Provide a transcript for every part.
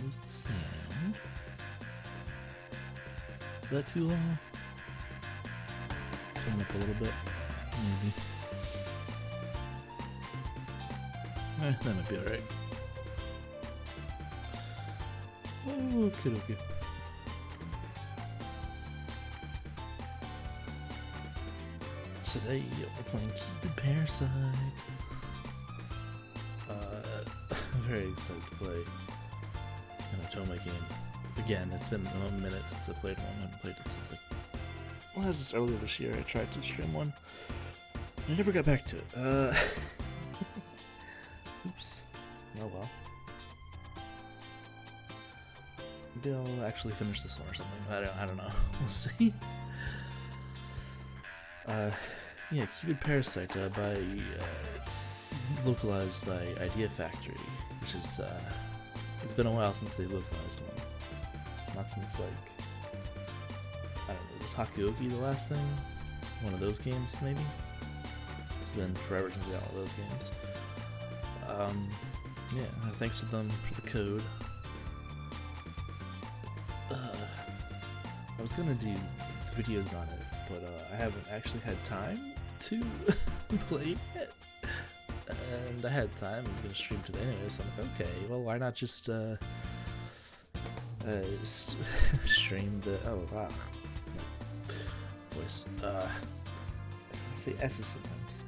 Close the sound. Is that too long? Turn up a little bit, maybe. That might be alright. Okay, okay. Today we're playing Cupid Parasite. I'm very excited to play an otome game. Again, it's been a minute since I played one. I haven't played it since just earlier this year. I tried to stream one. I never got back to it. Oops. Oh well. Maybe I'll actually finish this one or something. I don't know. We'll see. Yeah, Cupid Parasite localized by Idea Factory, which is it's been a while since they localized one. Not since I don't know, was Hakuoki the last thing? One of those games maybe? It's been forever since we got all those games. Yeah, thanks to them for the code. I was gonna do videos on it, but I haven't actually had time to play it yet. And I had time, I was gonna stream today anyway, so I'm like, okay, well, why not just stream the voice. I say S's sometimes.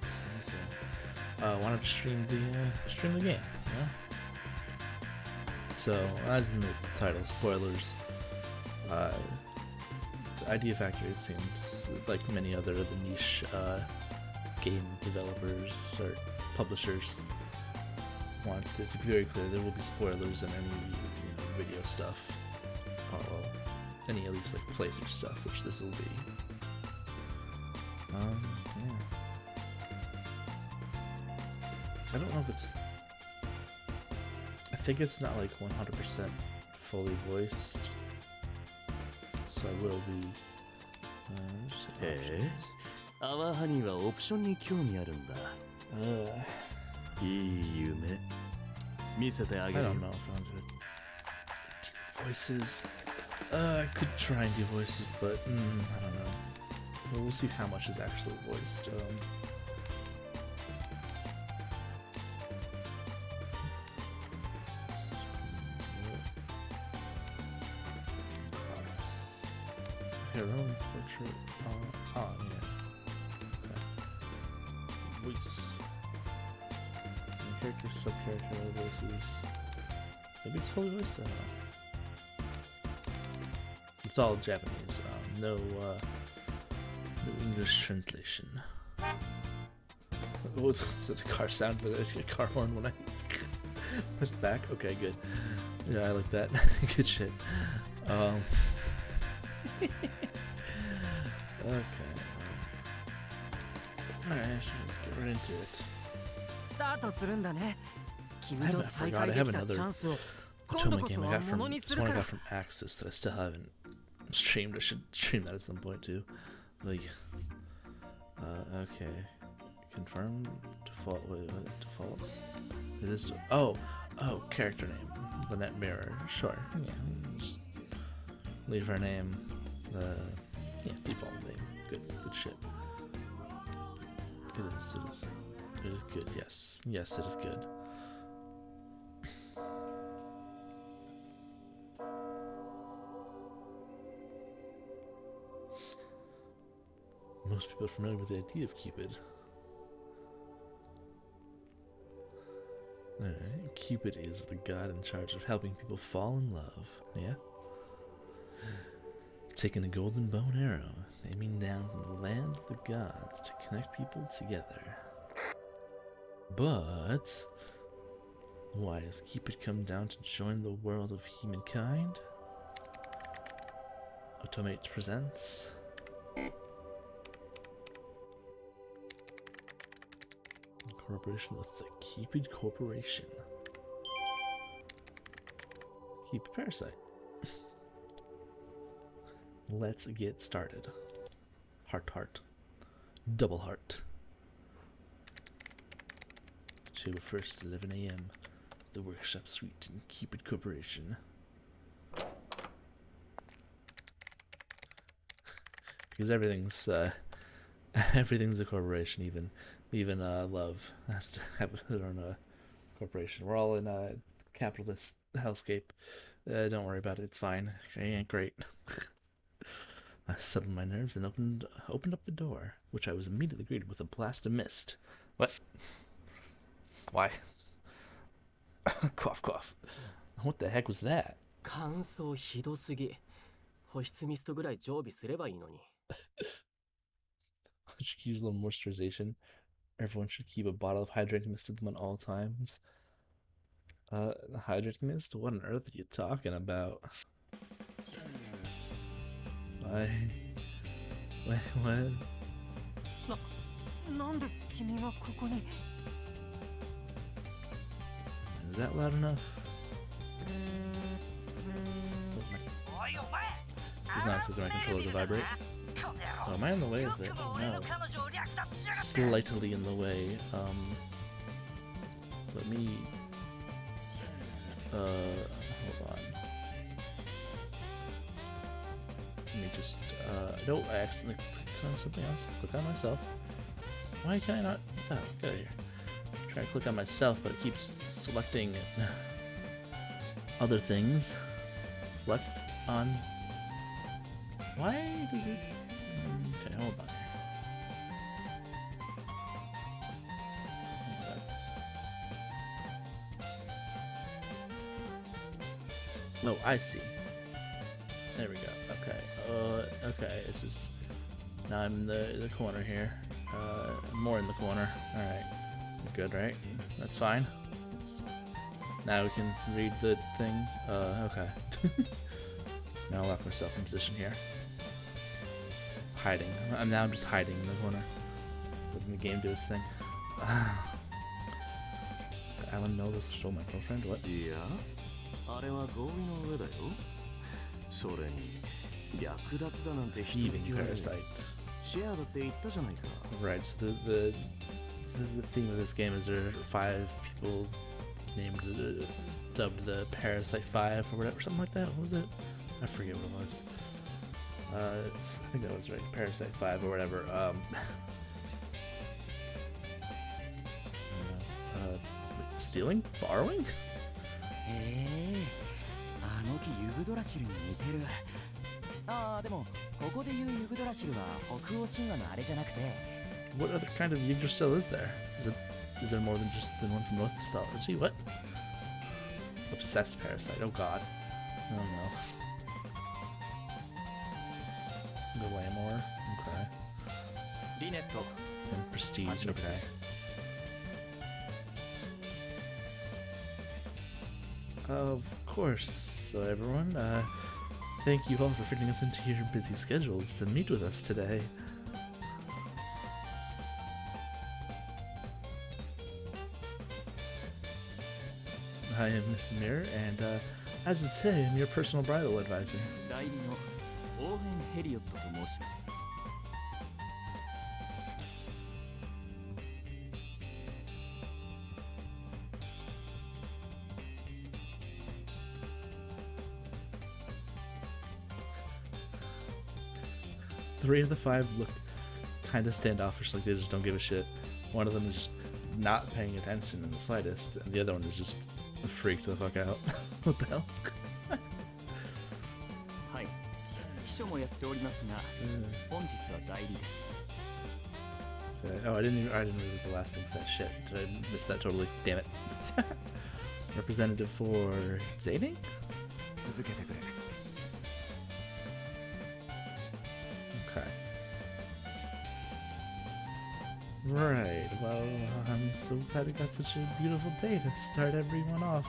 Why not just stream the game, you know? So, as in the title, spoilers. Idea Factory, it seems, like many other of the niche game developers or publishers, want it to be very clear there will be spoilers in any video stuff, or well, any at least like playthrough stuff, which this will be. Yeah. I don't know if it's. I think it's not like 100% fully voiced. So I will be. アワハニはオプションに興味あるんだ。いい夢見せてあげる。 I don't know if I'm gonna do voices. I could try and do voices, but I don't know. Well, we'll see how much is actually voiced. Heroine portrait. Yeah. Okay. Voice. Character, sub-character, voices. Maybe it's fully voiced. I don't know. It's all Japanese. No English translation. What was it? A car sound? A car horn when I pressed back? Okay, good. Yeah, I like that. Good shit. Okay. Alright, let's get right into it. I have another otome game I got from Axis that I still haven't streamed. I should stream that at some point too. Like, okay. Confirm default. Wait, what? Default? It is. Oh, character name. Lynette Mirror. Sure. Yeah. Just leave her name. Yeah, default name. Good shit. It is good, yes. Yes, it is good. Most people are familiar with the idea of Cupid. Alright, Cupid is the god in charge of helping people fall in love, yeah? Taking a golden bow and arrow, aiming down from the land of the gods to connect people together. But why does Cupid come down to join the world of humankind? Otome presents cooperation with the Cupid Corporation. Cupid Parasite. Let's get started. Heart. Double heart. Table first, 11 a.m. The workshop suite in Cupid Corporation. because everything's a corporation. Even love has to have their own corporation. We're all in a capitalist hellscape. Don't worry about it. It's fine. It ain't great. I settled my nerves and opened up the door, which I was immediately greeted with a blast of mist. What? Why? Cough, cough. What the heck was that? 乾燥ひどすぎ。保湿ミストぐらい常備すればいいのに。Should use a little moisturization. Everyone should keep a bottle of hydrating mist with them at all times. Hydrating mist? What on earth are you talking about? Why? What? なんで君がここに Is that loud enough? It's not expecting my controller to vibrate. Oh, am I in the way of it? Oh no. Slightly in the way. Let me... hold on. Let me just, no, I accidentally clicked on something else. Click on myself. Why can I not? Oh, get out of here. Try to click on myself, but it keeps selecting other things. Select on... Why does it... Okay, hold on. Oh, I see. There we go. Okay. Okay. This is... Now I'm in the corner here. More in the corner. Alright. Good, right? That's fine. Now we can read the thing. Okay. Now I'll lock myself in position here. Hiding. I'm just hiding in the corner. Letting the game do its thing. Alan Noble stole my girlfriend? What? Yeah? あれは合意の上だよ。それに略奪だなんて人に Thieving 言われる。 parasite. シェアだって言ったじゃないか。 Right, so the theme of this game is there are 5 people named dubbed the Parasite 5 or whatever, something like that. What was it? I forget what it was. I think that was right. Parasite 5 or whatever. I don't know. Stealing? Borrowing? あの木ユグドラシルに似てる。ああ、でもここで言うユグドラシルは北欧神話のあれじゃなくて。What other kind of Yggdrasil is there? Is there more than just the one from North mythology? What? Obsessed parasite. Oh god. I don't know. Glamour. Okay. リネット。 And prestige. Okay. Of course. So everyone, thank you all for fitting us into your busy schedules to meet with us today. I am Mrs. Mirror, and as of today, I'm your personal bridal advisor. 代理のオーウェン・ヘリオットと申します。Three of the 5 look kind of standoffish, like they just don't give a shit. One of them is just not paying attention in the slightest, and the other one is just freaked the fuck out. What the hell? はい。秘書もやっておりますが、本日は代理です。 Okay. Oh, I didn't read what the last thing said. Shit, did I miss that totally? Damn it. Representative for dating? 続けてくれ。 Okay. Right, well, I'm so glad we got such a beautiful day to start everyone off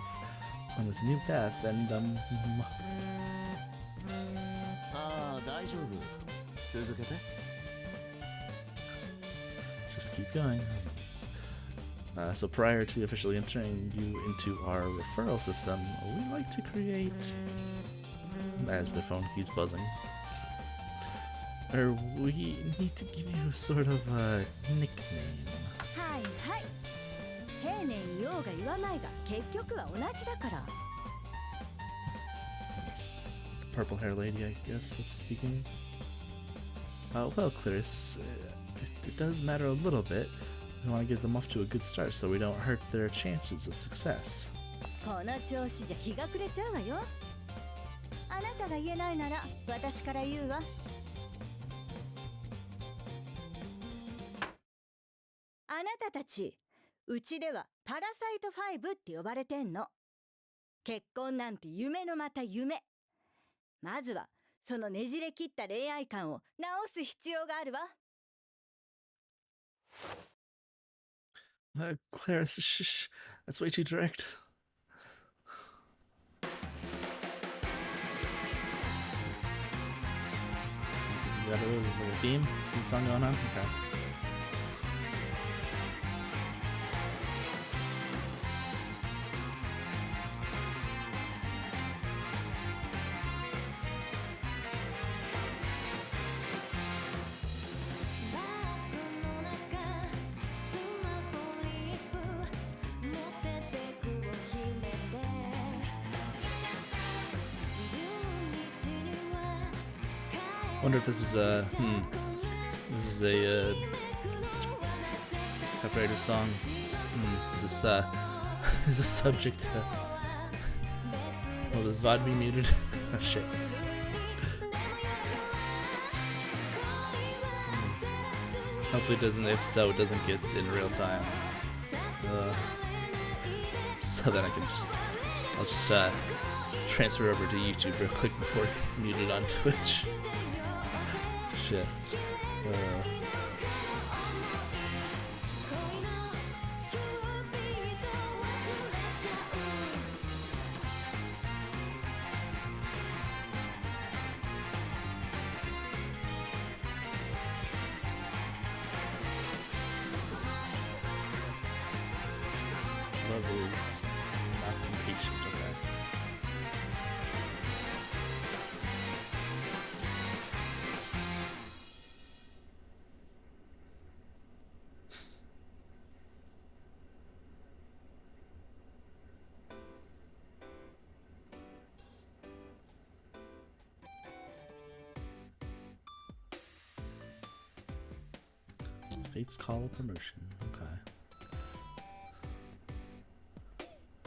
on this new path, and, ああ、大丈夫。続けて。 just keep going. So prior to officially entering you into our referral system, we like to create, as the phone keeps buzzing, or we need to give you a sort of a nickname. はいはい。丁寧に言おうが言わないが結局は同じだから。 It's the purple hair lady, I guess, that's speaking. Well, Clarice, it does matter a little bit. We want to get them off to a good start so we don't hurt their chances of success. この調子じゃ日が暮れちゃうわよ。あなたが言えないなら私から言うわ。あなたたち、うちではパラサイト5って呼ばれてんの。結婚なんて夢のまた夢。まずはそのねじれ切った恋愛観を直す必要があるわ。Clarice, shh, that's way too direct. Is that a theme song going on? Okay. Wonder if this is a copyrighted song. Is this is this subject to will this VOD be muted? Oh shit. Hopefully it doesn't, if so it doesn't get in real time. So then I'll just transfer over to YouTube real quick before it gets muted on Twitch. Shit. Love is not impatient, okay. Fate's Call a promotion. Okay.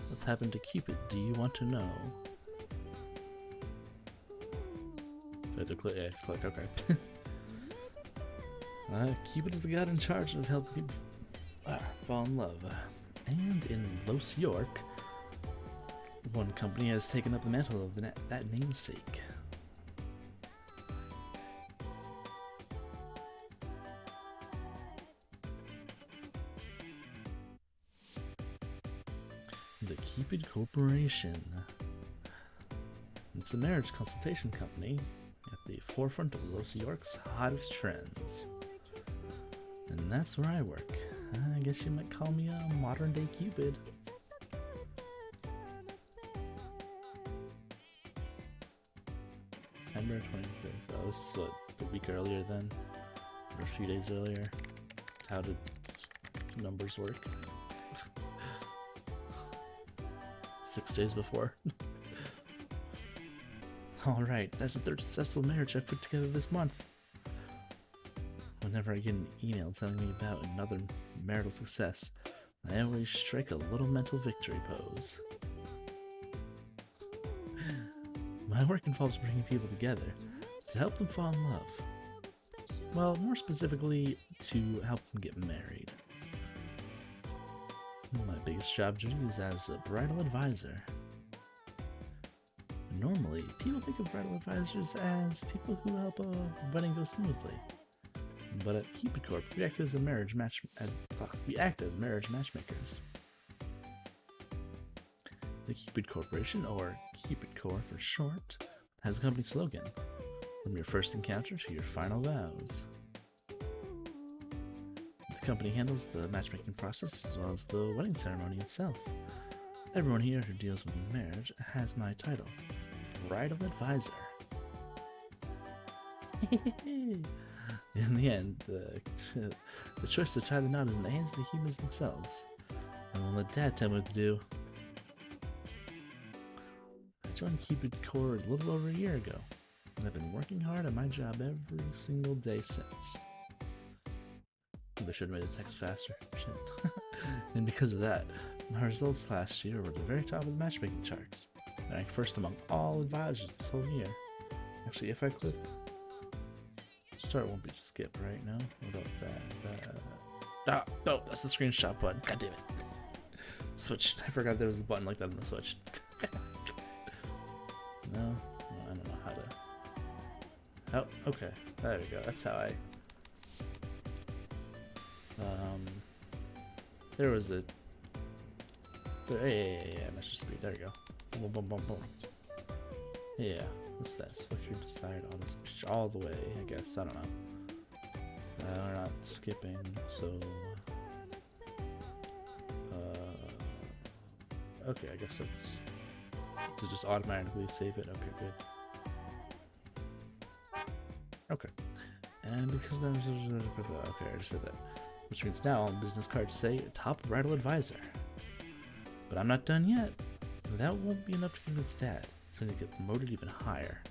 What's happened to Cupid? Do you want to know? I have to click. Yeah, I have to click. Okay. Cupid is the god in charge of helping people fall in love. And in Los York, one company has taken up the mantle of that namesake. The Cupid Corporation. It's a marriage consultation company at the forefront of Los York's hottest trends. And that's where I work. I guess you might call me a modern day Cupid. September 25th. Oh, this is what, a week earlier then? Or a few days earlier? How did numbers work? 6 days before. Alright, that's the third successful marriage I've put together this month. Whenever I get an email telling me about another marital success, I always strike a little mental victory pose. My work involves bringing people together to help them fall in love. Well, more specifically, to help them get married. My biggest job duty is as a bridal advisor. Normally, people think of bridal advisors as people who help a wedding go smoothly. But at Cupid Corp, we act as marriage matchmakers. The Cupid Corporation, or Cupid Corp for short, has a company slogan: from your first encounter to your final vows. The company handles the matchmaking process as well as the wedding ceremony itself. Everyone here who deals with marriage has my title, Bridal Advisor. In the end, the choice to tie the knot is in the hands of the humans themselves. I won't let Dad tell me what to do. I joined Cupid Core a little over a year ago. And I've been working hard at my job every single day since. They should have made the text faster. Shit. And because of that, my results last year were at the very top of the matchmaking charts. I ranked first among all advisors this whole year. Actually, if I click start, won't be skip right now. What about that? No, that's the screenshot button. God damn it. Switch. I forgot there was a button like that on the Switch. No, I don't know how to. Oh, okay. There we go. That's how I. There was a. Yeah, Mr. Speed. There we go. Boom, boom, boom, boom. Yeah, what's this? Let's decide on this all the way, I guess. I don't know. We're not skipping, so. Okay, I guess it's to just automatically save it. Okay, good. Okay. And because there's okay, I just said that. Which means now on business cards say top bridal advisor. But I'm not done yet. That won't be enough to convince Dad. So I need to get promoted even higher.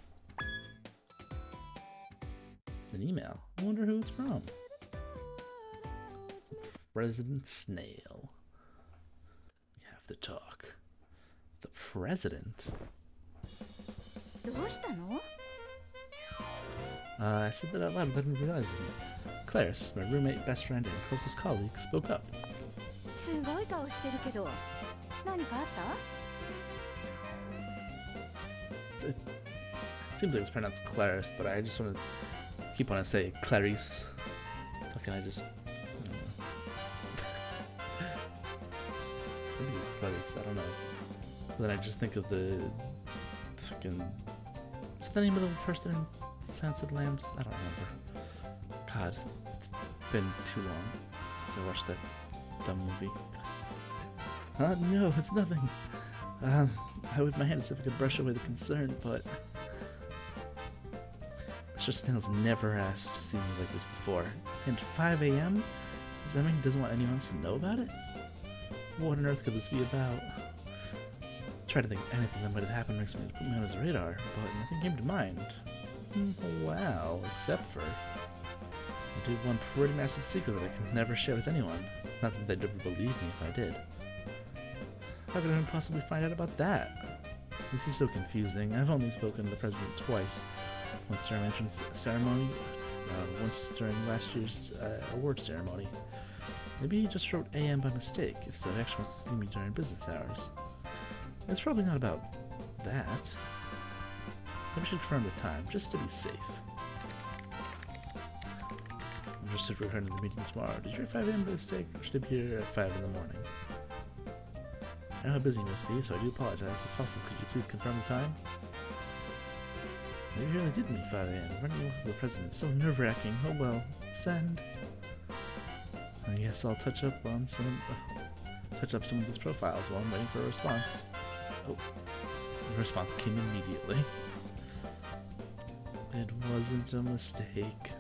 An email. I wonder who it's from. President Snail. We have to talk. The president? どうしたの? I said that out loud without even realizing it. Clarice, my roommate, best friend, and closest colleague, spoke up. すごい顔してるけど、何かあった? It seems like it's pronounced Clarice, but I just want to keep on saying Clarice. How can I just... I don't know. Maybe it's Clarice, I don't know. But then I just think of the fucking... Is that the name of the person in Sunset Lambs? I don't remember. God, it's been too long since I watched that dumb movie. No, it's nothing. I waved my hand as if I could brush away the concern, but Mr. Snail's never asked to see me like this before. And 5 a.m.? Does that mean he doesn't want anyone else to know about it? What on earth could this be about? I tried to think of anything that might have happened recently to put me on his radar, but nothing came to mind. Well, except for I do have one pretty massive secret that I can never share with anyone. Not that they'd ever believe me if I did. How could anyone possibly find out about that? This is so confusing. I've only spoken to the president twice. Once during entrance ceremony, once during last year's award ceremony. Maybe he just wrote AM by mistake, if so he actually wants to see me during business hours. It's probably not about that. Maybe I should confirm the time, just to be safe. I'm interested in returning to the meeting tomorrow. Did you write 5 AM by mistake, or should I be here at 5 in the morning? I know how busy you must be, so I do apologize. If possible, could you please confirm the time? Maybe you really did meet 5 AM. Running away from the president. So nerve-wracking. Oh well. Send. I guess I'll touch up some of his profiles while I'm waiting for a response. Oh. The response came immediately. It wasn't a mistake.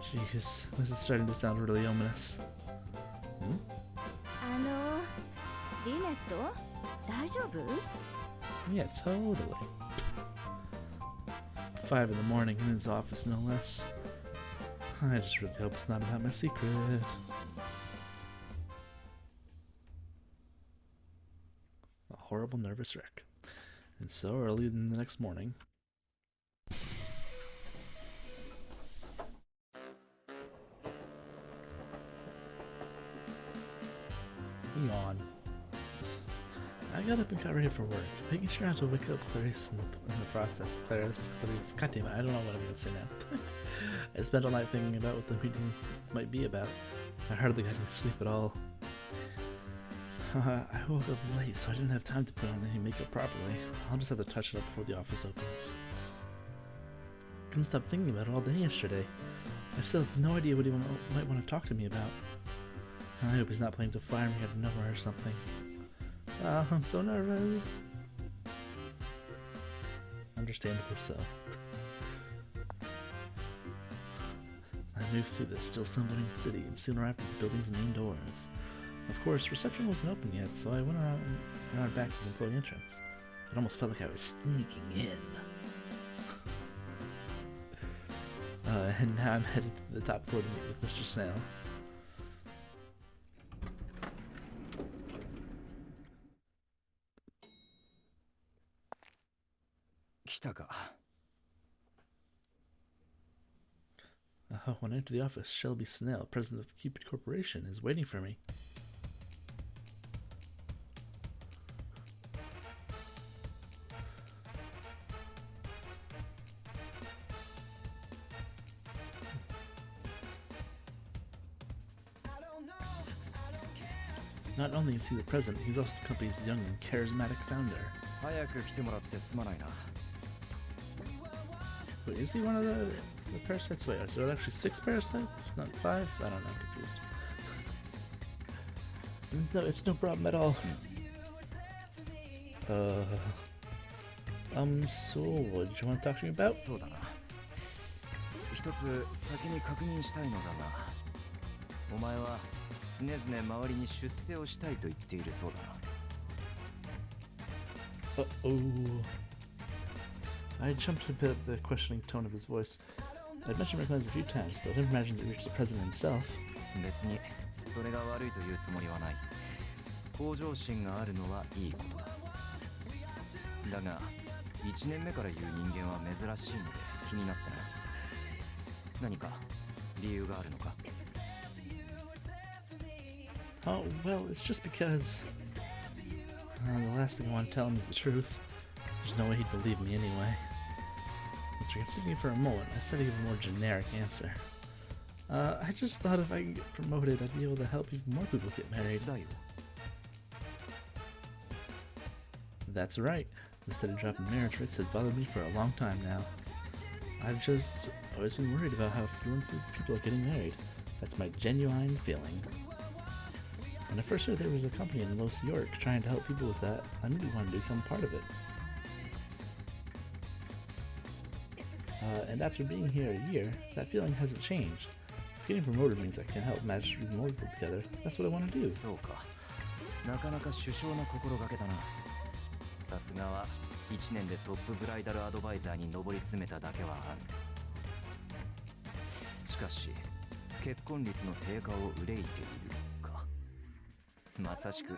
Jeez, this is starting to sound really ominous. Hmm? リネット? 大丈夫? Yeah, totally. 5 in the morning in his office, no less. I just really hope it's not about my secret. A horrible nervous wreck. And so early in the next morning. Yawn. I got up and got ready for work, making sure not to wake up Clarice in the process. Clarice, God damn it, I don't know what I'm going to say now. I spent all night thinking about what the meeting might be about. I hardly got any sleep at all. I woke up late, so I didn't have time to put on any makeup properly. I'll just have to touch it up before the office opens. Couldn't stop thinking about it all day yesterday. I still have no idea what he might want to talk to me about. I hope he's not planning to fire me out of nowhere or something. Oh, I'm so nervous. Understandably so. I moved through the still somewhat city and soon arrived at the building's main doors. Of course, reception wasn't open yet, so I went around back to the employee entrance. It almost felt like I was sneaking in. And now I'm headed to the top floor to meet with Mr. Snail. When I enter the office, Shelby Snail, president of the Cupid Corporation, is waiting for me. Not only is he the president, he's also the company's young and charismatic founder. 早く来てもらってすまないな。 Wait, is he one of the parasites? Wait, is there actually 6 parasites? Not 5? I don't know, I'm confused. No, it's no problem at all. So what did you want to talk to me about? そうだな。一つ先に確認したいのだが、お前は常々周りに出世をしたいと言っているそうだな。Uh-oh. I jumped a bit at the questioning tone of his voice. I'd mentioned recognize a few times, but I didn't imagine it reached the president himself. 別にそれが悪いというつもりはない。向上心があるのはいいことだ。だが、1年目から言う人間は珍しいので気になってな。何か理由があるのか？ Oh, well, it's just because... the last thing I want to tell him is the truth. There's no way he'd believe me anyway. After considering for a moment, I decided to give a more generic answer. I just thought if I could get promoted, I'd be able to help even more people get married. That's right. The steady drop in marriage rates has bothered me for a long time now. I've just always been worried about how few people are getting married. That's my genuine feeling. When I first heard there was a company in Los York trying to help people with that, I knew we wanted to become part of it. And after being here a year, that feeling hasn't changed. If getting promoted means I can help match even more people together, that's what I want to do. そうか。なかなか殊勝な心がけだな。さすがは1年でトップブライダルアドバイザーに上り詰めただけはある。しかし、結婚率の低下を憂いているか。まさしく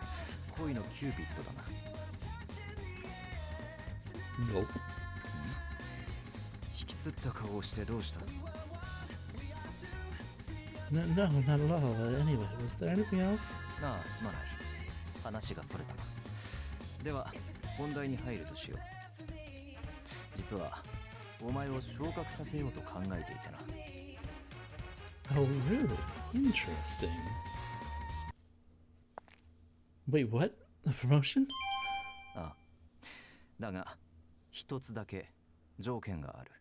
恋のキューピッドだな。Nope. 引きつった顔をしてどうした？ No, not at all. Anyway, was there anything else? なあ、すまない。話がそれたな。では、本題に入るとしよう。実は、お前を昇格させようと考えていたな。Oh, really? Interesting. Wait, what? A promotion? ああ。だが、一つだけ条件がある。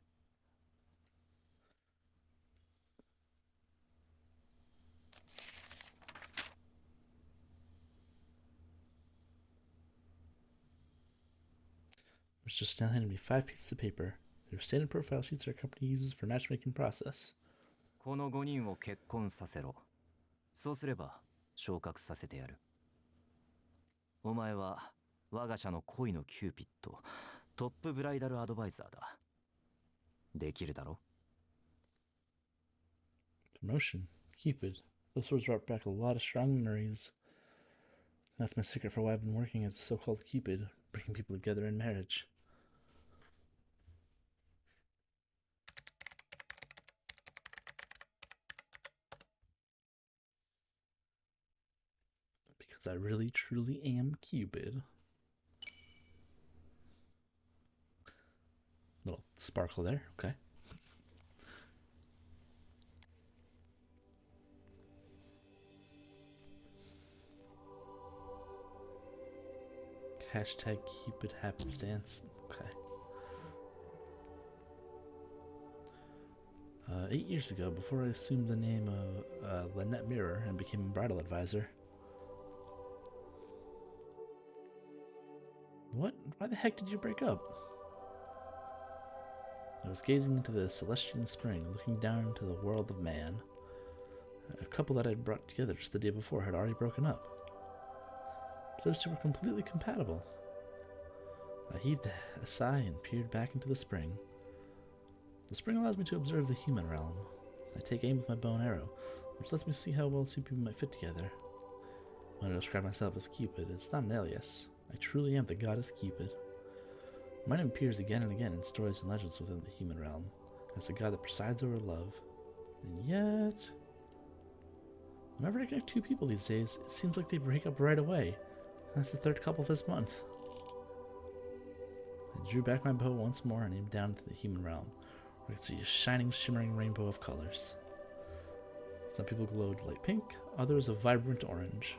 Mr. Snell handed me 5 pieces of paper. They were standard profile sheets our company uses for matchmaking process. この5人を結婚させろ。そうすれば昇格させてやる。お前は我が社の恋のキューピッド、トップブライダルアドバイザーだ。できるだろ？ Promotion. Cupid. Those words brought back a lot of strong memories. That's my secret for why I've been working as a so-called Cupid, bringing people together in marriage. Because I really, truly am Cupid. Little sparkle there, okay. Hashtag Cupid happenstance. Okay. 8 years ago, before I assumed the name of Lynette Mirror and became a bridal advisor. What? Why the heck did you break up? I was gazing into the Celestian spring, looking down into the world of man. A couple that I'd brought together just the day before had already broken up. But those two were completely compatible. I heaved a sigh and peered back into the spring. The spring allows me to observe the human realm. I take aim with my bow and arrow, which lets me see how well two people might fit together. When I describe myself as Cupid, it's not an alias. I truly am the goddess Cupid. My name appears again and again in stories and legends within the human realm, as the god that presides over love. And yet, whenever I connect two people these days, it seems like they break up right away. That's the third couple this month. I drew back my bow once more and aimed down into the human realm, where I could see a shining, shimmering rainbow of colors. Some people glowed light pink, others a vibrant orange.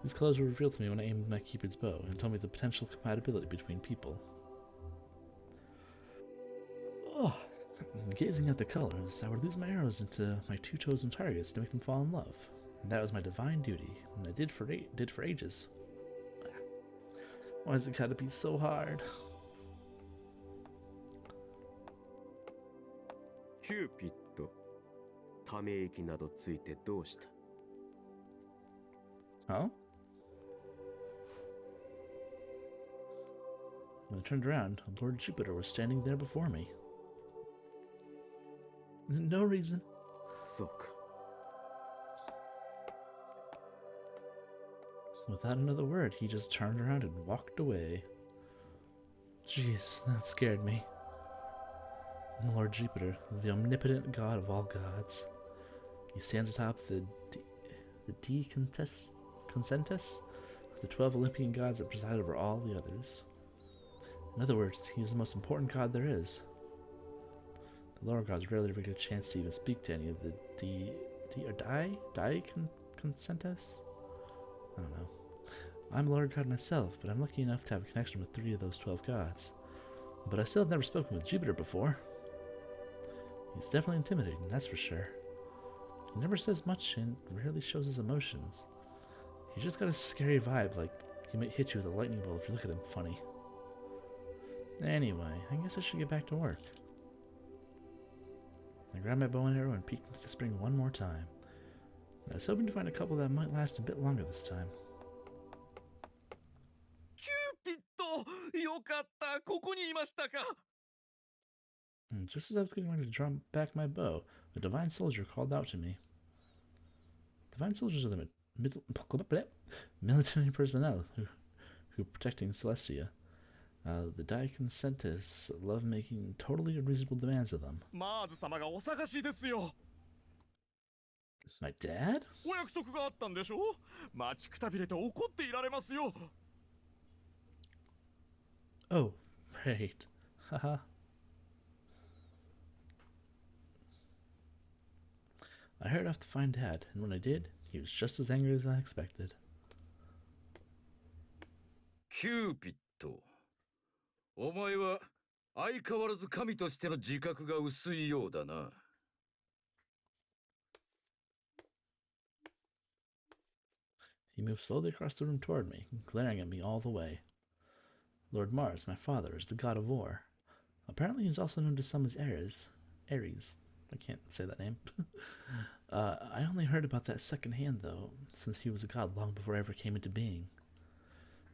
These colors were revealed to me when I aimed my Cupid's bow and told me the potential compatibility between people. Oh, gazing at the colors, I would lose my arrows into my two chosen targets to make them fall in love. And that was my divine duty, and I did for ages. Why does it gotta be so hard? Cupid ため息などついてどうした Huh? When I turned around, Lord Jupiter was standing there before me. No reason. そうか Without another word, he just turned around and walked away. Jeez, that scared me. Lord Jupiter, the omnipotent god of all gods. He stands atop the Consentus of the 12 Olympian gods that preside over all the others. In other words, he is the most important god there is. The lower gods rarely ever get a chance to even speak to any of the Consentus? I don't know. I'm a Lord God myself, but I'm lucky enough to have a connection with 3 of those 12 gods. But I still have never spoken with Jupiter before. He's definitely intimidating, that's for sure. He never says much and rarely shows his emotions. He's just got a scary vibe, like he might hit you with a lightning bolt if you look at him funny. Anyway, I guess I should get back to work. I grabbed my bow and arrow and peeked into the spring one more time. I was hoping to find a couple that might last a bit longer this time. キューピッドよかったここにいましたか And just as I was getting ready to draw back my bow, a divine soldier called out to me. Divine soldiers are the military personnel who are protecting Celestia. The Diconsentus love making totally unreasonable demands of them. マーズ様がお探しですよ My dad? お約束があったんでしょ待ちくたびれて怒っていられますよ Oh, right. Haha. I hurried off to find Dad, and when I did, he was just as angry as I expected. キューピッド、お前は相変わらず神としての自覚が薄いようだな。He moved slowly across the room toward me, glaring at me all the way. Lord Mars, my father, is the god of war. Apparently he's also known to some as Ares. Ares. I can't say that name. I only heard about that secondhand, though, since he was a god long before I ever came into being.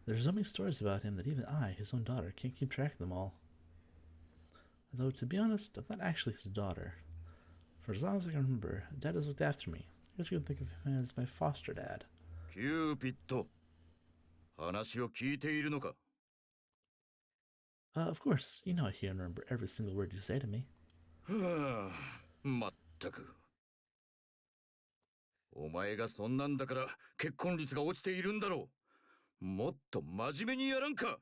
There's so many stories about him that even I, his own daughter, can't keep track of them all. Though, to be honest, I'm not actually his daughter. For as long as I can remember, Dad has looked after me. I guess you can think of him as my foster dad. キューピッド、話を聞いているのか Of course, you know I can remember every single word you say to me. はあ、まったく。お前がそんなんだから結婚率が落ちているんだろう。もっと真面目にやらんか。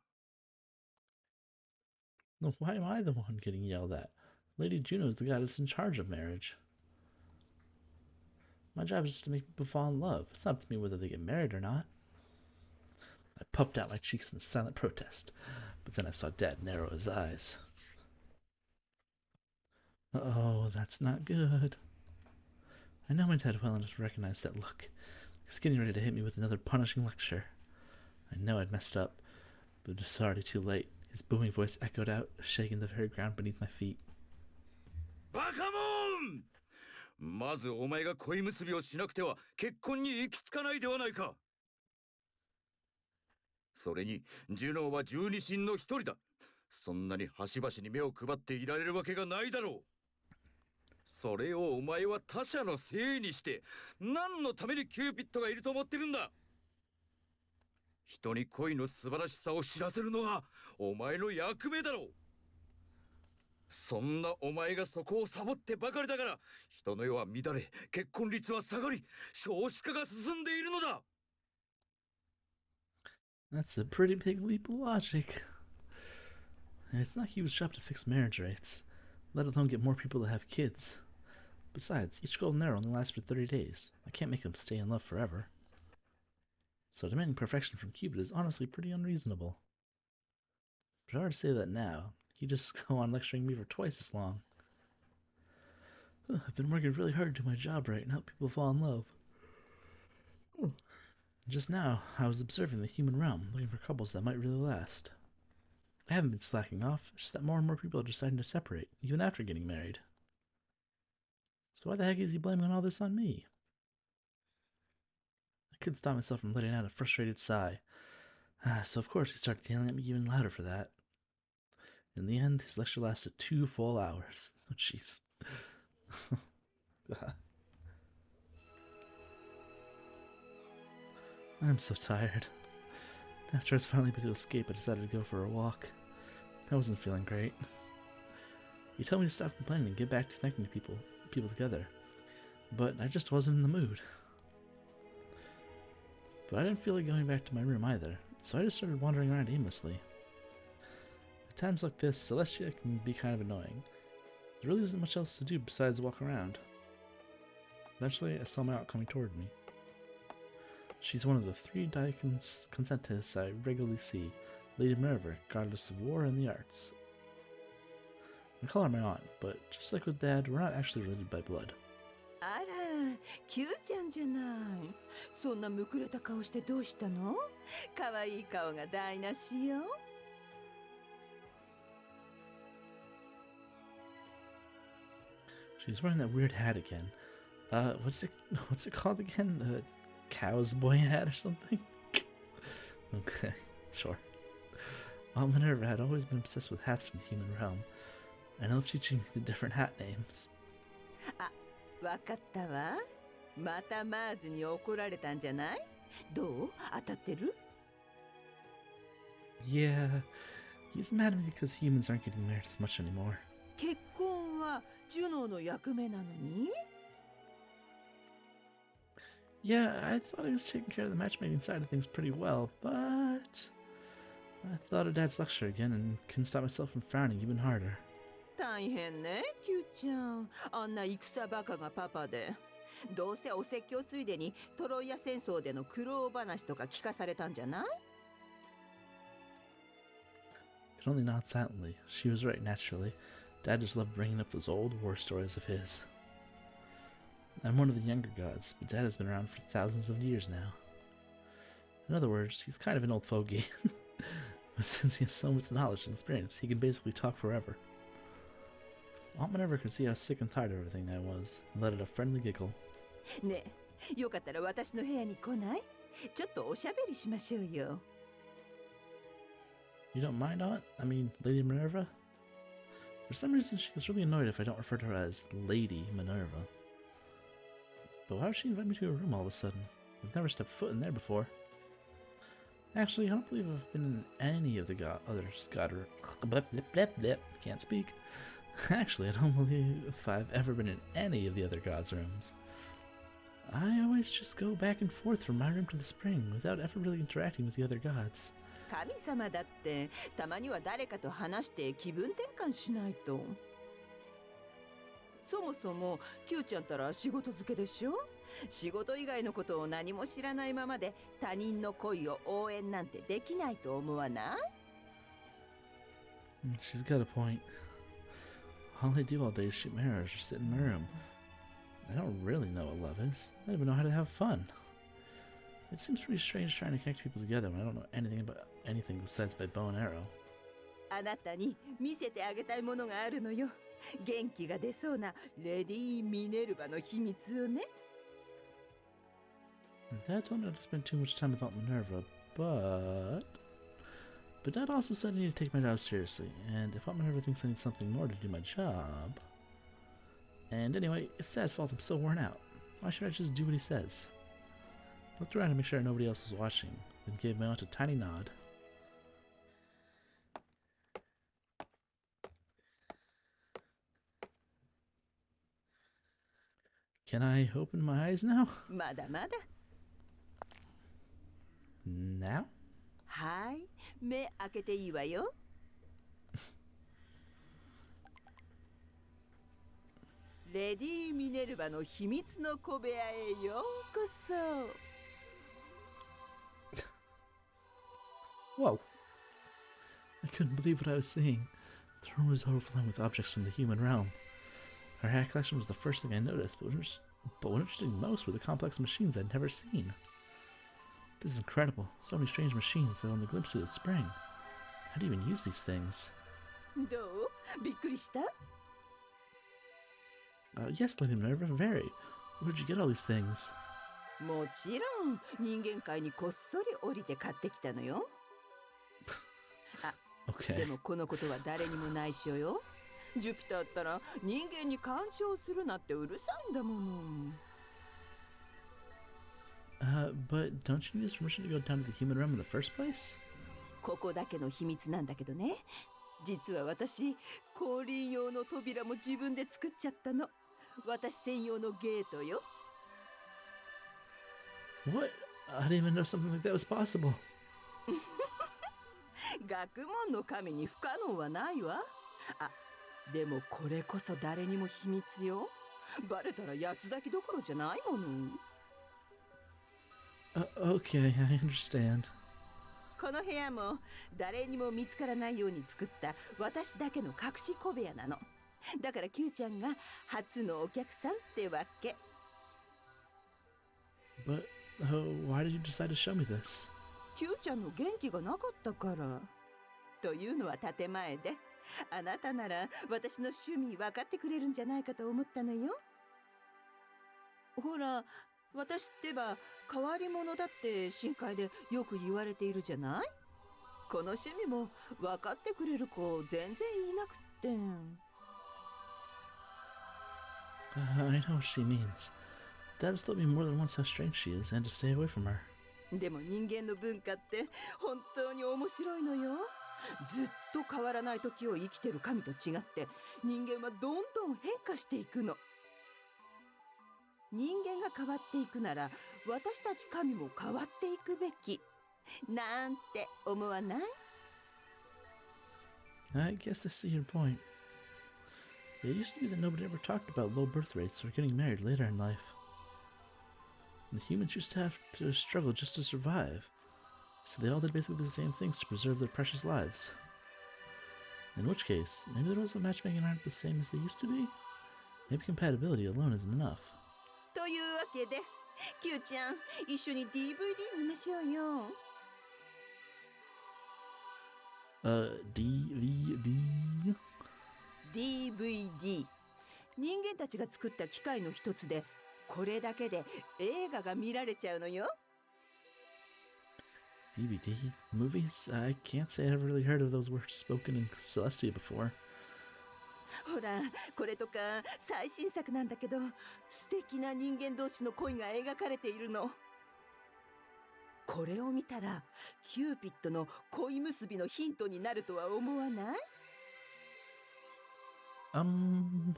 No, why am I the one getting yelled at? Lady Juno's the goddess in charge of marriage. My job is just to make people fall in love. It's not up to me whether they get married or not. I puffed out my cheeks in silent protest, but then I saw Dad narrow his eyes. Oh, that's not good. I know my dad well enough to recognize that look. He was getting ready to hit me with another punishing lecture. I know I'd messed up, but it was already too late. His booming voice echoed out, shaking the very ground beneath my feet. バカモン！まずお前が恋結びをしなくては結婚に行き着かないではないか。それにジュノーは十二神の一人だ。そんなに端々に目を配っていられるわけがないだろう。それをお前は他者のせいにして何のためにキューピッドがいると思ってるんだ。人に恋の素晴らしさを知らせるのがお前の役目だろう。そんなお前がそこをサボってばかりだから人の世は乱れ、結婚率は下がり、少子化が進んでいるのだ。 That's a pretty big leap of logic. It's not Hugh's job to fix marriage rates, let alone get more people to have kids. Besides, each golden arrow only lasts for 30 days. I can't make them stay in love forever. So demanding perfection from Cupid is honestly pretty unreasonable. But if I were to say that now, he'd just go on lecturing me for twice as long. I've been working really hard to do my job right and help people fall in love. Just now, I was observing the human realm, looking for couples that might really last. I haven't been slacking off, it's just that more and more people are deciding to separate, even after getting married. So why the heck is he blaming all this on me? I couldn't stop myself from letting out a frustrated sigh. So of course he started yelling at me even louder for that. In the end, his lecture lasted 2 full hours. Oh jeez. I'm so tired. After I was finally able to escape, I decided to go for a walk. I wasn't feeling great. He told me to stop complaining and get back to connecting to people together. But I just wasn't in the mood. But I didn't feel like going back to my room either, so I just started wandering around aimlessly. At times like this, Celestia can be kind of annoying. There really isn't much else to do besides walk around. Eventually, I saw my aunt coming toward me. She's one of the 3 Consentists I regularly see, Lady Minerva, goddess of war and the arts. I call her my aunt, but just like with Dad, we're not actually related by blood. あら、キューちゃんじゃない。そんなむくれた顔してどうしたの？可愛い顔が台無しよ。She's wearing that weird hat again. What's it called again? Cow's boy hat or something? Okay, sure. Aunt Minerva had always been obsessed with hats from the human realm. I love teaching me the different hat names. あ、わかったわ。またマーズに怒られたんじゃない？どう？当たってる？ Yeah, he's mad at me because humans aren't getting married as much anymore. 結婚はジュノーの役目なのに？ Yeah, I thought he was taking care of the matchmaking side of things pretty well, but I thought of Dad's lecture again and couldn't stop myself from frowning even harder. 大変ね、キューちゃん。あんな戦バカがパパで。どうせお説教ついでにトロイア戦争での苦労話とか聞かされたんじゃない？ I could only nod silently. She was right, naturally. Dad just loved bringing up those old war stories of his. I'm one of the younger gods, but Dad has been around for thousands of years now. In other words, he's kind of an old fogey. But since he has so much knowledge and experience, he can basically talk forever. Aunt Minerva could see how sick and tired of everything I was, and let out a friendly giggle. ねえ、よかったら私の部屋に来ない？ちょっとおしゃべりしましょうよ。You don't mind, Aunt? I mean, Lady Minerva? For some reason, she gets really annoyed if I don't refer to her as Lady Minerva. But why would she invite me to her room all of a sudden? I've never stepped foot in there before. Actually, I don't believe I've been in any of the can't speak. Actually, I don't believe if I've ever been in any of the other gods' rooms. I always just go back and forth from my room to the spring without ever really interacting with the other gods. 神様だってたまには誰かと話して気分転換しないと。そもそもキューちゃんたら仕事漬けでしょ？仕事以外のことを何も知らないままで他人の恋を応援なんてできないと思わない？ She's got a point. All I do all day is shoot my arrows or sit in my room. I don't really know what love is. I don't even know how to have fun. It seems pretty strange trying to connect people together when I don't know anything about anything besides my bow and arrow. あなたに見せてあげたいものがあるのよ。元気が出そうなレディー・ミネルヴァの秘密をね。Dad told me not to spend too much time without Minerva, but But Dad also said I need to take my job seriously, and if Mom ever thinks I need something more to do my job... And anyway, it's Dad's fault I'm so worn out. Why should I just do what he says? I looked around to make sure nobody else was watching, then gave my aunt a tiny nod. Can I open my eyes now? まだまだ。 Now? はい、目開けていいわよ。レディー・ミネルヴァの秘密の小部屋へようこそ。 Whoa. I couldn't believe what I was seeing. The room was overflowing with objects from the human realm. Her hair collection was the first thing I noticed, but what interested me most were the complex machines I'd never seen. This is incredible. So many strange machines that only glimpsed through the spring. How do you even use these things? どう？びっくりした？ Yes, Lady Minerva, very. Where did you get all these things? もちろん人間界にこっそり降りて買ってきたのよ。あ、 Okay. でもこのことは誰にも内緒よ。ジュピターったら人間に干渉するなってうるさいんだもの。 But don't you need his permission to go down to the human realm in the first place? ここだけの秘密なんだけどね。実は私、降臨用の扉も自分で作っちゃったの。私専用のゲートよ。 What? I didn't even know something like that was possible. 学問の神に不可能はないわ。あ、でもこれこそ誰にも秘密よ。バレたら八つ咲きどころじゃないもの。 Okay, I understand. この部屋も誰にも見つからないように作った私だけの隠し小部屋なの。だから Q ちゃんが初のお客さんってわけ。 But why did you decide to show me this? Q ちゃんの元気がなかったから。というのは建前で、あなたなら私の趣味分かってくれるんじゃないかと思ったのよ。ほら、私ってば変わり者だって深海でよく言われているじゃない？この趣味も分かってくれる子全然いなくって。 I know what she means. Dad has told me more than once how strange she is and to stay away from her. でも人間の文化って本当に面白いのよ。ずっと変わらない時を生きてる神と違って人間はどんどん変化していくの。人間が変わっていくなら私たち神も変わっていくべきなんて思わない？ I guess I see your point. It used to be that nobody ever talked about low birth rates or getting married later in life. The humans used to have to struggle just to survive, so they all did basically the same things to preserve their precious lives. In which case, maybe the rules of matchmaking aren't the same as they used to be? Maybe compatibility alone isn't enough. というわけで Q ちゃん一緒に DVD 見ましょうよ。 DVD? DVD 人間たちが作った機械の一つでこれだけで映画が見られちゃうのよ。 DVD? Movies? I can't say I've really heard of those words spoken in Celestia before. ほらこれとか最新作なんだけど素敵な人間同士の恋が描かれているの。これを見たらキューピッドの恋結びのヒントになるとは思わない？なん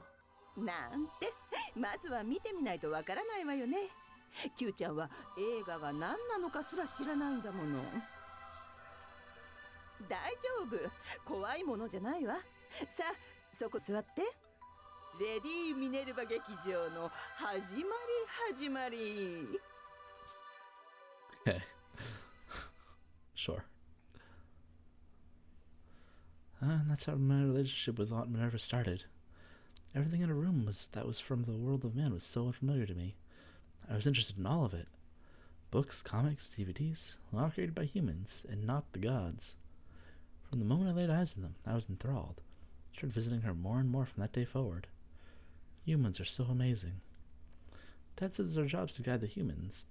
てまずは見てみないとわからないわよね。 Q ちゃんは映画が何なのかすら知らないんだもの。大丈夫、怖いものじゃないわ。さあそこ座って。レディー・ミネルヴァ劇場の始まり。 Okay. Sure. And that's how my relationship with Aunt Minerva started. Everything in her room that was from the world of man was so unfamiliar to me. I was interested in all of it. Books, comics, DVDs, all created by humans, and not the gods. From the moment I laid eyes on them, I was enthralled. I started visiting her more and more from that day forward. Humans are so amazing. Dad says it's our jobs to guide the humans,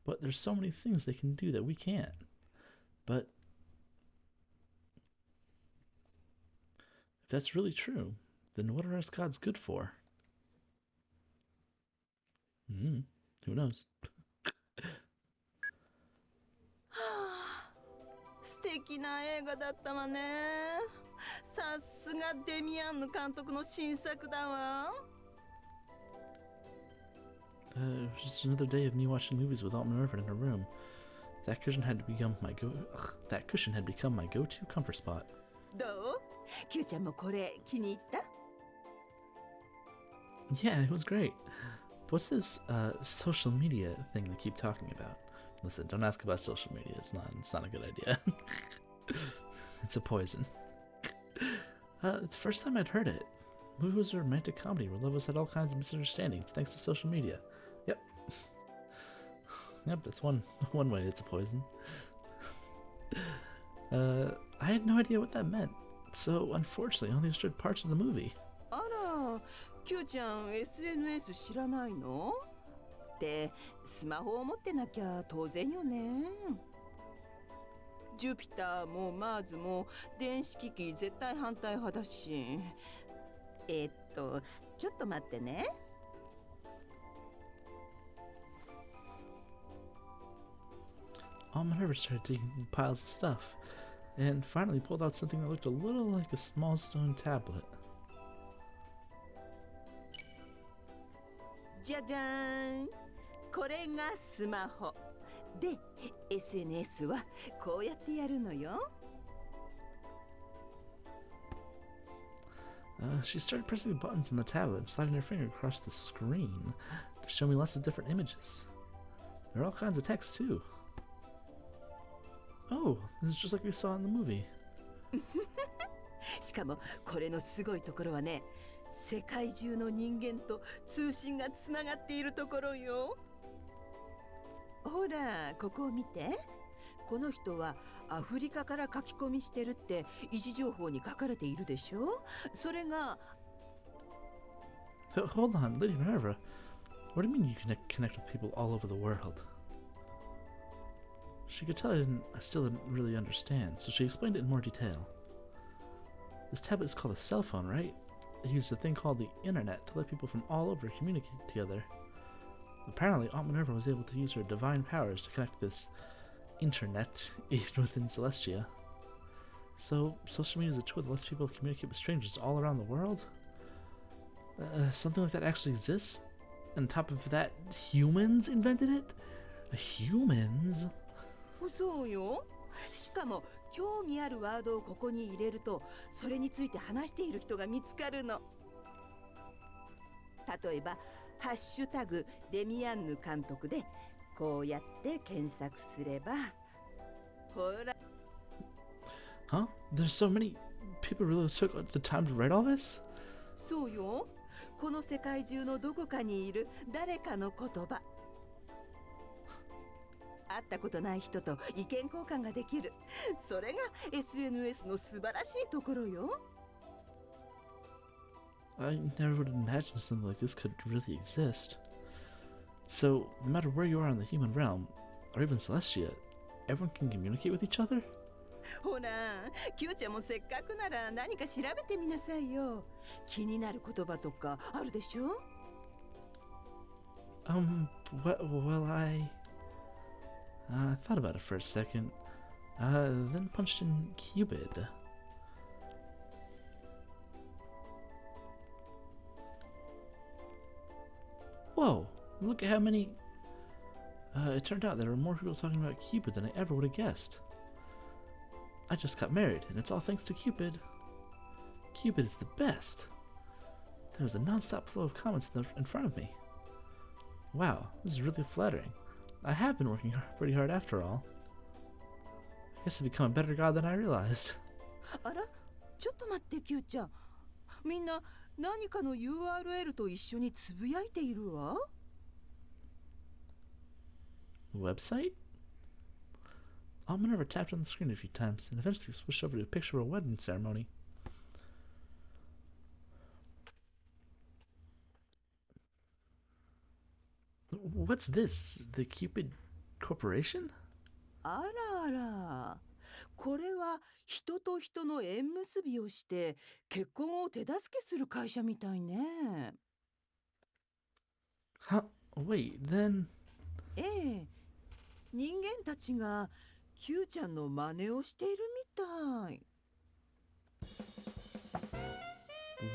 but there's so many things they can do that we can't. But that's really true, then what are us gods good for? Who knows? 素敵な映画だったわね。さすがデミアンヌ監督の新作だわ。Just another day of me watching movies with Altman Irvin in a room. That cushion had become my go-to comfort spot. どう？キューちゃんもこれ気に入った？ Yeah, it was great. What's this social media thing they keep talking about? Listen, don't ask about social media. It's not a good idea. It's a poison. The first time I'd heard it, the movie was a romantic comedy where lovers had all kinds of misunderstandings thanks to social media. Yep. Yep, that's one way it's a poison. I had no idea what that meant, so unfortunately I only understood parts of the movie. あら、キューちゃん SNS 知らないの？ってスマホを持ってなきゃ当然よね。ジュピターもマーズも電子機器絶対反対派だし。ちょっと待ってね。Alma never started digging through piles of stuff, and finally pulled out something that looked a little like a small stone tablet. じゃじゃーん。これがスマホ。で、SNS はこうやってやるのよ。She started pressing the buttons on the tablet and sliding her finger across the screen to show me lots of different images. There are all kinds of text too. Oh, this is just like we saw in the movie. しかもこれのすごいところはね、世界中の人間と通信がつながっているところよ。ほら、ここを見て。この人はアフリカから書き込みしてるって位置情報に書かれているでしょ。それが Hold on, Lady Minerva. What do you mean you connect with people all over the world? She could tell I still didn't really understand, so she explained it in more detail. This tablet is called a cell phone, right? It uses a thing called the internet to let people from all over communicate together. Apparently, Aunt Minerva was able to use her divine powers to connect this internet even within Celestia. So, social media is a tool that lets people communicate with strangers all around the world? Something like that actually exists? On top of that, humans invented it? Humans? そうよ。しかも興味あるワードをここに入れると、それについて話している人が見つかるの。例えばハッシュタグデミアンヌ監督でこうやって検索すれば、ほら。Huh? There's so many people really took the time to write all this? そうよ。この世界中のどこかにいる誰かの言葉。会ったことない人と意見交換ができる。それが SNS の素晴らしいところよ。I never would imagine something like this could really exist. So, no matter where you are in the human realm, or even Celestia, everyone can communicate with each other? ほら、キューちゃんもせっかくなら何か調べてみなさいよ。気になる言葉とかあるでしょ？ Well, I thought about it for a second, then punched in Cupid. Whoa, look at how many... it turned out there were more people talking about Cupid than I ever would have guessed. I just got married, and it's all thanks to Cupid. Cupid is the best. There was a non-stop flow of comments in front of me. Wow, this is really flattering. I have been working pretty hard after all. I guess I've become a better god than I realized. あら、ちょっと待ってキューちゃん。みんな何かの URL と一緒につぶやいているわ。Website? Alma never tapped on the screen a few times and eventually switched over to a picture of a wedding ceremony. What's this? The Cupid Corporation? あらあら。これは人と人の縁結びをして結婚を手助けする会社みたいね。Huh? Wait, then. ええ、人間たちが Q ちゃんの真似をしているみたい。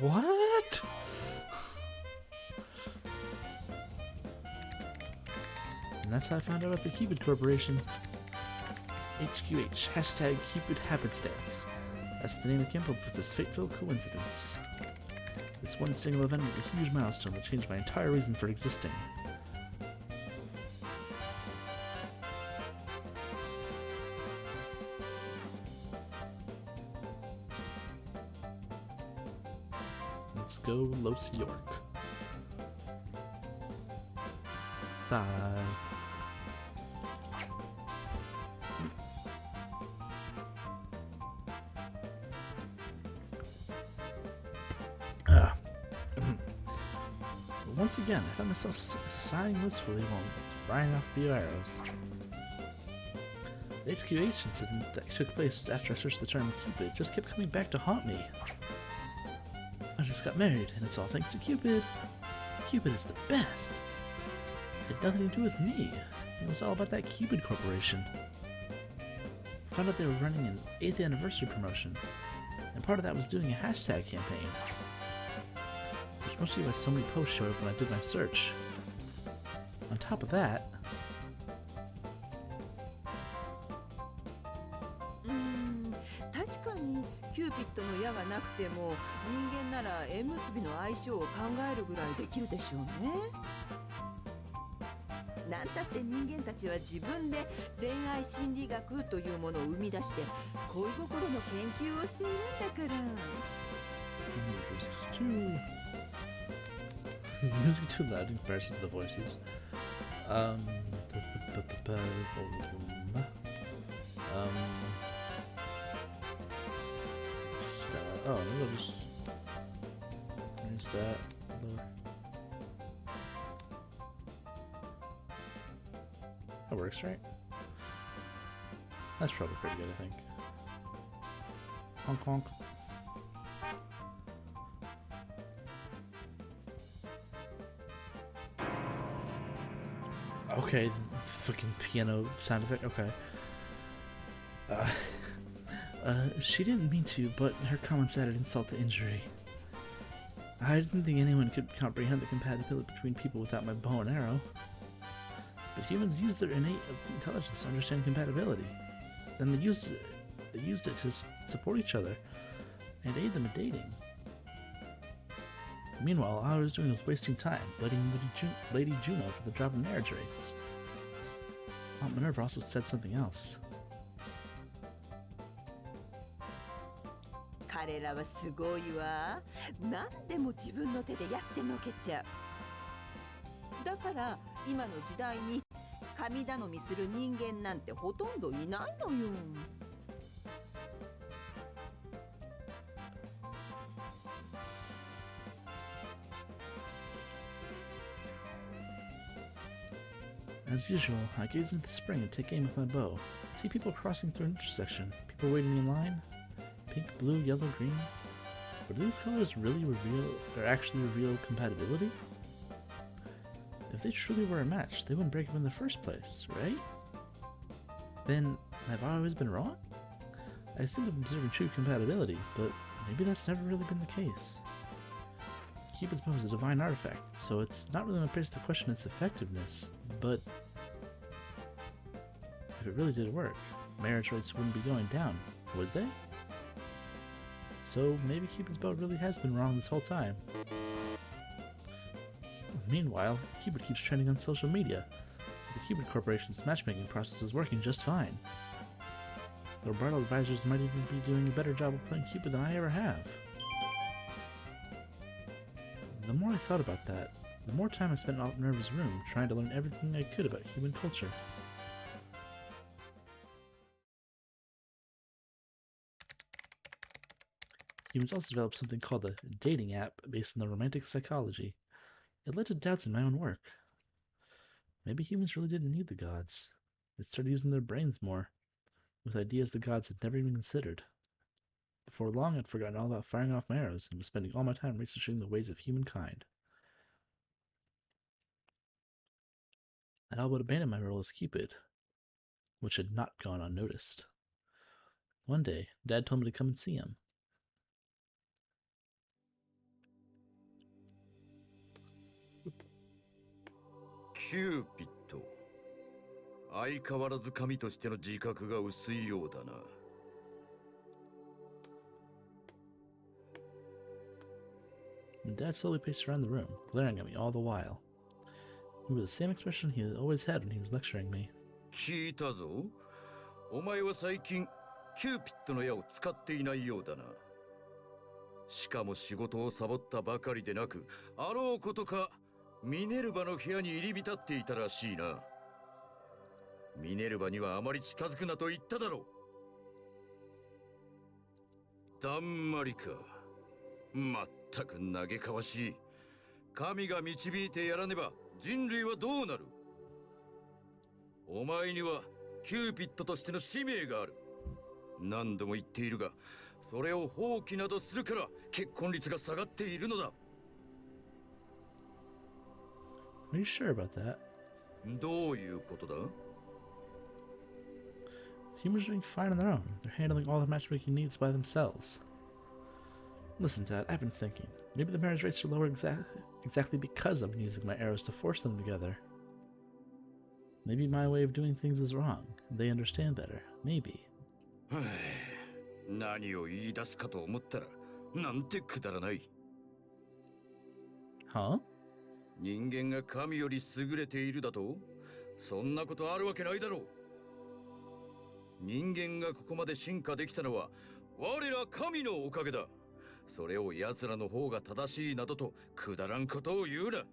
What? And that's how I found out about the Cupid Corporation. HQH, hashtag Cupid Happenstance. That's the name that came up with this fateful coincidence. This one single event was a huge milestone that changed my entire reason for existing. Let's go Los York. Stop. Once again, I found myself sighing wistfully while firing off a few arrows. The HQH incident that took place after I searched the term Cupid just kept coming back to haunt me. I just got married, and it's all thanks to Cupid. Cupid is the best. It had nothing to do with me. It was all about that Cupid Corporation. I found out they were running an 8th anniversary promotion, and part of that was doing a hashtag campaign. Which must be why so many posts showed up when I did my search. On top of that, 確かにキューピッドの矢がなくても人間なら縁結びの相性を考えるぐらいできるでしょうね。なんたって人間たちは自分で恋愛心理学というものを生み出して恋心の研究をしているんだから。the music too loud in comparison to the voices. Oh, maybe I'll just use that. That works, right? That's probably pretty good, I think. Honk honk. Okay, fucking piano sound effect. Okay. She didn't mean to, but her comments added insult to injury. I didn't think anyone could comprehend the compatibility between people without my bow and arrow. But humans use their innate intelligence to understand compatibility. Then they used it to support each other and aid them in dating. Meanwhile, all I was doing was wasting time, blaming Lady Juno for the drop in marriage rates. Aunt Minerva also said something else. 彼らはすごいわ。何でも自分の手でやってのけちゃう。だから今の時代に神頼みする人間なんてほとんどいないのよ。As usual, I gaze into the spring and take aim with my bow. See people crossing through an intersection, people waiting in line. Pink, blue, yellow, green. But do these colors really actually reveal compatibility? If they truly were a match, they wouldn't break up in the first place, right? Then, have I always been wrong? I seem to be observing true compatibility, but maybe that's never really been the case. Cupid's bow is a divine artifact, so it's not really my place to question its effectiveness, but if it really did work, marriage rates wouldn't be going down, would they? So maybe Cupid's bow really has been wrong this whole time. Meanwhile, Cupid keeps trending on social media, so the Cupid Corporation's matchmaking process is working just fine. Their bridal advisors might even be doing a better job of playing Cupid than I ever have. The more I thought about that, the more time I spent in Aunt Minerva's room trying to learn everything I could about human culture. Humans also developed something called a dating app based on the romantic psychology. It led to doubts in my own work. Maybe humans really didn't need the gods. They started using their brains more. with ideas the gods had never even considered. Before long, I'd forgotten all about firing off my arrows and was spending all my time researching the ways of humankind. I'd all but abandoned my role as Cupid, which had not gone unnoticed. One day, Dad told me to come and see him. Cupid. 相変わらず神としての自覚が薄いようだな。Dad slowly paced around the room, glaring at me all the while. It was the same expression he always had when he was lecturing me. 聞いたぞ。お前は最近キューピッドの矢を使っていないようだな。しかも仕事をサボったばかりでなく、あろうことかミネルヴァの部屋に入り浸っていたらしいな。ミネルヴァにはあまり近づくなと言っただろう。だんまりか。まったく嘆かわしい。神が導いてやらねば人類はどうなる。お前にはキューピッドとしての使命がある。何度も言っているが、それを放棄などするから結婚率が下がっているのだ。Are you sure about that? どういうことだ？ Humans are doing fine on their own. They're handling all the matchmaking needs by themselves. Listen, Dad, I've been thinking. Maybe the marriage rates are lower exactly because I'm using my arrows to force them together. Maybe my way of doing things is wrong. They understand better. Maybe. 何を言い出すかと思ったら、なんてくだらない。Huh? 人間が神より優れているだと？そんなことあるわけないだろう。人間がここまで進化できたのは我ら神のおかげだ。それを奴らの方が正しいなどとくだらんことを言うな。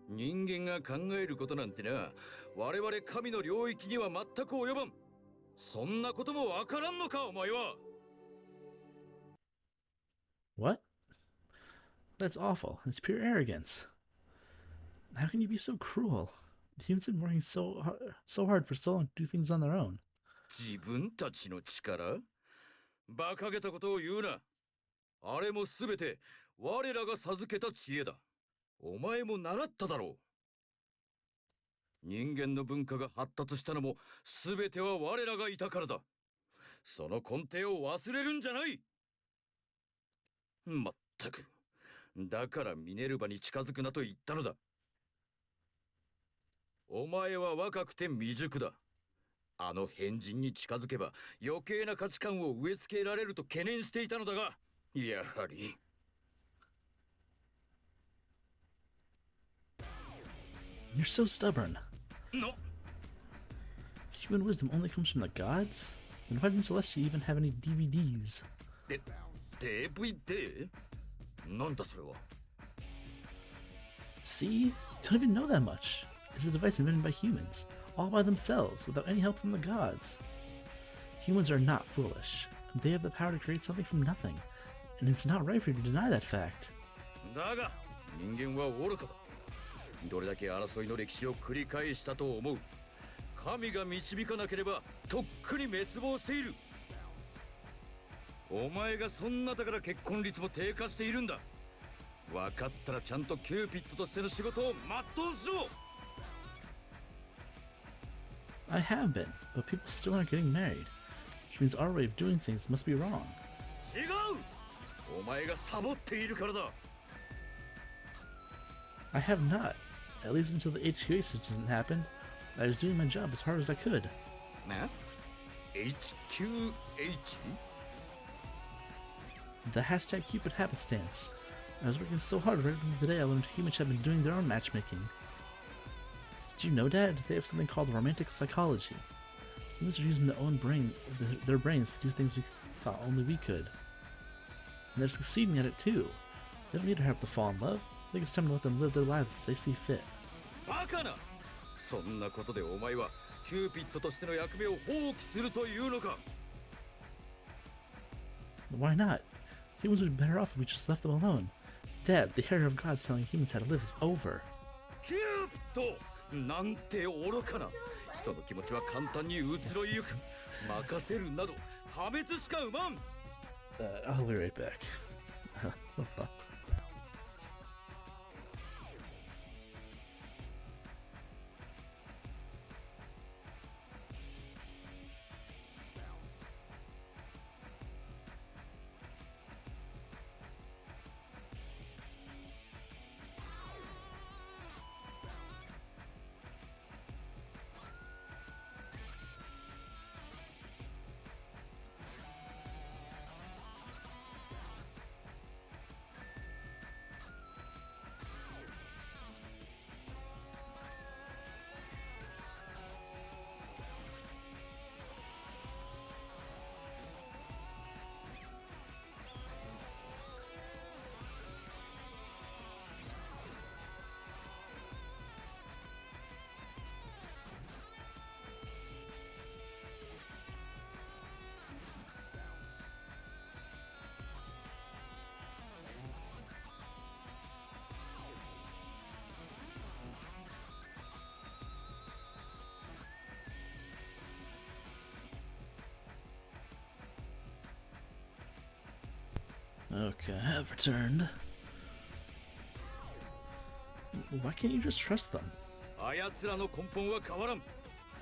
人間が考えることなんてな、我々神の領域には全く及ばん。そんなこともわからんのか、お前は。What? That's awful. It's pure arrogance. How can you be so cruel? Humans have been working so hard for so long to do things on their own. 自分たちの力？馬鹿げたことを言うな。あれもすべて我らが授けた知恵だ。お前も習っただろう。人間の文化が発達したのもすべては我らがいたからだ。その根底を忘れるんじゃない。まったく。だからミネルヴァに近づくなと言ったのだ。お前は若くて未熟だ。あの変人に近づけば余計な価値観を植え付けられると懸念していたのだが、やはり。You're so stubborn. No. Human wisdom only comes from the gods? Then why didn't Celestia even have any DVDs? DVD? なんだそれは。See? You don't even know that much. It's a device invented by humans, all by themselves, without any help from the gods. Humans are not foolish. They have the power to create something from nothing, and it's not right for you to deny that fact. だが、人間は愚かだ。どれだけ争いの歴史を繰り返したと思う。神が導かなければとっくに滅亡している。お前がそんなだから結婚率も低下しているんだ。分かったらちゃんとキューピッドとしての仕事を全うしろ。I have been, but people still aren't getting married, which means our way of doing things must be wrong. 違う！お前がサボっているからだ。I have not. At least until the HQH incident happened, I was doing my job as hard as I could. な？ HQH? The hashtag Cupid happenstance. I was working so hard right from the day I learned humans have been doing their own matchmaking. Do you know, Dad? They have something called romantic psychology. Humans are using their brains to do things we thought only we could. And they're succeeding at it too. They don't need to have to fall in love. I think it's time to let them live their lives as they see fit. バカな！そんなことでお前はキューピッドとしての役目を放棄するというのか？ Why not? Humans would be better off if we just left them alone. Dad, the era of gods telling humans how to live is over. キューピッド！なんて愚かな！人の気持ちは簡単に移ろいゆく。任せるなど破滅しか生まん。 I'll be right back. Hold on. Okay, I have returned. Why can't you just trust them? あやつらの根本は変わらん。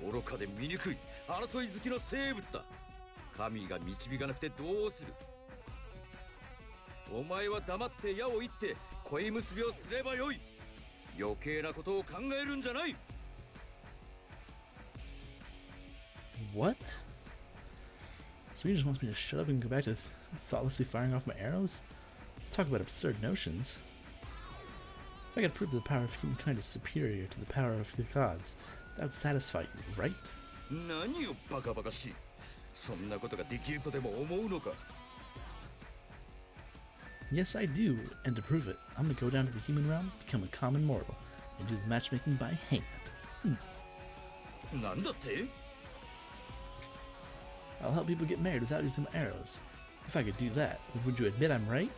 愚かで醜い争い好きの生物だ。神が導かなくてどうする。お前は黙って矢を射って恋結びをすればよい。余計なことを考えるんじゃない。 What? So he just wants me to shut up and go back to thoughtlessly firing off my arrows? Talk about absurd notions. If I could prove that the power of humankind is superior to the power of the gods, that would satisfy you, right? 何をバカバカしい。そんなことができるとでも思うのか。 Yes, I do, and to prove it, I'm gonna go down to the human realm, become a common mortal, and do the matchmaking by hand. なんだって。 I'll help people get married without using my arrows. If I could do that, would you admit I'm right?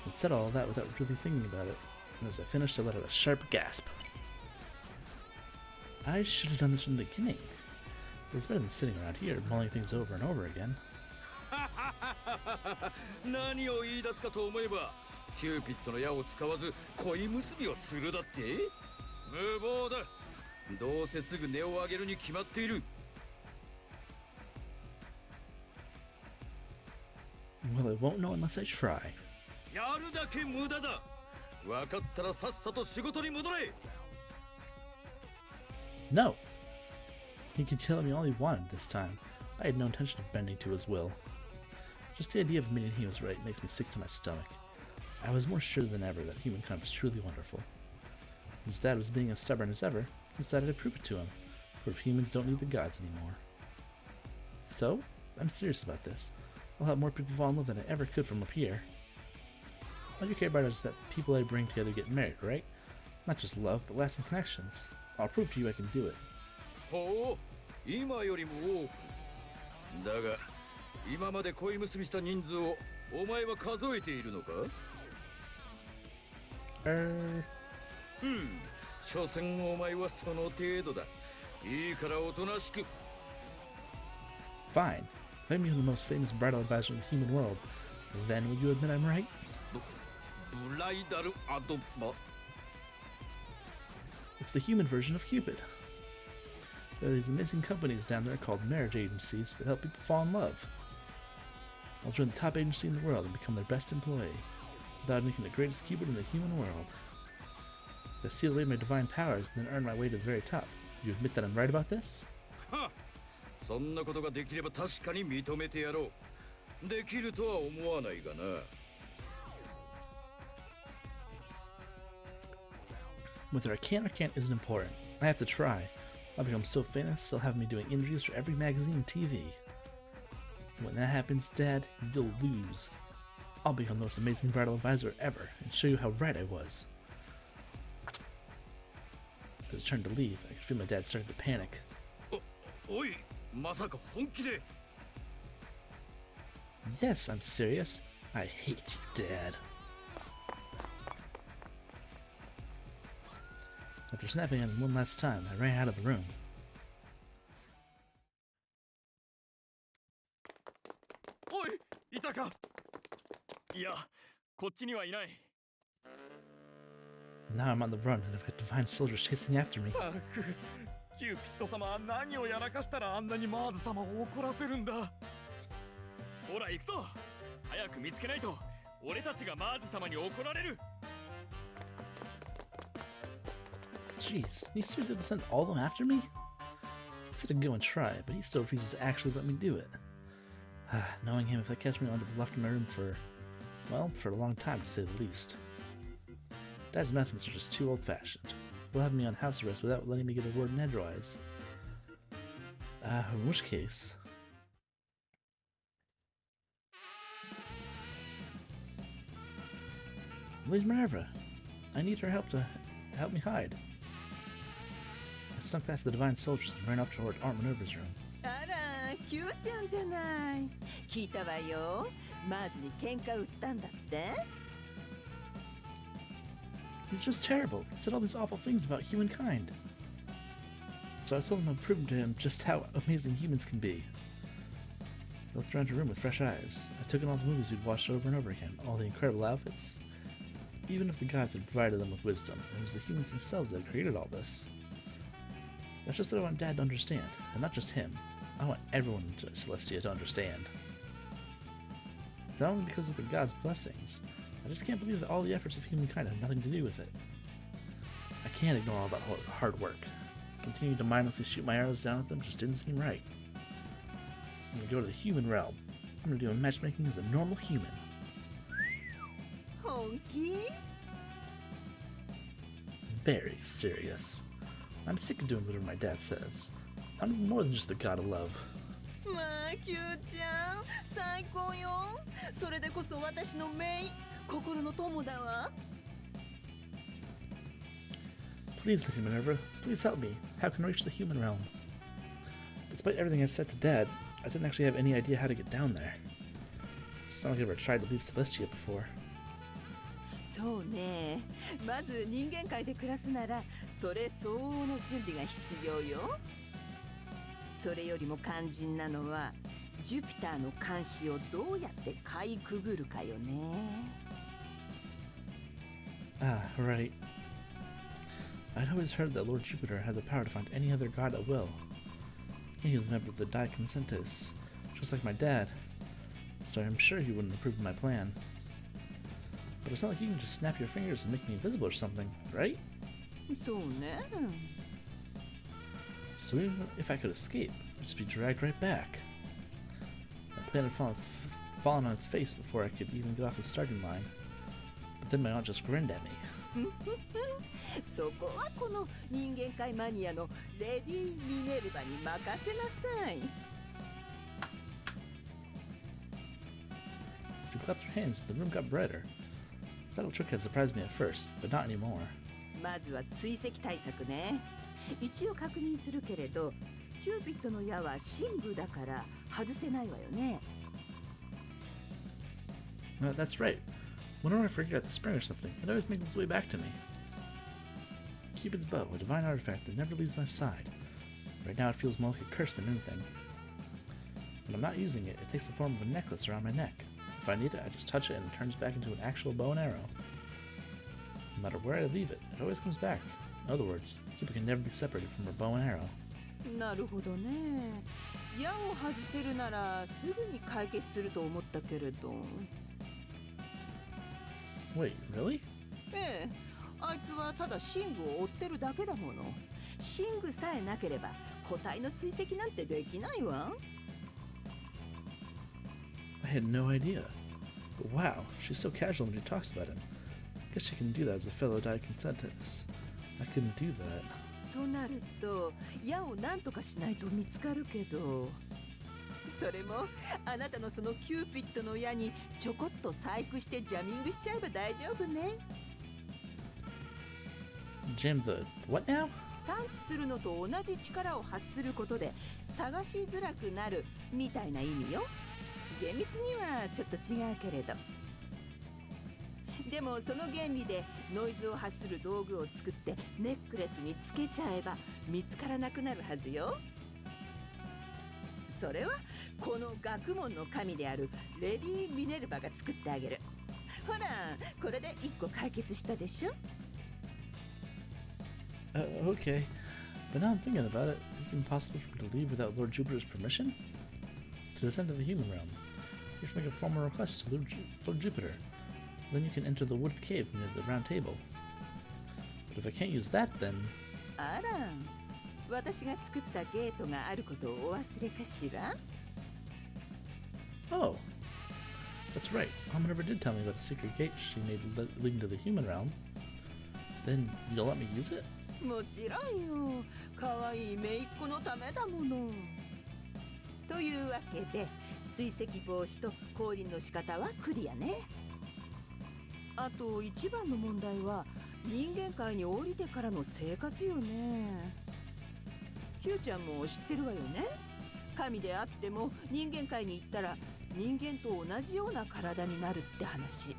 I said all of that without really thinking about it, and as I finished, I let out a sharp gasp. I should have done this from the beginning. It's better than sitting around here, mulling things over and over again. 何を言い出すかと思えば、キューピッドの矢を使わず恋結びをするだって。無謀だ。どうせすぐ値を上げるに決まっている。 Well, I won't know unless I try. やるだけ無駄だ。分かったらさっさと仕事に戻れ。 No! He could kill me all he wanted this time. I had no intention of bending to his will. Just the idea of admitting he was right makes me sick to my stomach. I was more sure than ever that humankind was truly wonderful. His dad was being as stubborn as ever. I decided to prove it to him. Prove humans don't need the gods anymore. So, I'm serious about this. I'll help more people fall in love than I ever could from up here. All you care about is that people I bring together get married, right? Not just love, but lasting connections. I'll prove to you I can do it. ほう、今よりも多く。だが、今まで恋結びした人数をお前は数えているのか？所詮お前はその程度だ。いいからおとなしく。 Fine. If I become the most famous bridal advisor in the human world, then will you admit I'm right? ブライダルアドバ。 It's the human version of Cupid. There are these amazing companies down there called marriage agencies that help people fall in love. I'll join the top agency in the world and become their best employee, without making the greatest Cupid in the human world. If I seal away my divine powers and then earn my way to the very top, do you admit that I'm right about this? はっ、そんなことができれば確かに認めてやろう。できるとは思わないがな。 Whether I can or can't isn't important. I have to try. I'll become so famous, they'll have me doing interviews for every magazine and TV. When that happens, Dad, you'll lose. I'll become the most amazing bridal advisor ever and show you how right I was. As I turned to leave, I could feel my dad starting to panic. おい、まさか本気で。 Yes, I'm serious. I hate you, Dad. After snapping at him one last time, I ran out of the room. おい、いたか。いや、こっちにはいない。 Now I'm on the run and I've got divine soldiers chasing after me. たく、キューピッド様は何をやらかしたらあんなにマーズ様を怒らせるんだ。ほら行くぞ。早く見つけないと俺たちがマーズ様に怒られる。 Jeez, you seriously have to send all of them after me? I said I'd go and try, but he still refuses to actually let me do it. Knowing him, if they catch me, I'll be left in my room for, well, for a long time to say the least. Dad's methods are just too old-fashioned. He'll have me on house arrest without letting me get a word in edgewise. In which case... Lady Minerva, I need her help to help me hide. I snuck past the divine soldiers and ran off toward Aunt Minerva's room. あら、キューちゃんじゃない。聞いたわよ。マーズに喧嘩売ったんだって。 He's just terrible. He said all these awful things about humankind. So I told him I'd prove to him just how amazing humans can be. I looked around her room with fresh eyes. I took in all the movies we'd watched over and over again, all the incredible outfits. Even if the gods had provided them with wisdom, it was the humans themselves that had created all this. That's just what I want Dad to understand, and not just him. I want everyone in Celestia to understand. It's not only because of the gods' blessings. I just can't believe that all the efforts of humankind have nothing to do with it. I can't ignore all that hard work. Continuing to mindlessly shoot my arrows down at them just didn't seem right. I'm gonna go to the human realm. I'm gonna do matchmaking as a normal human. 本気? Very serious. I'm sick of doing whatever my dad says. I'm more than just the god of love. まあ、キューちゃん、最高よ。それでこそ私のメイン、心の友だわ。 Please, Lady Minerva, please help me. How can I reach the human realm? Despite everything I said to Dad, I didn't actually have any idea how to get down there. It's not like I've ever tried to leave Celestia before. そうね。まず人間界で暮らすなら、それ相応の準備が必要よ。それよりも肝心なのは、ジュピターの監視をどうやってかいくぐるかよね。Ah, right. I'd always heard that Lord Jupiter had the power to find any other god at will. He was a member of the Daikonsentes, just like my dad, so I'm sure he wouldn't approve of my plan. But it's not like you can just snap your fingers and make me invisible or something, right? そうね。 So even if I could escape, I'd just be dragged right back. My plan had fallen on its face before I could even get off the starting line. But then my aunt just grinned at me. そこはこの人間界マニアのレディ・ミネルヴァに任せなさい。 She clapped her hands and the room got brighter. That little trick had surprised me at first, but not anymore. まずは追跡対策ね。一応確認するけれど、キューピッドの矢は神部だから外せないわよね。That's right. Whenever I forget the spring or something, it always makes its way back to me. Cupid's bow, a divine artifact that never leaves my side. Right now it feels more like a curse than anything. When I'm not using it, it takes the form of a necklace around my neck. If I need it, I just touch it and it turns back into an actual bow and arrow. No matter where I leave it, it always comes back. In other words, Cupid can never be separated from her bow and arrow. なるほどね。矢を外せるならすぐに解決すると思ったけれど。 Wait, really? ええ、あいつはただシングを追ってるだけだもの。シングさえなければ個体の追跡なんてできないわ。 I had no idea. But wow, she's so casual when she talks about him. I guess she can do that as a fellow Daikonsentes. I couldn't do that. となると矢を何とかしないと見つかるけど、それもあなたのそのキューピッドの矢にちょこっと細工してジャミングしちゃえば大丈夫ね。 Jam the what now? 探知するのと同じ力を発することで探しづらくなるみたいな意味よ。厳密にはちょっと違うけれど。でもその原理でノイズを発する道具を作ってネックレスにつけちゃえば見つからなくなるはずよ。それはこの学問の神であるレディ・ミネルヴァが作ってあげる。ほら、これで1個解決したでしょ。Okay. But now I'm thinking about it, is it impossible for me to leave without Lord Jupiter's permission? To descend to the human realm, you have to make a formal request to Lord Jupiter. Then you can enter the wooded cave near the round table. But if I can't use that, then... あら、私が作ったゲートがあることをお忘れかしら。 Oh! That's right. Mama never did tell me about the secret gate she made leading to the human realm. Then you'll let me use it? もちろんよ。可愛い姪っ子のためだもの。というわけで、追跡防止と降臨の仕方はクリアね。あと一番の問題は人間界に降りてからの生活よね。Q ちゃんも知ってるわよね。神であっても人間界に行ったら人間と同じような体になるって話。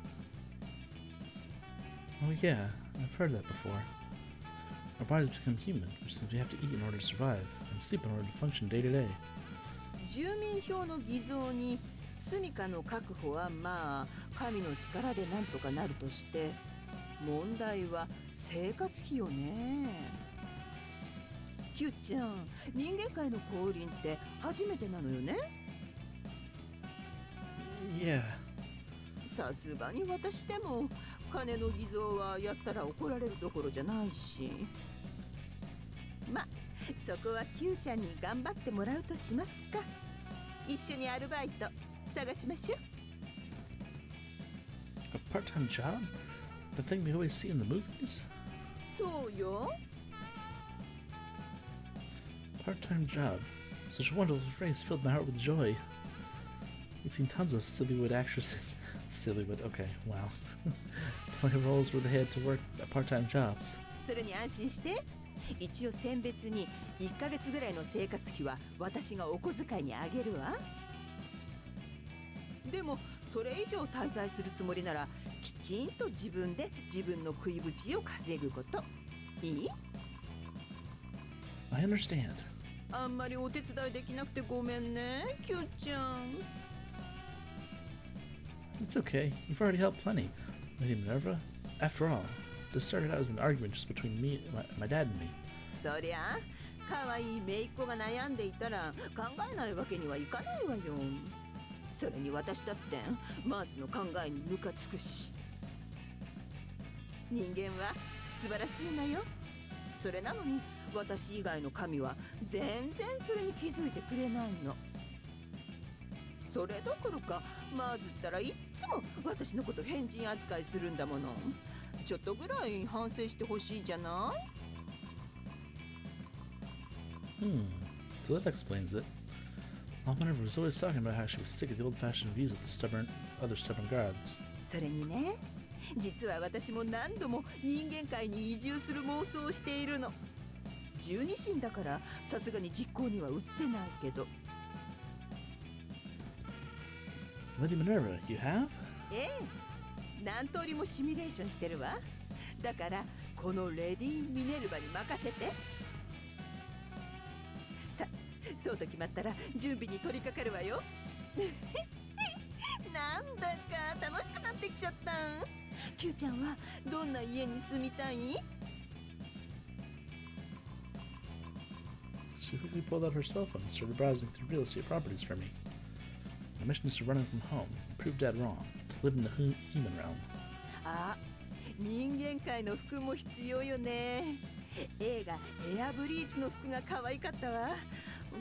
Oh yeah, I've heard that before. Our bodies become human, which means we have to eat in order to survive, and sleep in order to function day to day. 住民票の偽造に住処の確保はまあ神の力でなんとかなるとして、問題は生活費よね。Q ちゃん、人間界の降臨って初めてなのよね。Yeah. さすがに私でも金の偽造はやったら怒られるどころじゃないし。ま、そこは Q ちゃんに頑張ってもらうとしますか。一緒にアルバイト探しましょう。A part-time job? The thing we always see in the movies? そうよ。Part-time job. Such a wonderful phrase filled my heart with joy. I've seen tons of Sillywood actresses. Sillywood, okay, wow. Play roles where they had to work at part-time jobs. それに安心して。一応選別に1ヶ月ぐらいの生活費は私がお小遣いにあげるわ。でもそれ以上滞在するつもりならきちんと自分で自分の食いぶちを稼ぐこと。いい？ I understand. あんまりお手伝いできなくてごめんね、Q ちゃん。It's okay. You've already helped plenty. Lady Minerva, after all, this started out as an argument just between me, my dad and me. そりゃ可愛い姪っ子が悩んでいたら考えないわけにはいかないわよ。それに私だってマーズの考えにムカつくし。人間は素晴らしいのよ。それなのに私以外の神は全然それに気づいてくれないの。それどころかマーズったらいっつも私のこと変人扱いするんだもの。ちょっとぐらい反省してほしいじゃない？ So that explains it. Mom Minerva was always talking about how she was sick of the old-fashioned views of the other stubborn gods. それにね、実は私も何度も人間界に移住する妄想をしているの。十二神だからさすがに実行には移せないけど。Lady Minerva, you have? ええ、何通りもシミュレーションしてるわ。だからこのレディ・ミネルヴァに任せて。さ、そうと決まったら準備に取り掛かるわよ。なんだか楽しくなってきちゃった。Q ちゃんはどんな家に住みたい？ She quickly pulled out her cell phone and started browsing through real estate properties for me. My mission is to run from home and prove Dad wrong, to live in the human realm. あ、人間界の服も必要よね。映画ヘアブリーチの服が可愛かったわ。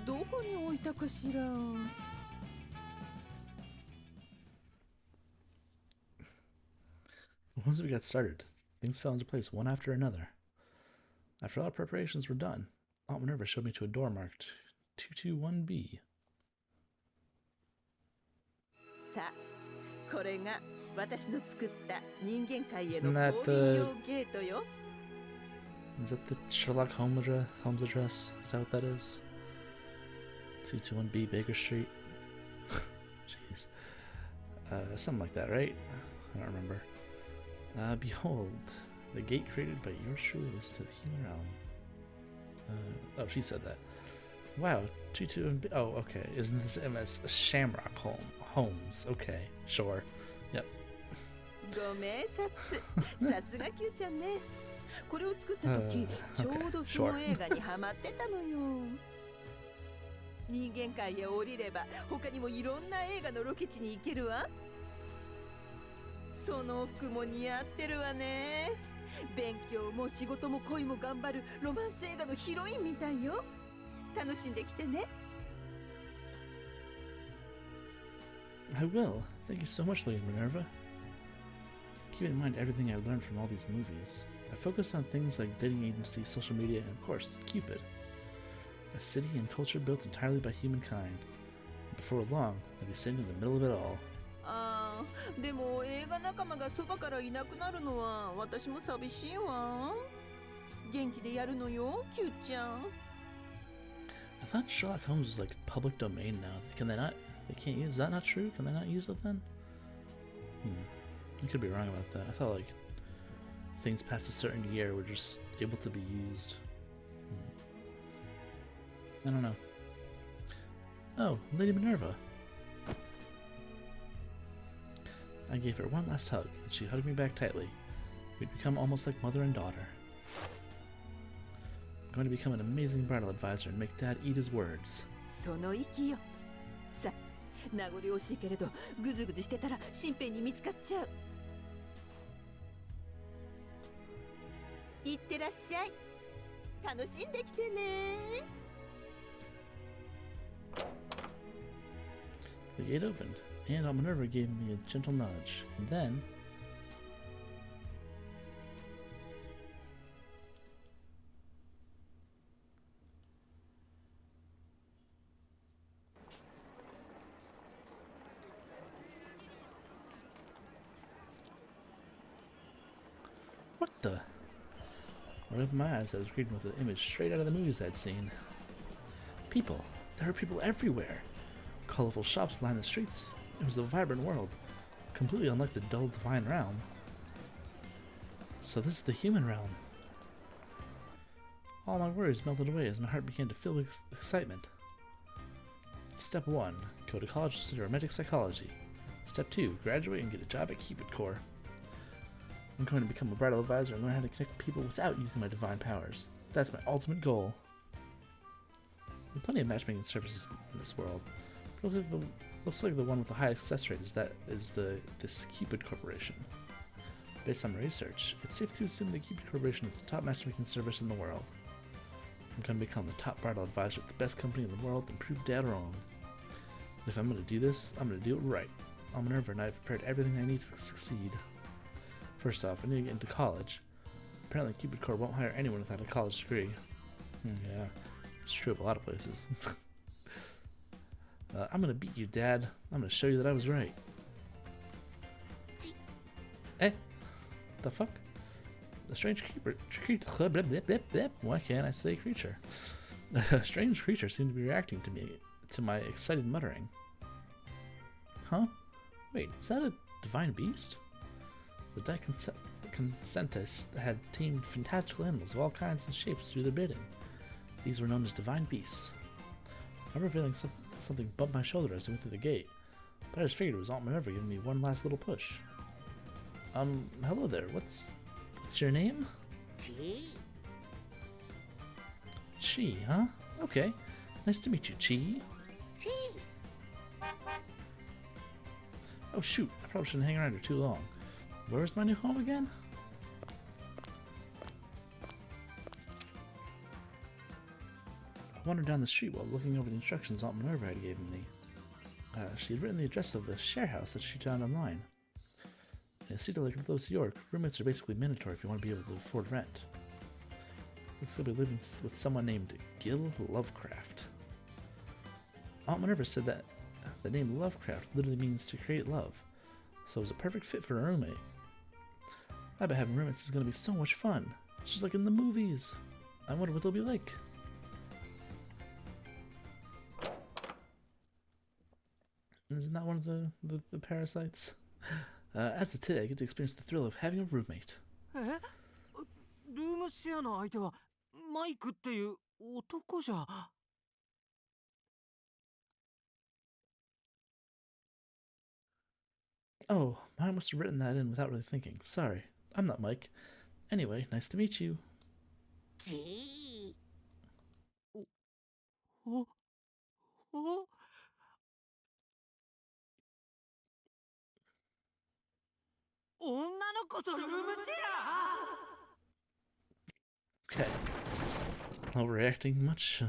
どこに置いたかしら。Once we got started, things fell into place one after another. After all preparations were done, Aunt Minerva showed me to a door marked 221B. さあ、これが私の作った人間界へ Isn't の that 降臨用ゲートよ。Is that the Sherlock Holmes address? Is that what that is? 221B Baker Street? Jeez. Something like that, right? I don't remember. Behold, the gate created by yours truly leads to the human realm. Oh, she said that. Wow, Tutu and oh, okay. Isn't this MS Shamrock Holmes? Okay, sure. Yep. ご名察。さすが Q ちゃんね。これを作った時、ちょうどその映画にハマってたのよ。人間界へ降りれば他にもいろんな映画のロケ地に行けるわ。その服も似合ってるわね。勉強も仕事も恋も頑張るロマンス映画のヒロインみたいよ。楽しんできてね。I will. Thank you so much, Lady Minerva. Keep in mind everything I learned from all these movies. I focused on things like dating agency, social media, and of course, Cupid. A city and culture built entirely by humankind. Before long, they'll be sitting in the middle of it all. ああ、でも映画仲間がそばからいなくなるのは私も寂しいわ。元気でやるのよ、Q ちゃん。I thought Sherlock Holmes was like public domain now. Can they not? They can't use. Is that not true? Can they not use it then? I could be wrong about that. I thought like things past a certain year were just able to be used. I don't know. Oh, Lady Minerva. I gave her one last hug, and she hugged me back tightly. We'd become almost like mother and daughter. I'm going to become an amazing bridal advisor and make Dad eat his words. その息よ。さ、名残惜しいけれど、ぐずぐずしてたら身辺に見つかっちゃう。いってらっしゃい。楽しんできてね。The gate opened, and Aunt Minerva gave me a gentle nudge, and then... What the? I opened my eyes. I was greeted with an image straight out of the movies I'd seen. People. There were people everywhere. Colorful shops lined the streets. It was a vibrant world, completely unlike the dull divine realm. So this is the human realm. All my worries melted away as my heart began to fill with excitement. Step 1. Go to college to study romantic psychology. Step 2. Graduate and get a job at Cupid Corps. I'm going to become a bridal advisor and learn how to connect people without using my divine powers. That's my ultimate goal. There are plenty of matchmaking services in this world. Looks like the one with the highest success rate is this Cupid Corporation. Based on my research, it's safe to assume that Cupid Corporation is the top matchmaking service in the world. I'm going to become the top bridal advisor at the best company in the world and prove Dad wrong. If I'm going to do this, I'm going to do it right. Aunt Minerva and I have prepared everything I need to succeed. First off, I need to get into college. Apparently Cupid Corps won't hire anyone without a college degree. Yeah, it's true of a lot of places. I'm gonna beat you, Dad. I'm gonna show you that I was right. Eh? The fuck? A strange creature. Why can't I say creature? A strange creature seemed to be reacting to my excited muttering. Huh? Wait, is that a divine beast? The Diconcentus had tamed fantastical animals of all kinds and shapes through their bidding. These were known as divine beasts. I remember feeling something bumped my shoulder as I went through the gate, but I just figured it was Aunt Minerva giving me one last little push. Hello there. What's your name? Chi, huh? Okay. Nice to meet you, Chi. Oh shoot, I probably shouldn't hang around here too long. Where's my new home again? I wandered down the street while looking over the instructions Aunt Minerva had given me. She had written the address of a share house that she found online. In a city like Los York, roommates are basically mandatory if you want to be able to afford rent. Looks like I'll be living with someone named Gil Lovecraft. Aunt Minerva said that the name Lovecraft literally means to create love, so it was a perfect fit for a roommate. I bet having roommates is going to be so much fun, just like in the movies. I wonder what they'll be like. Isn't that one of the parasites? As of today, I get to experience the thrill of having a roommate. ルームシェアの相手はマイクっていう男じゃ。Oh, I must have written that in without really thinking. Sorry. I'm not Mike. Anyway, nice to meet you. おお Okay. Overreacting much?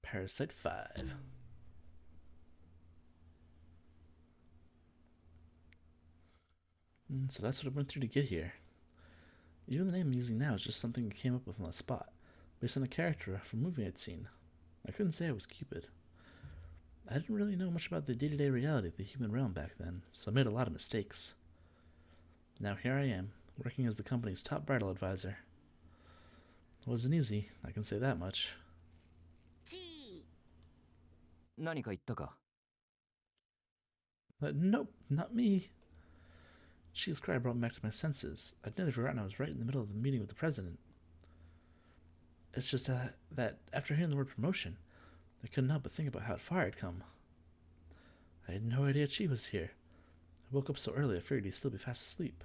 Parasite 5. So that's what I went through to get here. Even the name I'm using now is just something I came up with on the spot, based on a character from a movie I'd seen. I couldn't say I was Cupid. I didn't really know much about the day-to-day reality of the human realm back then, so I made a lot of mistakes. Now here I am, working as the company's top bridal advisor. It wasn't easy, I can say that much. 何か言ったか？ But nope, not me. She's cry brought me back to my senses. I'd nearly forgotten I was right in the middle of the meeting with the president. It's just that after hearing the word promotion, I couldn't help but think about how far I'd come. I had no idea she was here. I woke up so early I figured he'd still be fast asleep.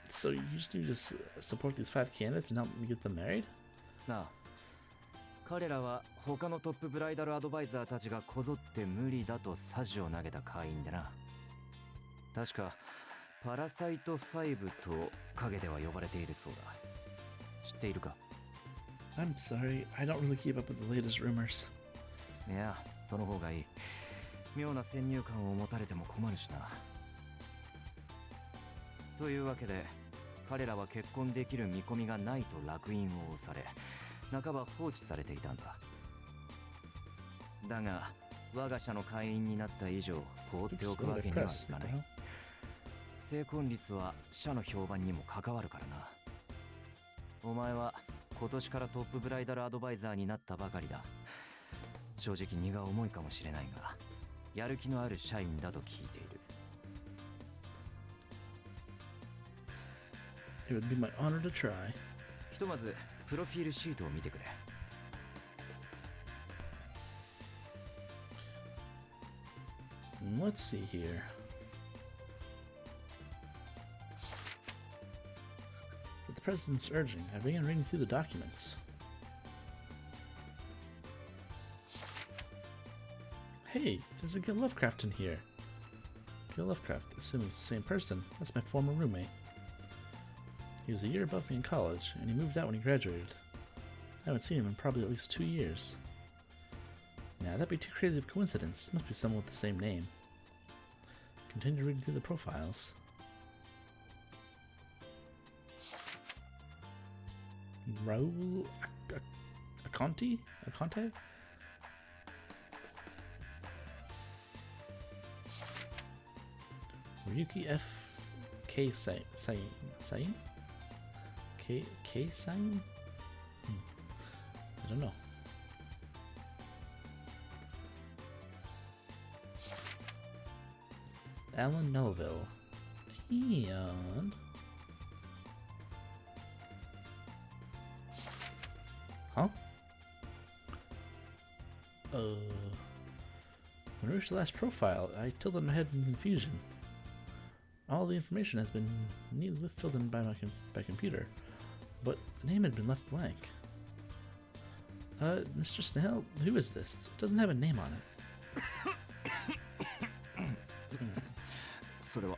So you just need to support these 5 candidates and help me get them married? なあ、彼らは他のトップブライダルアドバイザーたちがこぞって無理だとサジを投げた会員でな。確かパラサイト5と陰では呼ばれているそうだ。知っているか？ I'm sorry, I don't really keep up with the latest rumors. いや、その方がいい。妙な先入観を持たれても困るしな。というわけで、彼らは結婚できる見込みがないと烙印を押され、半ば放置されていたんだ。だが、我が社の会員になった以上、放っておくわけにはいかない。成婚率は社の評判にも関わるからな。お前は今年からトップブライダルアドバイザーになったばかりだ。正直荷が重いかもしれないが、やる気のある社員だと聞いている。It would be my honor to try. ひとまずプロフィールシートを見てくれ。Let's see here. At the president's urging, I began reading through the documents. Hey, there's a Gil Lovecraft in here. Gil Lovecraft, assuming it's the same person, that's my former roommate. He was a year above me in college, and he moved out when he graduated. I haven't seen him in probably at least 2 years. Nah, that'd be too crazy of a coincidence. It must be someone with the same name. Continue reading through the profiles. Raul Aconte? Aconte? Ryuki F. K. Sain? K. Sain? I don't know. Alan Melville. And... Huh? When I reached the last profile, I tilted my head in confusion. All the information has been neatly filled in by my computer, but the name had been left blank. Mr. Snail, who is this? It doesn't have a name on it. それは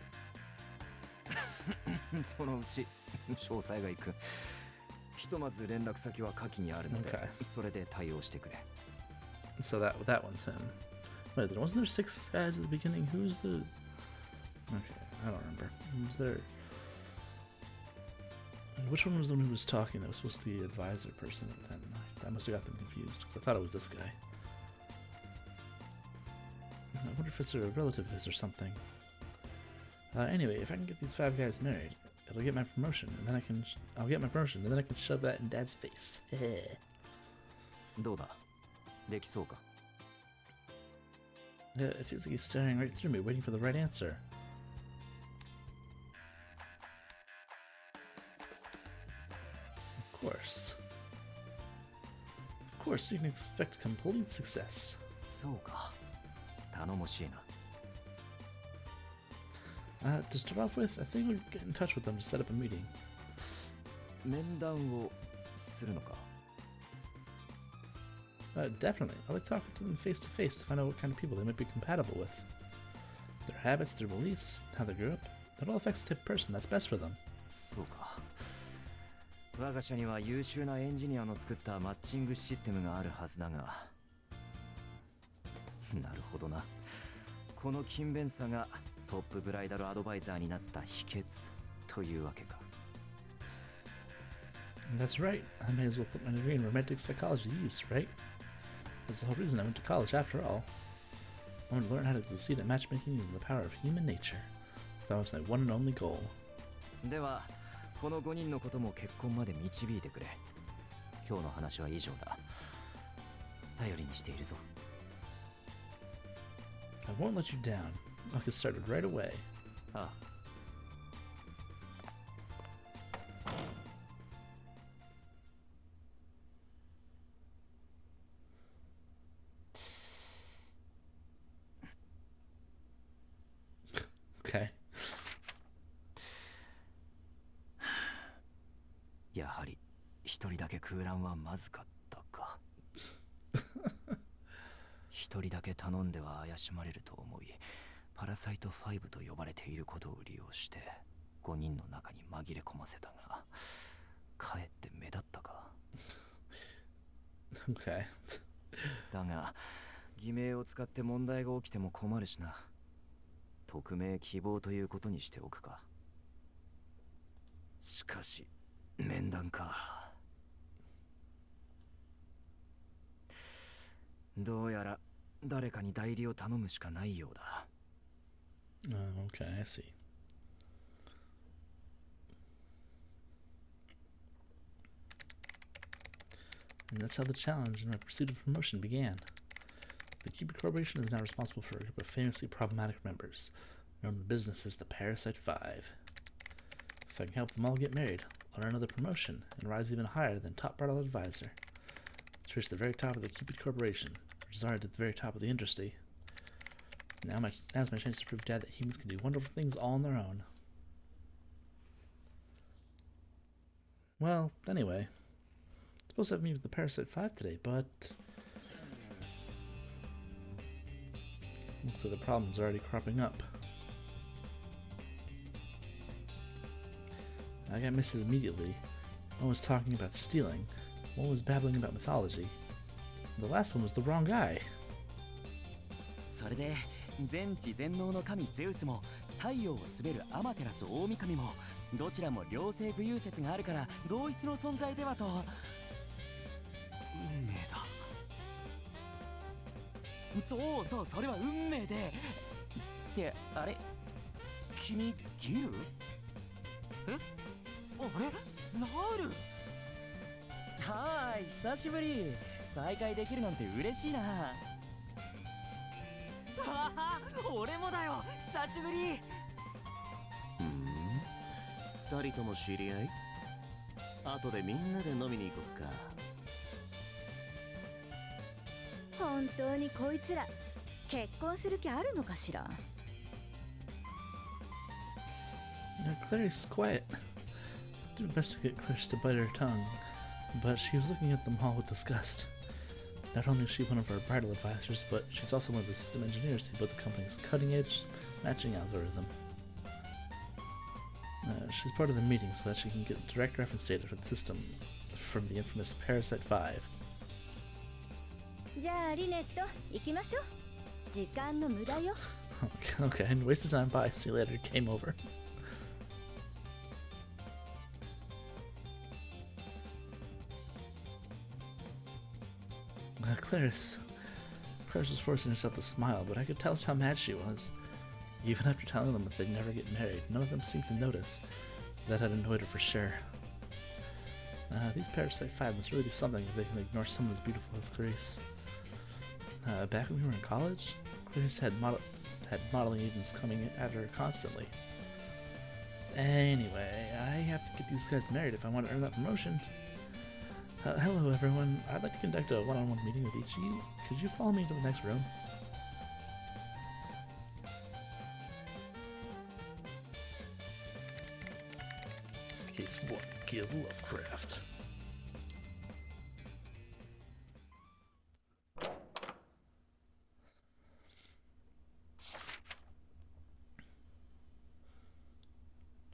そのうち詳細がいく。ひとまず連絡先は下記にあるので、Okay. それで対応してくれ。 So that one's him. Wait, wasn't there 6 guys at the beginning? Who's the... Okay, I don't remember. Was there... Which one was the one who was talking that was supposed to be the advisor person then? I must have got them confused, because I thought it was this guy. I wonder if it's a relative of his or something. Anyway, if I can get these 5 guys married, it'll get my promotion, and then I'll get my promotion, and then I can shove that in Dad's face. どうだ？できそうか？ Yeah, it feels like he's staring right through me, waiting for the right answer. course. Of course, you can expect complete success. そうか。頼もしいな。To start off with, I think we'll get in touch with them to set up a meeting. 面談をするのか。Definitely. I like talking to them face to face to find out what kind of people they might be compatible with. Their habits, their beliefs, how they grew up. That all affects the type of person that's best for them. そうか。我が社には優秀なエンジニアの作ったマッチングシステムがあるはずだが。なるほどな。この勤勉さがトップブライダルアドバイザーになった秘訣というわけか。That's right. I may as well put my degree in romantic psychology to use, right? That's the whole reason I went to college after all. I want to learn how to succeed at matchmaking using the power of human nature. That was my one and only goal. では、この5人のことも結婚まで導いてくれ。今日の話は以上だ。頼りにしているぞ。I won't let you down. I'll get started right away. ああ。Okay. やはり一人だけ空欄はまずかったか。一人だけ頼んでは怪しまれると思い、パラサイト5と呼ばれていることを利用して5人の中に紛れ込ませたが、かえって目立ったか。Okay. だが偽名を使って問題が起きても困るしな。匿名希望ということにしておくか。しかし面談か。どうやら誰かに代理を頼むしかないようだ。Okay, I see. And that's how the challenge and my pursuit of promotion began. The Cupid Corporation is now responsible for a group of famously problematic members, known in the business as the Parasite 5. If I can help them all get married, I'll earn another promotion and rise even higher than top bridal advisor. To reach the very top of the Cupid Corporation, which is already at the very top of the industry. Now's my chance to prove to Dad that humans can do wonderful things all on their own. Well, anyway, I'm supposed to have a meeting with the Parasite 5 today, but looks like the problem's already cropping up. I got missed immediately. One was talking about stealing, one was babbling about mythology. The last one was the wrong guy. それで全知全能の神ゼウスも太陽を滑るアマテラス大神もどちらも両性具有説があるから同一の存在ではと。運命だ。そうそう、それは運命で。ってあれ、君ギル？え？あれ？ナール？はーい、久しぶり。再会できるなんて嬉しいな。はは、俺もだよ、久しぶり。二人とも知り合い？後でみんなで飲みに行こっか。本当にこいつら結婚する気あるのかしら。Claire's quiet. I did my best to get Claire to bite her tongue, but she was looking at them all with disgust. Not only is she one of our bridal advisors, but she's also one of the system engineers who built the company's cutting-edge matching algorithm. She's part of the meeting so that she can get direct reference data for the system from the infamous Parasite 5. じゃあリネット行きましょう。時間の無駄よ。Okay, and waste of time. Bye. See you later. Game over. Clarice was forcing herself to smile, but I could tell how mad she was. Even after telling them that they'd never get married, none of them seemed to notice. That had annoyed her for sure. These Parasite 5 must really be something if they can ignore someone as beautiful as Clarice. Back when we were in college, Clarice had modeling agents coming at her constantly. Anyway, I have to get these guys married if I want to earn that promotion. Hello, everyone. I'd like to conduct a one-on-one meeting with each of you. Could you follow me to the next room? Case 1, Gil Lovecraft.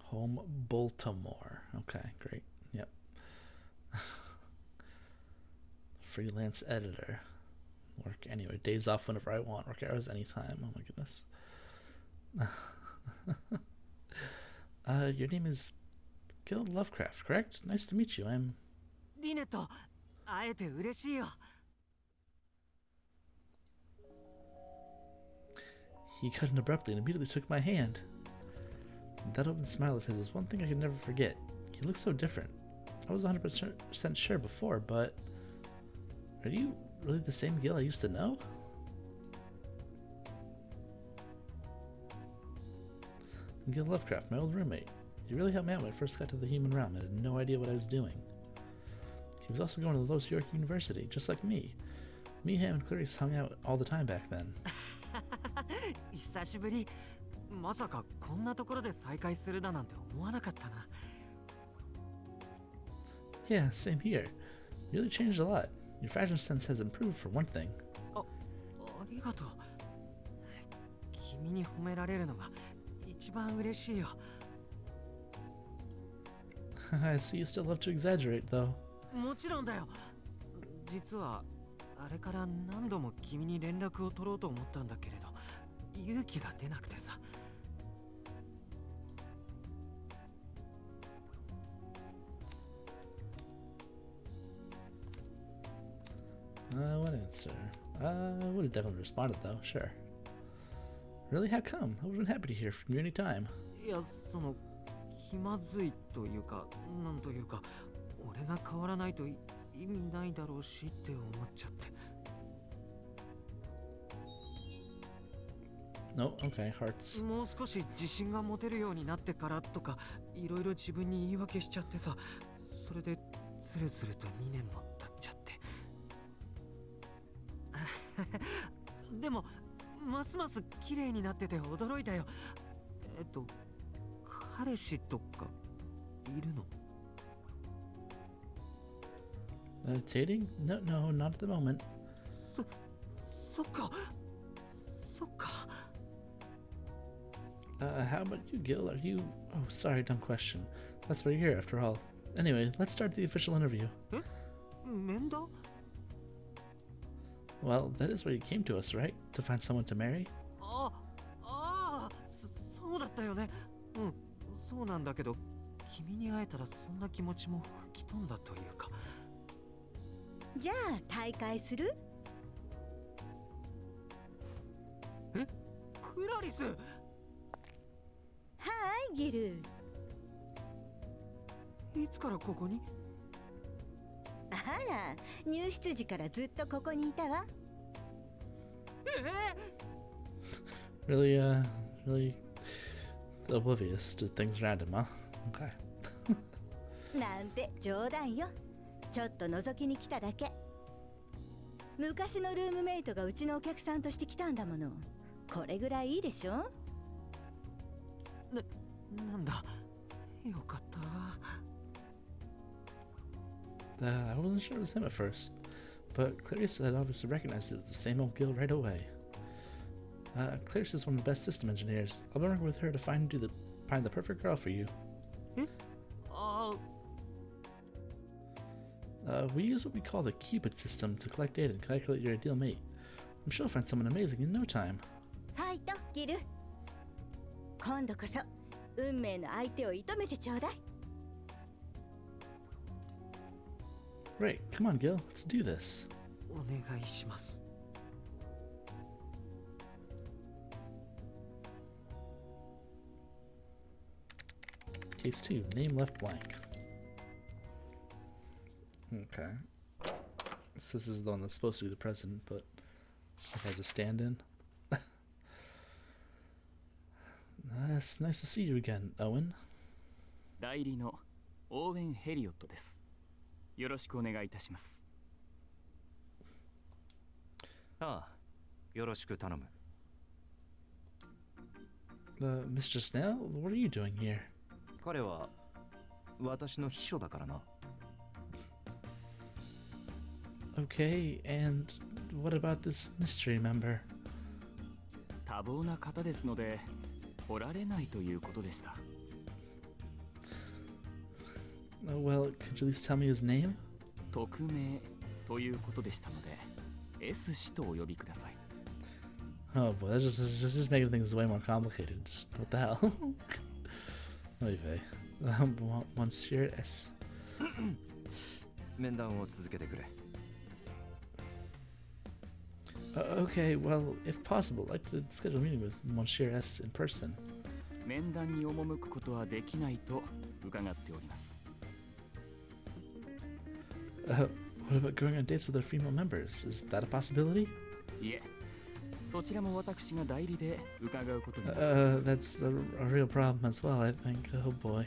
Home Baltimore. Okay, great. Yep. Freelance editor. Work anywhere. Days off whenever I want. Work hours anytime. Oh my goodness. Your name is Gil Lovecraft, correct? Nice to meet you. I'm... リネと会えて嬉しいよ。 He cut in abruptly and immediately took my hand. That open smile of his is one thing I could never forget. He looked so different. I was 100% sure before, but... Are you really the same Gil I used to know? Gil Lovecraft, my old roommate. He really helped me out when I first got to the human realm. I had no idea what I was doing. He was also going to Los York University, just like me. Me, him, and Clarice hung out all the time back then. 久しぶり。まさかこんなところで再会するだなんて思わなかったな。 Yeah, same here. You really changed a lot. Your fashion sense has improved for one thing. ありがとう。君に褒められるのが一番嬉しいよ。 I see you still love to exaggerate, though. もちろんだよ。実はあれから何度も君に連絡を取ろうと思ったんだけれど、勇気が出なくてさ。 What answer? I would have definitely responded, though, sure. Really? How come? I would have been happy to hear from you anytime. いや、その気まずいというか、なんというか、俺が変わらないと意味ないだろうしって思っちゃって。 No, okay, hearts. もう少し自信が持てるようになってからとか、いろいろ自分に言い訳しちゃってさ、それでずるずると2年も経っちゃって。でも、ますます綺麗になってて驚いたよ。彼氏とかいるの？ Dating? No, not at the moment. そっか。 How about you, Gil? Are you... Oh, sorry, dumb question. That's why you're here, after all. Anyway, let's start the official interview. 面談？ Well, that is why you came to us, right? To find someone to marry? そうだったよね。うん、そうなんだけど、君に会えたらそんな気持ちも吹き飛んだというか。じゃあ大会する？え？クラリス！はい、ギル。いつからここに？あら、入室時からずっとここにいたわ。Really oblivious to things around him, huh? Okay. なんて冗談よ。ちょっと覗きに来ただけ。昔のルームメイトがうちのお客さんとして来たんだもの。これぐらいいいでしょ？なんだ。よかった。I wasn't sure it was him at first, but Clarice had obviously recognized it was the same old Gil right away. Clarice is one of the best system engineers. I'll be working with her to find the perfect girl for you. We use what we call the Cupid system to collect data and calculate your ideal mate. I'm sure you'll find someone amazing in no time. ファイト、ギル。今度こそ運命の相手を射止めてちょうだい。Right, come on, Gil. Let's do this. お願いします。 Case 2, name left blank. Okay. So this is the one that's supposed to be the president, but it has a stand-in. It's nice to see you again, Owen. 代理のオーウェン・ヘリオットです。よろしくお願いいたします。ああ、よろしく頼む。Mr. Snail, what are you doing here? 彼は私の秘書だからな。Okay, and what about this mystery member? 多忙な方ですので来られないということでした。Well, could you at least tell me his name? 匿名ということでしたので S 氏とお呼びください。Oh boy, that's just making things way more complicated. Just what the hell? Oy vey. Monsieur S. 面談を続けてくれ。Okay, well, if possible, I'd like to schedule a meeting with Monsieur S in person. 面談に赴くことはできないと伺っております。What about going on dates with our female members? Is that a possibility? いえ、そちらも私が代理で伺うことになります。That's a real problem as well, I think. Oh boy.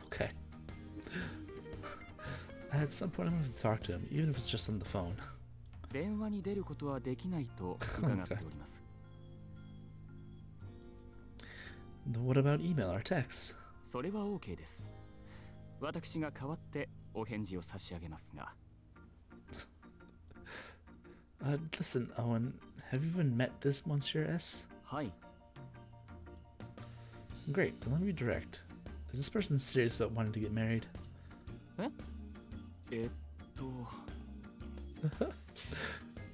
Okay. At some point, I'm going to talk to him, even if it's just on the phone. 電話に出ることはできないと伺っております。What about email or text? それは OK です。私が代わってお返事を差し上げますが。Listen, Owen, have you even met this Monsieur S? はい。Great, then let me be direct. Is this person serious about wanting to get married?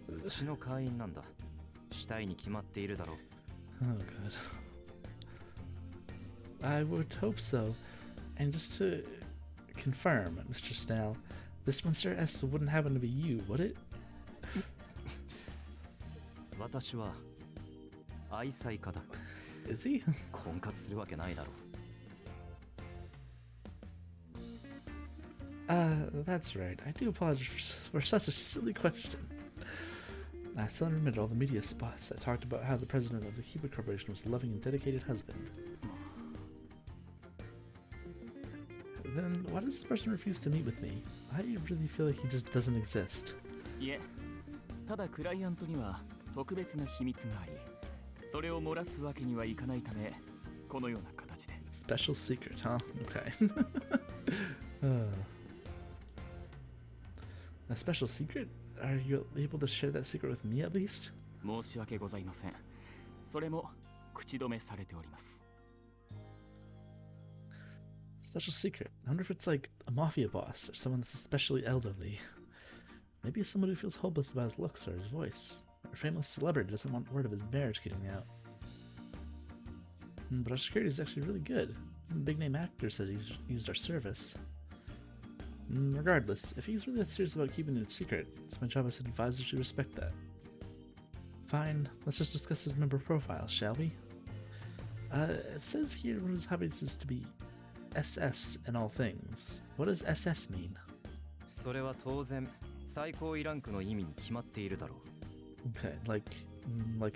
うちの会員なんだ。したいに決まっているだろう。Oh god. I would hope so. And just to confirm, Mr. Snell, this Monsieur S wouldn't happen to be you, would it? 私は愛妻家だ。Is he? 婚活するわけないだろう。That's right. I do apologize for such a silly question. I still remember all the media spots that talked about how the president of the Cupid Corporation was a loving and dedicated husband. Then why does this person refuse to meet with me? I really feel like he just doesn't exist. いえ、ただクライアントには特別な秘密があり、それを漏らすわけにはいかないため、このような形で。Special secret, huh? Okay. A special secret? Are you able to share that secret with me at least? 申し訳ございません。それも口止めされております。Special secret. I wonder if it's like a mafia boss or someone that's especially elderly. Maybe someone who feels hopeless about his looks or his voice. Or a famous celebrity doesn't want word of his marriage getting out. But our security is actually really good. Big name actors said he's used our service. Regardless, if he's really that serious about keeping it secret, it's my job as an advisor to respect that. Fine, let's just discuss his member profile, shall we? It says here one of his hobbies is to be SS in all things. What does SS mean? それは当然最高位ランクの意味に決まっているだろう。Okay, like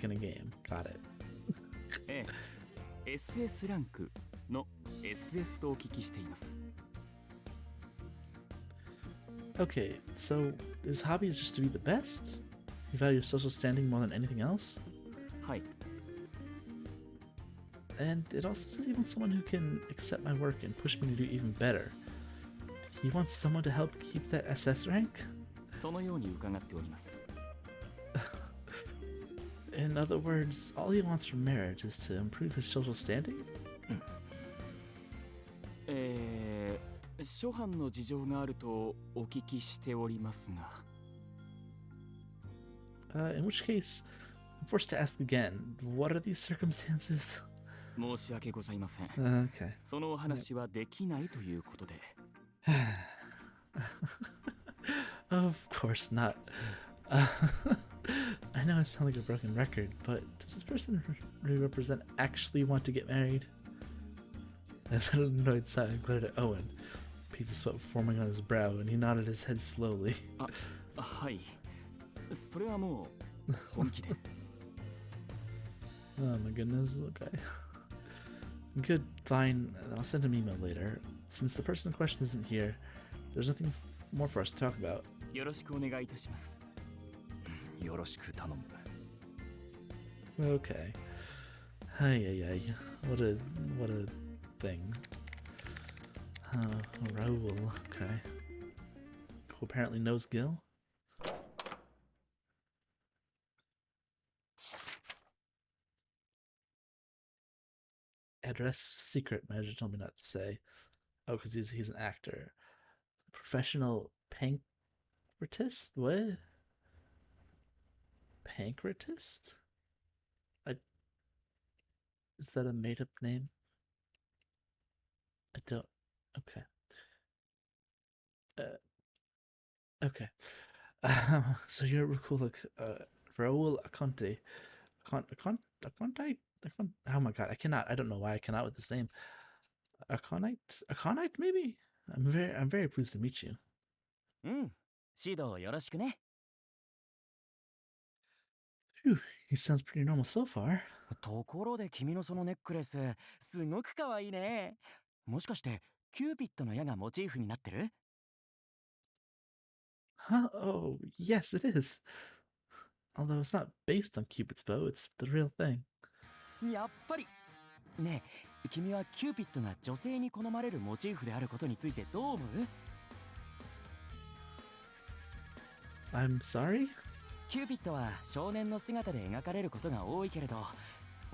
in a game. Got it. ええ、SS ランクの SS とお聞きしています。Okay, so his hobby is just to be the best? He values social standing more than anything else? はい。And it also says he wants someone who can accept my work and push me to do even better. He wants someone to help keep that SS rank? そのように伺っております。In other words, all he wants from marriage is to improve his social standing? 諸般の事情があるとお聞きしておりますが。In which case, I'm forced to ask again, what are these circumstances? 申し訳ございません。Okay. そのお話はできないということで。Of course not. I know I sound like a broken record, but does this person we represent actually want to get married? An annoyed sigh glared at Owen. Piece of sweat forming on his brow, and he nodded his head slowly. はい。それはもう本気で。Oh my goodness, okay. Good, fine. Then I'll send an email later. Since the person in question isn't here, there's nothing more for us to talk about. よろしくお願いいたします。よろしく頼む。Okay. Ay, ay, ay. What a thing. Raoul. Okay. Who apparently knows Gil. Address secret. Manager told me not to say. Oh, because he's an actor. Professional pancreatist? What? Pancreatist? Is that a made-up name? I don't. Okay. Okay. So you're Raul Aconte. Aconte? Oh my god, I cannot. I don't know why I cannot with this name. Aconite, maybe? I'm very pleased to meet you. うん。指導よろしくね。Phew, he sounds pretty normal so far. ところで君のそのネックレス、すごく可愛いね。もしかして、キューピッドの矢がモチーフになってる？ Huh? Oh, yes, it is. Although it's not based on Cupid's bow, it's the real thing. やっぱり。ねえ、君はキューピッドが女性に好まれるモチーフであることについてどう思う？ I'm sorry? キューピッドは少年の姿で描かれることが多いけれど、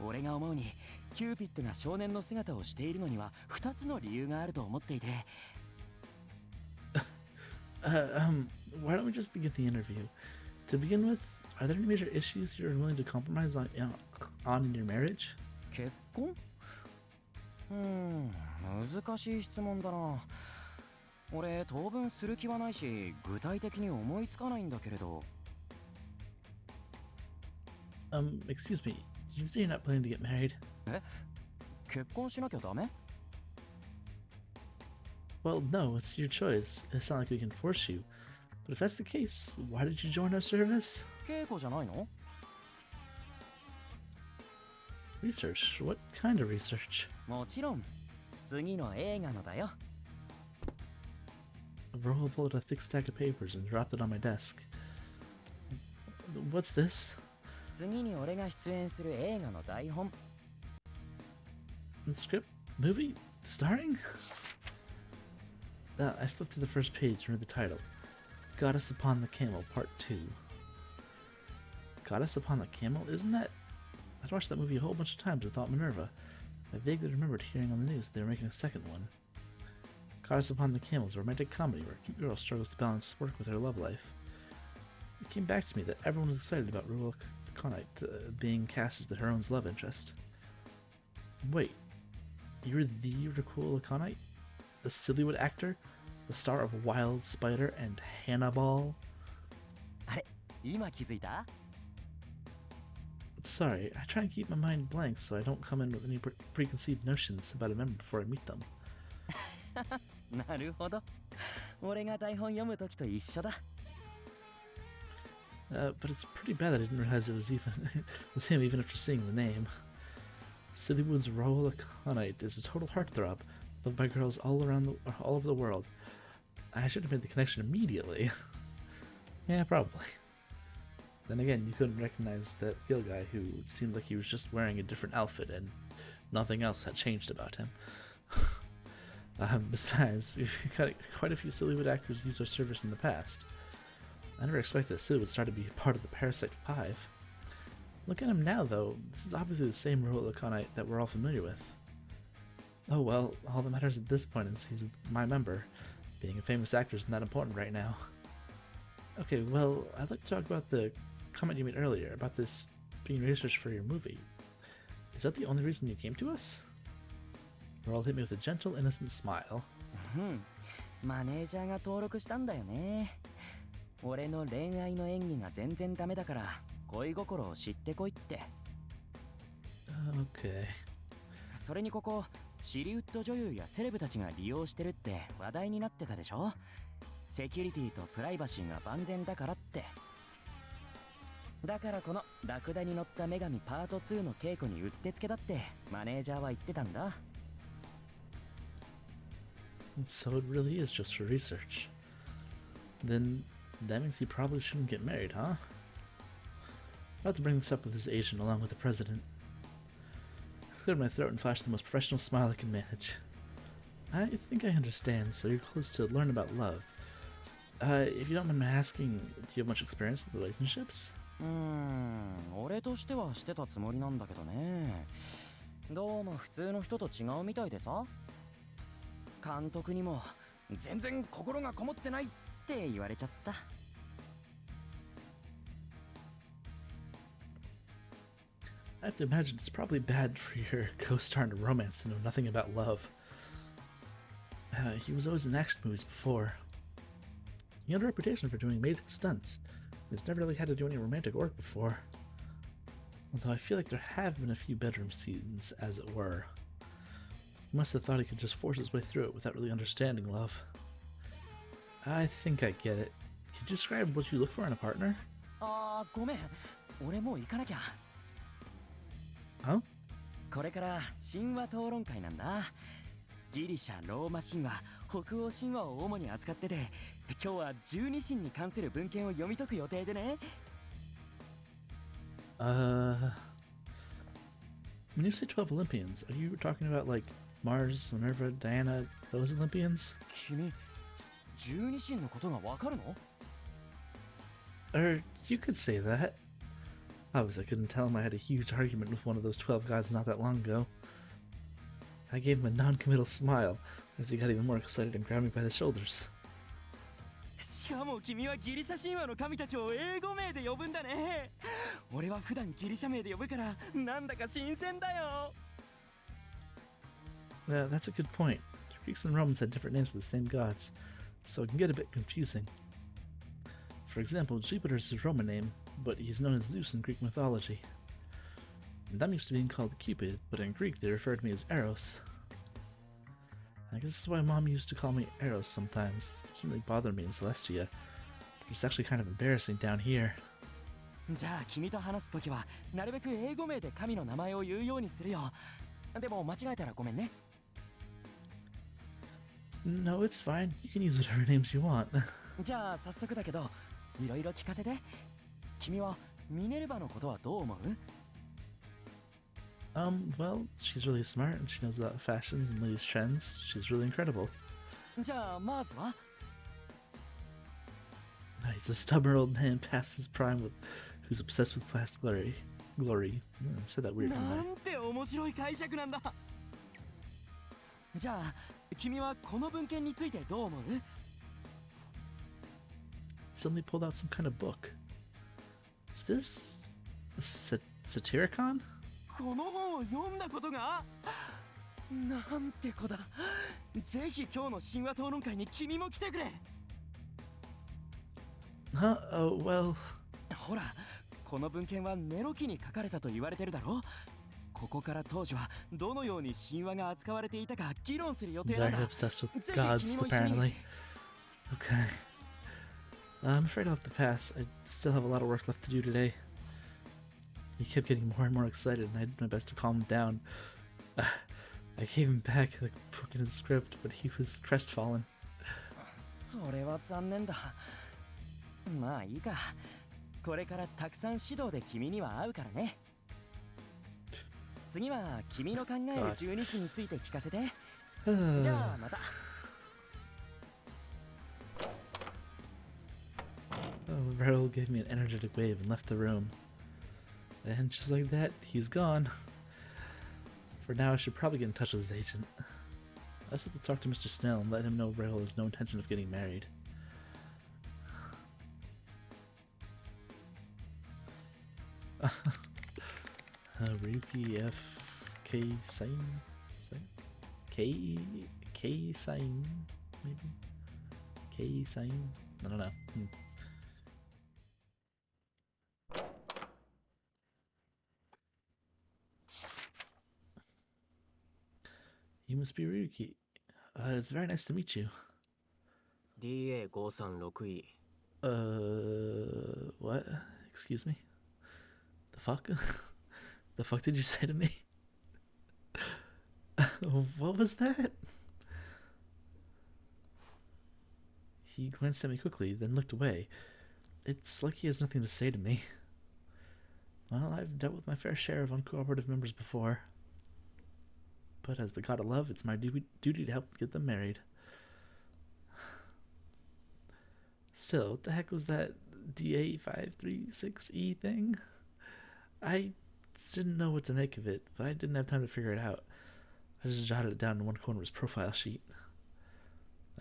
俺が思うにキューピッドが少年の姿をしているのには2つの理由があると思っていて。Why don't we just begin the interview? To begin with, are there any major issues you're willing to compromise on in your marriage? 結婚？難しい質問だな。俺当分する気はないし、具体的に思いつかないんだけれど。Excuse me. Did you say you're not planning to get married? え？結婚しなきゃダメ？ Well, no, it's your choice. It's not like we can force you. But if that's the case, why did you join our service? 稽古じゃないの？ Research? What kind of research? もちろん。次の映画のだよ。Raoul pulled out a thick stack of papers and dropped it on my desk. What's this? 次に俺が出演する映画の台本。The script? Movie? Starring? I flipped to the first page and read the title. Goddess Upon the Camel, Part 2. Goddess Upon the Camel? Isn't that... I'd watched that movie a whole bunch of times without Minerva. I vaguely remembered hearing on the news they were making a second one. Goddess Upon the Camel is a romantic comedy where a cute girl struggles to balance work with her love life. It came back to me that everyone was excited about Ruel Conite being cast as the heroine's love interest. Wait, you're the Rakul Conite? The Sillywood actor? The star of Wild Spider and Hannibal? あれ、今気づいた？ Sorry, I try and keep my mind blank so I don't come in with any preconceived notions about a member before I meet them. なるほど。俺が台本読むときと一緒だ。But it's pretty bad that I didn't realize it was him even after seeing the name. Sillywood's Raoul Aconite is a total heartthrob, loved by girls all over the world. I should have made the connection immediately. Yeah, probably. Then again, you couldn't recognize that Gil guy who seemed like he was just wearing a different outfit and nothing else had changed about him. Besides, we've got quite a few Sillywood actors use our service in the past. I never expected that Sillywood star to be part of the Parasite 5. Look at him now, though. This is obviously the same Raoul Aconite that we're all familiar with. Oh well, all that matters at this point is he's my member. Being a famous actor isn't that important right now. Okay, well, I'd like to talk about the comment you made earlier about this being researched for your movie. Is that the only reason you came to us? Raoul hit me with a gentle, innocent smile. マネージャーが登録したんだよね。俺の恋愛の演技が全然ダメだから恋心を知ってこいって。Okay. それにここシリウッド女優やセレブたちが利用してるって話題になってたでしょ。セキュリティとプライバシーが万全だからって。だからこのラクダに乗った女神パート2の稽古にうってつけだってマネージャーは言ってたんだ。So it really is just for research. Then that means he probably shouldn't get married, huh? I'll have to bring this up with his agent along with the president. I cleared my throat and flashed the most professional smile I could manage. I think I understand, so you're close to learn about love. If you don't mind my asking, do you have much experience with relationships? 俺としてはしてたつもりなんだけどね。どうも普通の人と違うみたいでさ。監督にも全然心がこもってないって言われちゃった。I have to imagine it's probably bad for your co-star in a romance to know nothing about love. He was always in action movies before. He had a reputation for doing amazing stunts. He's never really had to do any romantic work before. Although I feel like there have been a few bedroom scenes, as it were. He must have thought he could just force his way through it without really understanding love. I think I get it. Could you describe what you look for in a partner? ごめん。俺もう行かなきゃ。Huh? これから神話討論会なんだ。ギリシャ、ローマ神話、北欧神話を主に扱ってて、今日は十二神に関する文献を読み解く予定でね。When you say 12 Olympians, are you talking about like Mars, Minerva, Diana, those Olympians? 君、十二神のことがわかるの？ Or you could say that. Obviously, I couldn't tell him I had a huge argument with one of those 12 guys not that long ago. I gave him a non-committal smile as he got even more excited and grabbed me by the shoulders. しかも君はギリシャ神話の神たちを英語名で呼ぶんだね。俺は普段ギリシャ名で呼ぶからなんだか新鮮だよ。That's a good point. The Greeks and Romans had different names for the same gods, so it can get a bit confusing. For example, Jupiter is his Roman name, but he's known as Zeus in Greek mythology. And I'm used to being called Cupid, but in Greek they refer to me as Eros. I guess that's why Mom used to call me Eros sometimes. It didn't really bother me in Celestia, but it's actually kind of embarrassing down here. じゃあ君と話すときはなるべく英語名で神の名前を言うようにするよ。でも間違えたらごめんね。No, it's fine. You can use whatever names you want. じゃあ早速だけど、いろいろ聞かせて。君はミネルヴァのことはどう思う？ Well, she's really smart and she knows about fashions and latest trends. She's really incredible. じゃあマースは？ He's a stubborn old man past his prime who's obsessed with plastic glory. I said that weird, な didn't I? んて面白い解釈なんだ。じゃあ君はこの文献についてどう思う？ Suddenly pulled out some kind of book. Is this a Satyricon? この本を読んだことが？なんて子だ。ぜひ今日の神話討論会に君も来てくれ。 Huh? Oh, well... ほら、この文献はネロ期に書かれたと言われてるだろ。ここから当時はどのように神話が扱われていたか議論する予定なんだ。 They're obsessed with gods, apparently. Okay. I'm afraid I'll have to pass. I still have a lot of work left to do today. He kept getting more and more excited, and I did my best to calm him down. I gave him back the book and his script, but he was crestfallen. それは残念だ。まあいいか。これからたくさん指導で君には会うからね。次は君の考える十二支について聞かせて。じゃあまた。Raoul gave me an energetic wave and left the room. And just like that, he's gone. For now, I should probably get in touch with his agent. I just have to talk to Mr. Snell and let him know Raoul has no intention of getting married. Ryuki F.K. Sign? K Sign? Maybe? K Sign? I don't know. You must be Ryuki. It's very nice to meet you. DA536E. What? Excuse me? The fuck? The fuck did you say to me? What was that? He glanced at me quickly, then looked away. It's like he has nothing to say to me. Well, I've dealt with my fair share of uncooperative members before. But as the god of love, it's my duty to help get them married. Still, what the heck was that DA536E thing? I didn't know what to make of it, but I didn't have time to figure it out. I just jotted it down in one corner of his profile sheet.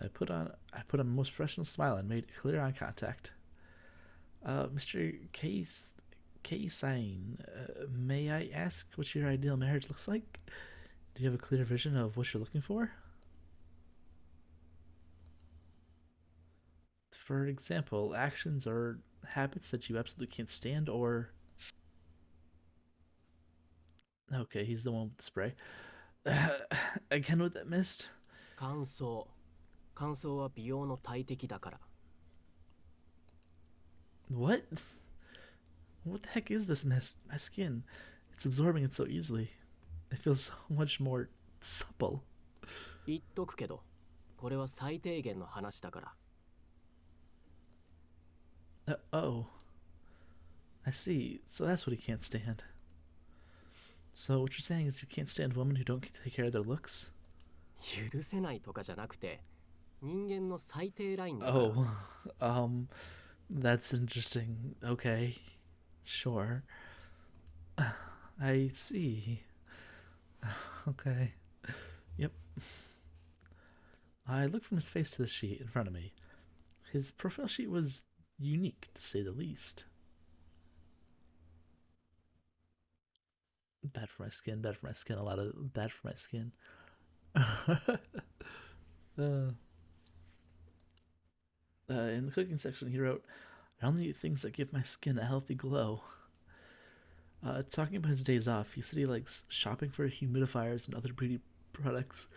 I put on a most professional smile and made clear eye contact. Mr. K-Sign, may I ask what your ideal marriage looks like? Do you have a clear vision of what you're looking for? For example, actions or habits that you absolutely can't stand, or... Okay, he's the one with the spray. Again with that mist? 乾燥は美容の大敵だから。 What? What the heck is this mist? My skin. It's absorbing it so easily. It feels so much more supple. 言っとくけど、これは最低限の話だから。Oh. I see. So that's what he can't stand. So what you're saying is you can't stand women who don't take care of their looks? 許せないとかじゃなくて、人間の最低ラインだから。Oh, that's interesting. Okay, sure. I see. Okay. Yep. I looked from his face to the sheet in front of me. His profile sheet was unique, to say the least. Bad for my skin, bad for my skin, a lot of bad for my skin. In the cooking section, he wrote, I only eat things that give my skin a healthy glow. Talking about his days off, he said he likes shopping for humidifiers and other beauty products.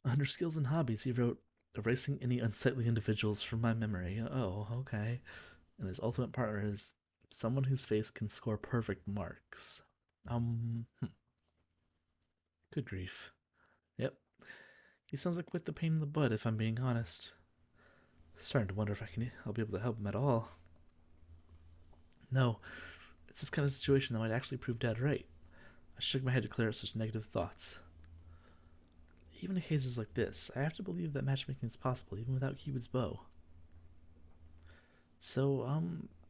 Under skills and hobbies, he wrote, erasing any unsightly individuals from my memory. Oh, okay. And his ultimate partner is someone whose face can score perfect marks. Good grief. Yep. He sounds like quite the pain in the butt, if I'm being honest. Starting to wonder if I'll be able to help him at all. No, it's this kind of situation that might actually prove Dad right. I shook my head to clear out such negative thoughts. Even in cases like this, I have to believe that matchmaking is possible even without Cupid's bow. So,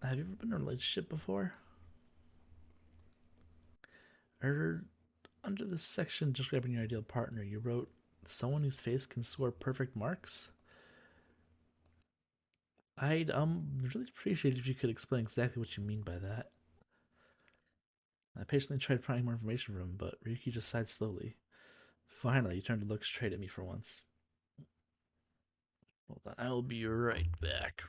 have you ever been in a relationship before? Under this section describing your ideal partner, you wrote, someone whose face can score perfect marks? I'd really appreciate if you could explain exactly what you mean by that. I patiently tried finding more information from him, but Ryuki just sighed slowly. Finally, he turned to look straight at me for once. Hold on, I will be right back.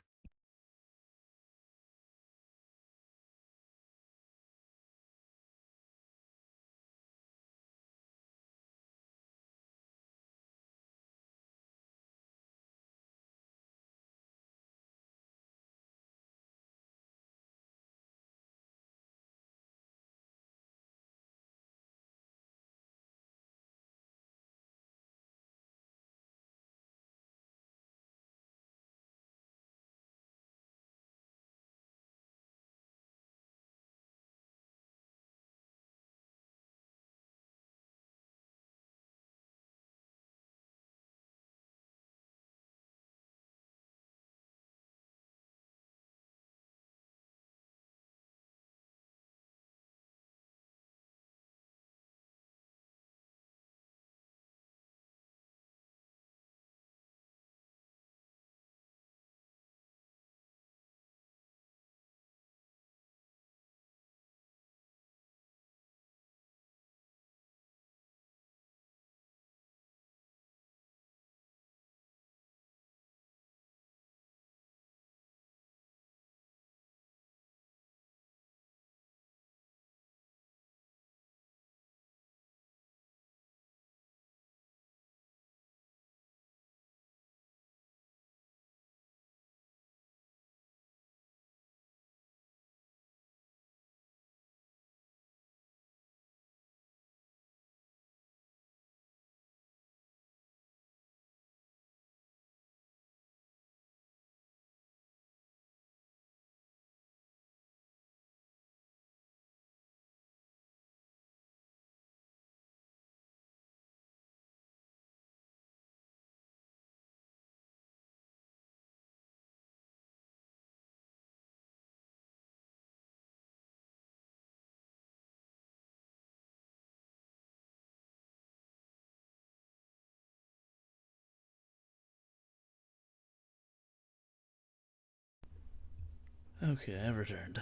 Okay, I've returned.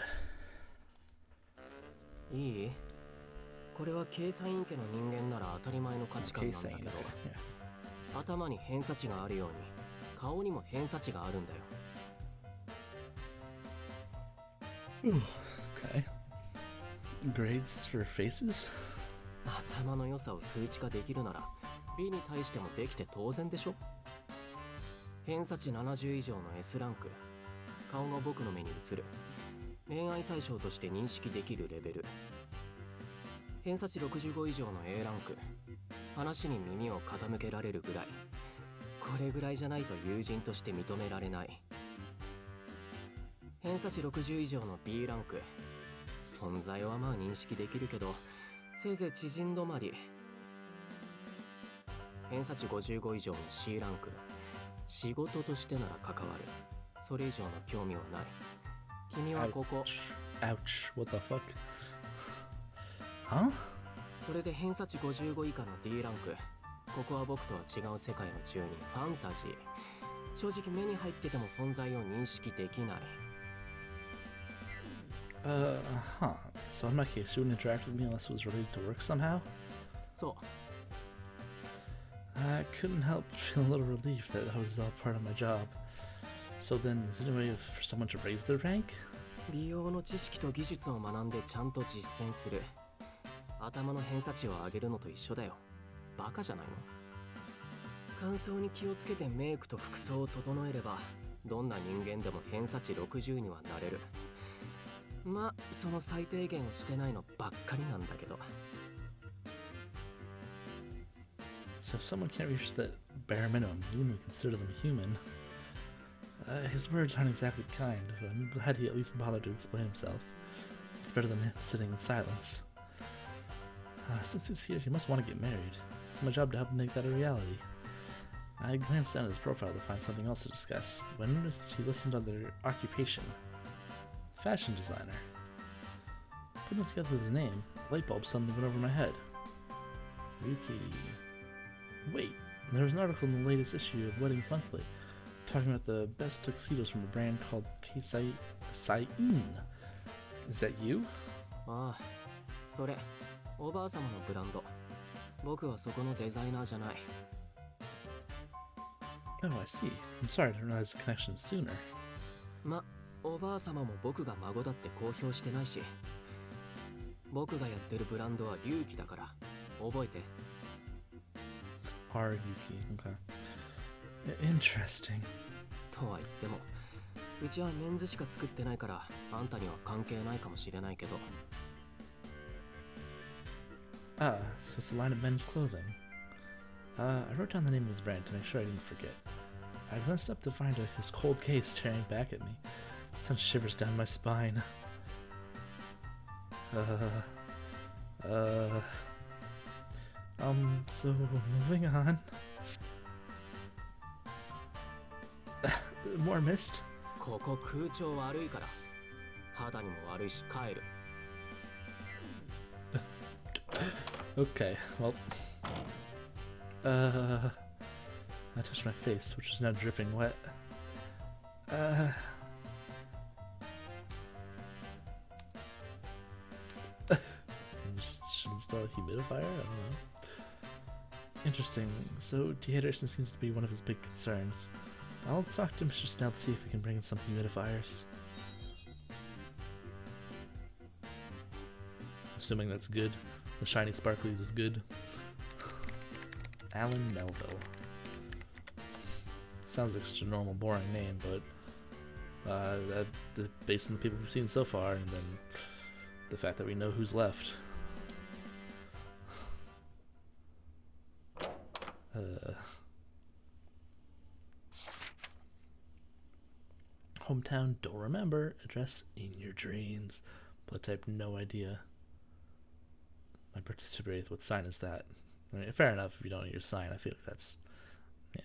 いい？これは計算員家の人間なら当たり前の価値観なんだ Case け saying, ど、 okay, yeah. 頭に偏差値があるように顔にも偏差値があるんだよ。 Okay. Grades for faces? 頭の良さを数値化できるなら美に対してもできて当然でしょ。偏差値70以上の S ランク、顔が僕の目に映る、恋愛対象として認識できるレベル。偏差値65以上の A ランク、話に耳を傾けられるぐらい。これぐらいじゃないと友人として認められない。偏差値60以上の B ランク、存在はまあ認識できるけどせいぜい知人止まり。偏差値55以上の C ランク、仕事としてなら関わる、それ以上の興味はない。君はここ。 Ouch. What the fuck? Huh? それで偏差値55以下の D ランク、ここは僕とは違う世界の住人、ファンタジー。正直目に入ってても存在を認識できない。Huh. So in my case, you wouldn't interact with me unless it was related to work somehow? そう。 I couldn't help but feel a little relief that that was all part of my job. So then, is there any way for someone to raise their rank? 美容の知識と技術を学んでちゃんと実践する。頭の偏差値を上げるのと一緒だよ。バカじゃないの？乾燥に気をつけてメイクと服装を整えればどんな人間でも偏差値60にはなれる。まあその最低限をしてないのばっかりなんだけど。 So if someone can't reach that bare minimum, wouldn't we consider them human? His words aren't exactly kind, but I'm glad he at least bothered to explain himself. It's better than him sitting in silence. Since he's here, he must want to get married. It's my job to help him make that a reality. I glanced down at his profile to find something else to discuss, but I noticed he listed under occupation. Fashion designer. Putting it together with his name, a light bulb suddenly went over my head. Yuki. Wait, there was an article in the latest issue of Weddings Monthly talking about the best tuxedos from a brand called Keisai. Is that you? ああ、それおばあ様のブランド。僕はそこのデザイナーじゃない。 Oh, I see. I'm sorry, I didn't realize the connection sooner. ま、おばあ様も僕が孫だって公表してないし。僕がやってるブランドは龍騎だから覚えて。 R. Yuki, okay. Interesting. とは言っても、うちはメンズしか作ってないからあんたには関係ないかもしれないけど。 Ah, so it's a line of men's clothing. I wrote down the name of his brand to make sure I didn't forget. I glanced up to find his cold gaze staring back at me. It sent shivers down my spine. So moving on. More mist? ここ空調悪いから肌にも悪いし帰る。 Okay, well. I touched my face, which was now dripping wet. Should install a humidifier? I don't know. Interesting. So dehydration seems to be one of his big concerns. I'll talk to Mr. Snell to see if we can bring in some humidifiers. Assuming that's good. The shiny sparklies is good. Alan Melville. Sounds like such a normal, boring name, but based on the people we've seen so far, and then the fact that we know who's left. Hometown, don't remember. Address in your dreams. Blood type, no idea. My birthday February, what sign is that? I mean, fair enough if you don't know your sign. I feel like that's, yeah.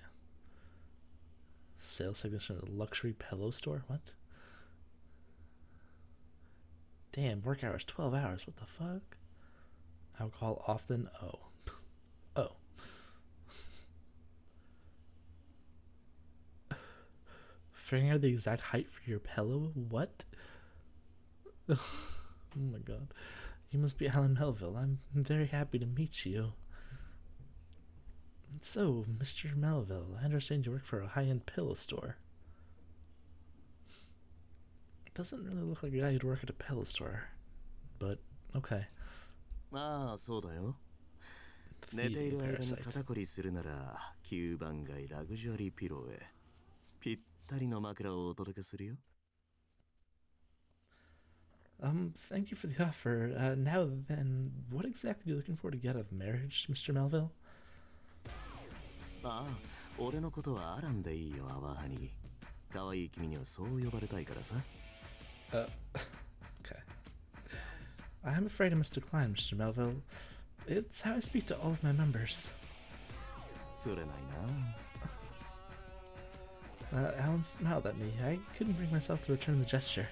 Sales technician at a luxury pillow store? What? Damn, work hours 12 hours. What the fuck? Alcohol often? Oh. Oh. figuring out the exact height for your pillow? What? Oh my god. You must be Alan Melville. I'm very happy to meet you. So, Mr. Melville, I understand you work for a high-end pillow store. Doesn't really look like a guy who'd work at a pillow store, but okay. まあそうだよ。寝ている間に肩こりするなら9番街ラグジュアリーピローへぴったりの枕をお届けするよ。Thank you for the offer. Now then, what exactly are you looking for to get out of marriage, Mr. Melville? ああ、俺のことはアランでいいよ、アワハニ。可愛い君にはそう呼ばれたいからさ。Okay. I'm afraid I must decline, Mr. Melville. It's how I speak to all of my members. それないな。Alan smiled at me. I couldn't bring myself to return the gesture.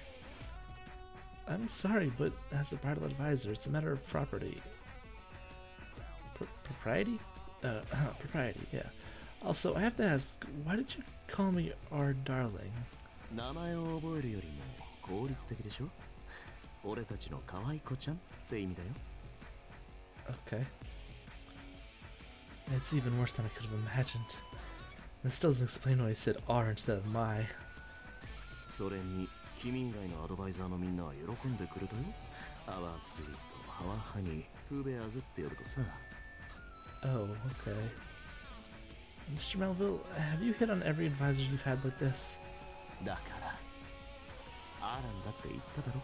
I'm sorry, but as a bridal advisor, it's a matter of property. Propriety? Propriety, yeah. Also, I have to ask, why did you call me our darling? 名前を覚えるよりも効率的でしょ。俺たちの可愛い子ちゃんって意味だよ。Okay. It's even worse than I could have imagined. This still doesn't explain why I said R instead of my. それに君以外のアドバイザーのみんなは喜んでくれたよ。アワースイート、ハワハニー、プーベアーズって呼ぶとさ。Oh, okay. Mr. Melville, have you hit on every advisor you've had like this? だから、アランだって言っただろ。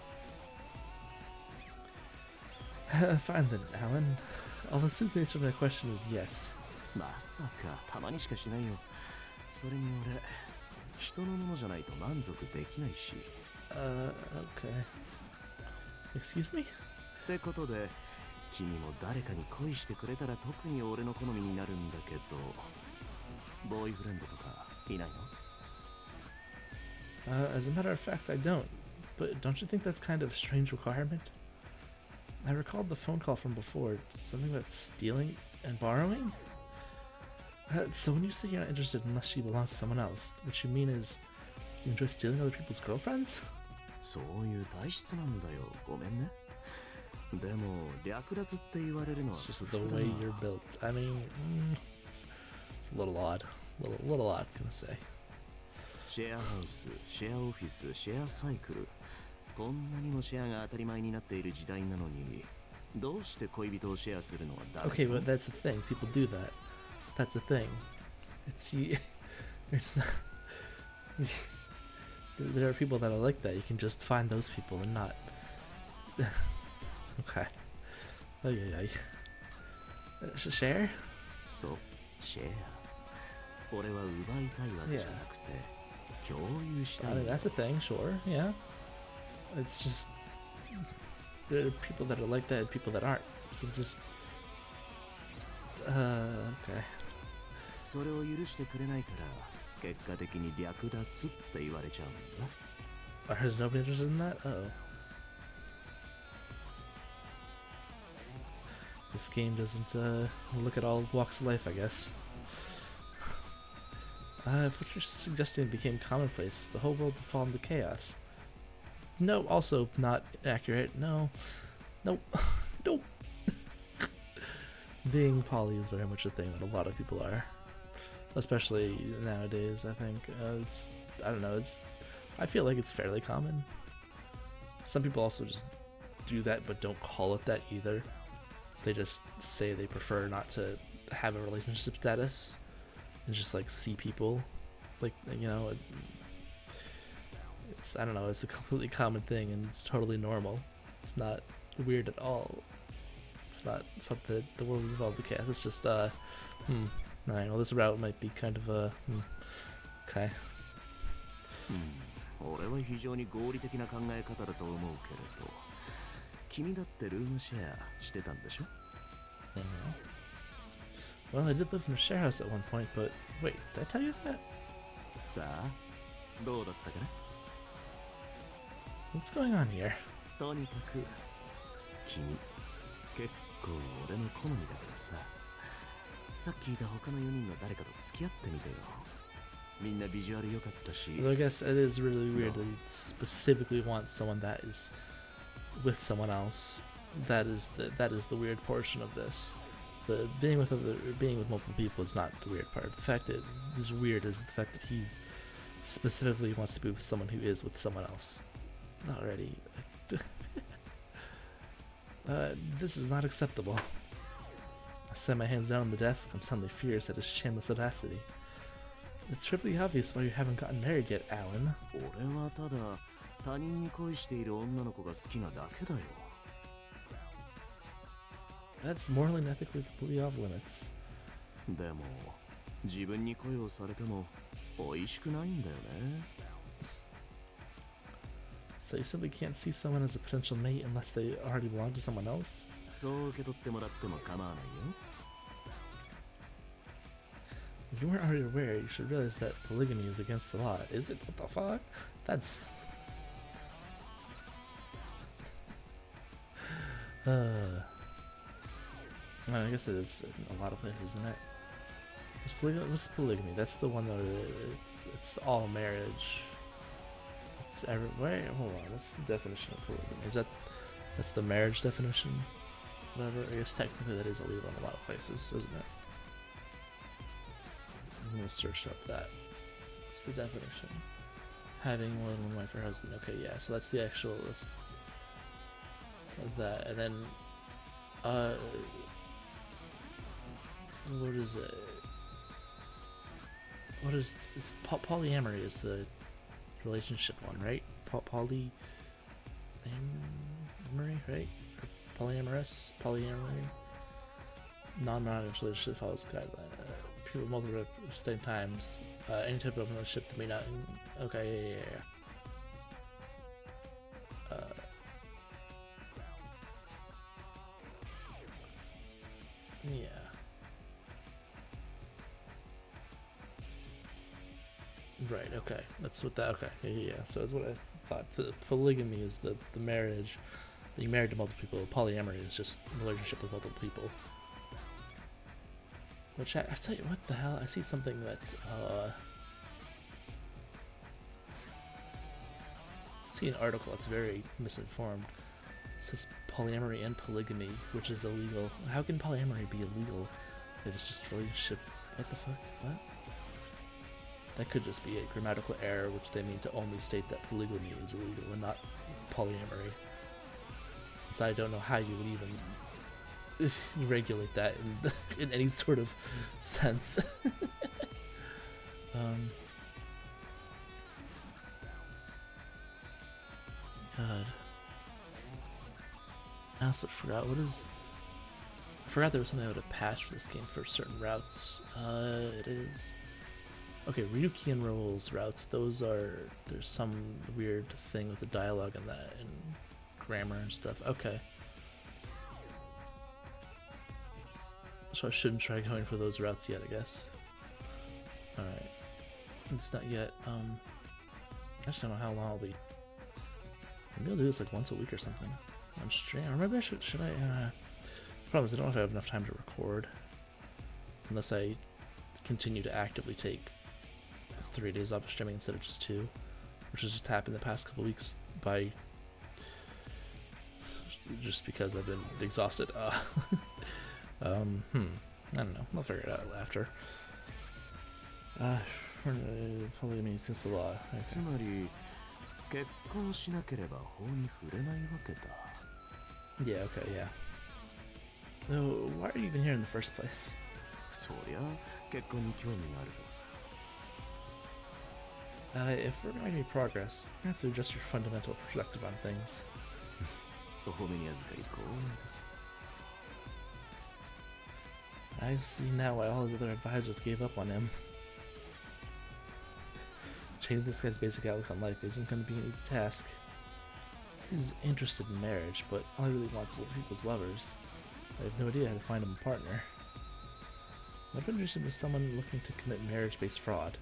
Fine then, Alan. I'll assume the answer to my question is yes. まさか、たまにしかしないよ。それに俺、人のものじゃないと満足できないし。Okay. Excuse me? ってことで、君も誰かに恋してくれたら特に俺の好みになるんだけど、ボーイフレンドとかいないの？ As a matter of fact, I don't. But don't you think that's kind of a strange requirement? I recalled the phone call from before, something about stealing and borrowing? So when you say you're not interested unless she belongs to someone else, what you mean is you enjoy stealing other people's girlfriends? そういう体質なんだよ。ごめんね。でも略奪って言われるのは It's just the way you're built. I mean, it's a little odd. Little odd, can I say. シェアハウス、シェアオフィス、シェアサイクル。こんなにもシェアが当たり前になっている時代なのに、どうして恋人をシェアするのはダメ？ Okay, but that's the thing. People do that. That's the thing. It's not. There are people that are like that. You can just find those people and not. Okay. Oh yeah. Share? そう、シェア。俺は奪いたいわけじゃなくて、共有したい I ん mean, だ。 that's a thing, sure. Yeah. It's just there are people that are like that and people that aren't. You can just. Okay. それを許してくれないから、結果的に略奪って言われちゃうんだ。Is nobody interested in that? Uh-oh. This game doesn't look at all walks of life, I guess. If what you're suggesting became commonplace, the whole world would fall into chaos. No, also not accurate. No. Nope. Nope. Being poly is very much a thing that a lot of people are. Especially nowadays, I think. I don't know, I feel like it's fairly common. Some people also just do that but don't call it that either. They just say they prefer not to have a relationship status and just like see people. Like, you know, it's, I don't know, it's a completely common thing and it's totally normal. It's not weird at all. It's not something that the world would involve the cast. It's just, alright, well, this route might be kind of okay. 俺は非常に合理的な考え方だと思うけれど、君だってルームシェアしてたんでしょ？ Well, I did live in a share house at one point, but wait, did I tell you that? さあ、どうだったかな？ What's going on here? とにかく、君、結構俺の好みだからさ、さっきいた他の4人の誰かと付き合ってみてよ。みんなビジュアル良かったし Although I guess it is really weird that he specifically wants someone that is with someone else. That is the weird portion of this. The being with multiple people is not the weird part. The fact that is weird is the fact that he's specifically wants to be with someone who is with someone else. Already. This is not acceptable. I set my hands down on the desk. I'm suddenly furious at his shameless audacity. It's trivially obvious why you haven't gotten married yet, Alan. 俺はただ他人に恋している女の子が好きなだけだよ That's morally and ethically completely off limits. でも自分に恋をされても美味しくないんだよね So you simply can't see someone as a potential mate unless they already belong to someone else? そう受け取ってもらっても構わないよ If you weren't already aware, you should realize that polygamy is against the law. Is it? What the fuck? That's... I guess it is in a lot of places, isn't it? What's polygamy? That's the one that it's all marriage. It's everywhere. Hold on. What's the definition of polygamy? That's the marriage definition? Whatever. I guess technically that is illegal in a lot of places, isn't it? I'm gonna search up that. What's the definition? Having more than one wife or husband. Okay, yeah. So that's the actual. That's that, and then what is it? What is polyamory? Is the relationship one, right? Polyamory, right? Or polyamory. Non-monogamous relationship follows guideline. People multiple at the same times. Any type of relationship that may not. Okay, yeah. Yeah. Right, okay. That's what that, okay. Yeah. So that's what I thought. The polygamy is the marriage. Being married to multiple people. Polyamory is just a relationship with multiple people. Which, I tell you, what the hell? I see something that, I see an article that's very misinformed. It says polyamory and polygamy, which is illegal. How can polyamory be illegal if it's just a relationship? What the fuck? What? That could just be a grammatical error, which they mean to only state that polygamy is illegal and not polyamory. Since I don't know how you would even regulate that in any sort of sense. God. I also forgot I forgot there was something about a patch for this game for certain routes. It is. Okay, Ryukian rules routes. There's some weird thing with the dialogue in that and grammar and stuff. Okay. So I shouldn't try going for those routes yet, I guess. Alright. It's not yet. I just don't know how long I'll be. Maybe I'll do this like once a week or something. On stream. Or maybe I should I? Problem is I don't know if I have enough time to record. Unless I continue to actively take 3 days off of streaming instead of just 2. Which has just happened the past couple weeks by... just because I've been exhausted. I don't know. I'll figure it out after. Probably mean since the law. Okay. つまり結婚しなければ法に触れないわけだ Yeah, okay, yeah. So, why are you even here in the first place? そりゃ結婚に興味があるからさ If we're gonna make any progress, you have to adjust your fundamental perspective on things. お褒めに預かり光栄です I see now why all his other advisors gave up on him. Changing this guy's basic outlook on life isn't going to be an easy task. He's interested in marriage, but all he really wants is other people's lovers. I have no idea how to find him a partner. What if I'm interested in someone looking to commit marriage-based fraud?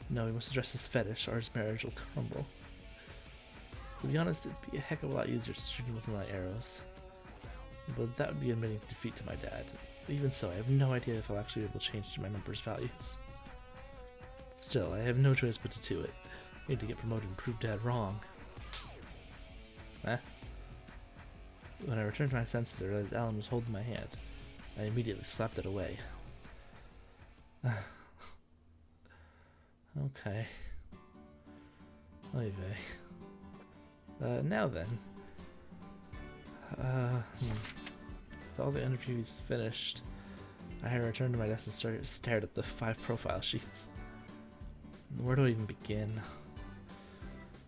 No, he must address his fetish, or his marriage will crumble. To be honest, it'd be a heck of a lot easier to shoot him with my arrows. but that would be admitting defeat to my dad. Even so, I have no idea if I'll actually be able to change my members' values. Still, I have no choice but to do it. I need to get promoted and prove Dad wrong. When I returned to my senses, I realized Alan was holding my hand. I immediately slapped it away. Okay. Oy vey. Now then. With all the interviews finished, I returned to my desk and stared at the 5 profile sheets. Where do I even begin?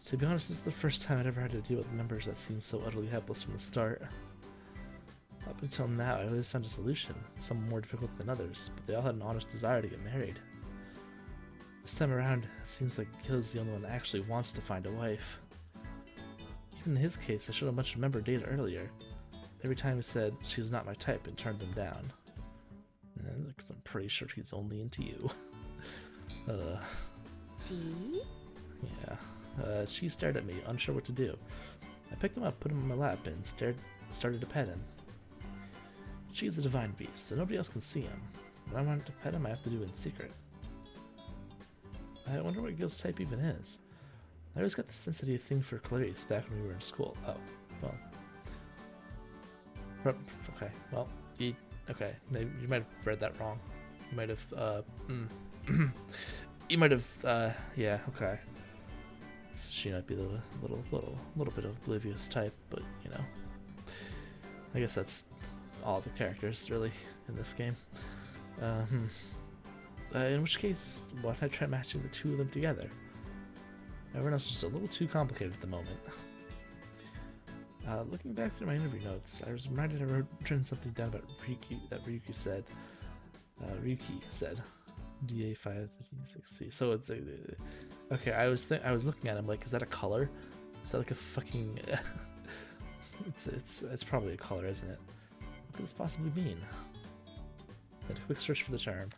To be honest, this is the first time I'd ever had to deal with members that seemed so utterly helpless from the start. Up until now, I always found a solution, some more difficult than others, but they all had an honest desire to get married. This time around, it seems like Gil's the only one that actually wants to find a wife. Even in his case, I showed him a bunch of member data earlier. Every time he said, she's not my type, and turned them down. Because I'm pretty sure he's only into you. Chi? Yeah. She stared at me, unsure what to do. I picked him up, put him on my lap, and started to pet him. She's a divine beast, so nobody else can see him. When I want to pet him, I have to do it in secret. I wonder what Gil's type even is. I always got the sense that he had a thing for Clarice back when we were in school. Oh, well. Okay, well, okay, you might have read that wrong. You might have, you might have, yeah, okay. So she might be the little bit of oblivious type, but, you know. I guess that's all the characters, really, in this game. In which case, why don't I try matching the 2 of them together? Everyone else is just a little too complicated at the moment. Looking back through my interview notes, I was reminded I written something down about Ryuki said. DA536C. So it's okay. I was looking at him like, is that a color? Is that like a fucking? it's probably a color, isn't it? What could this possibly mean? Then a quick search for the term.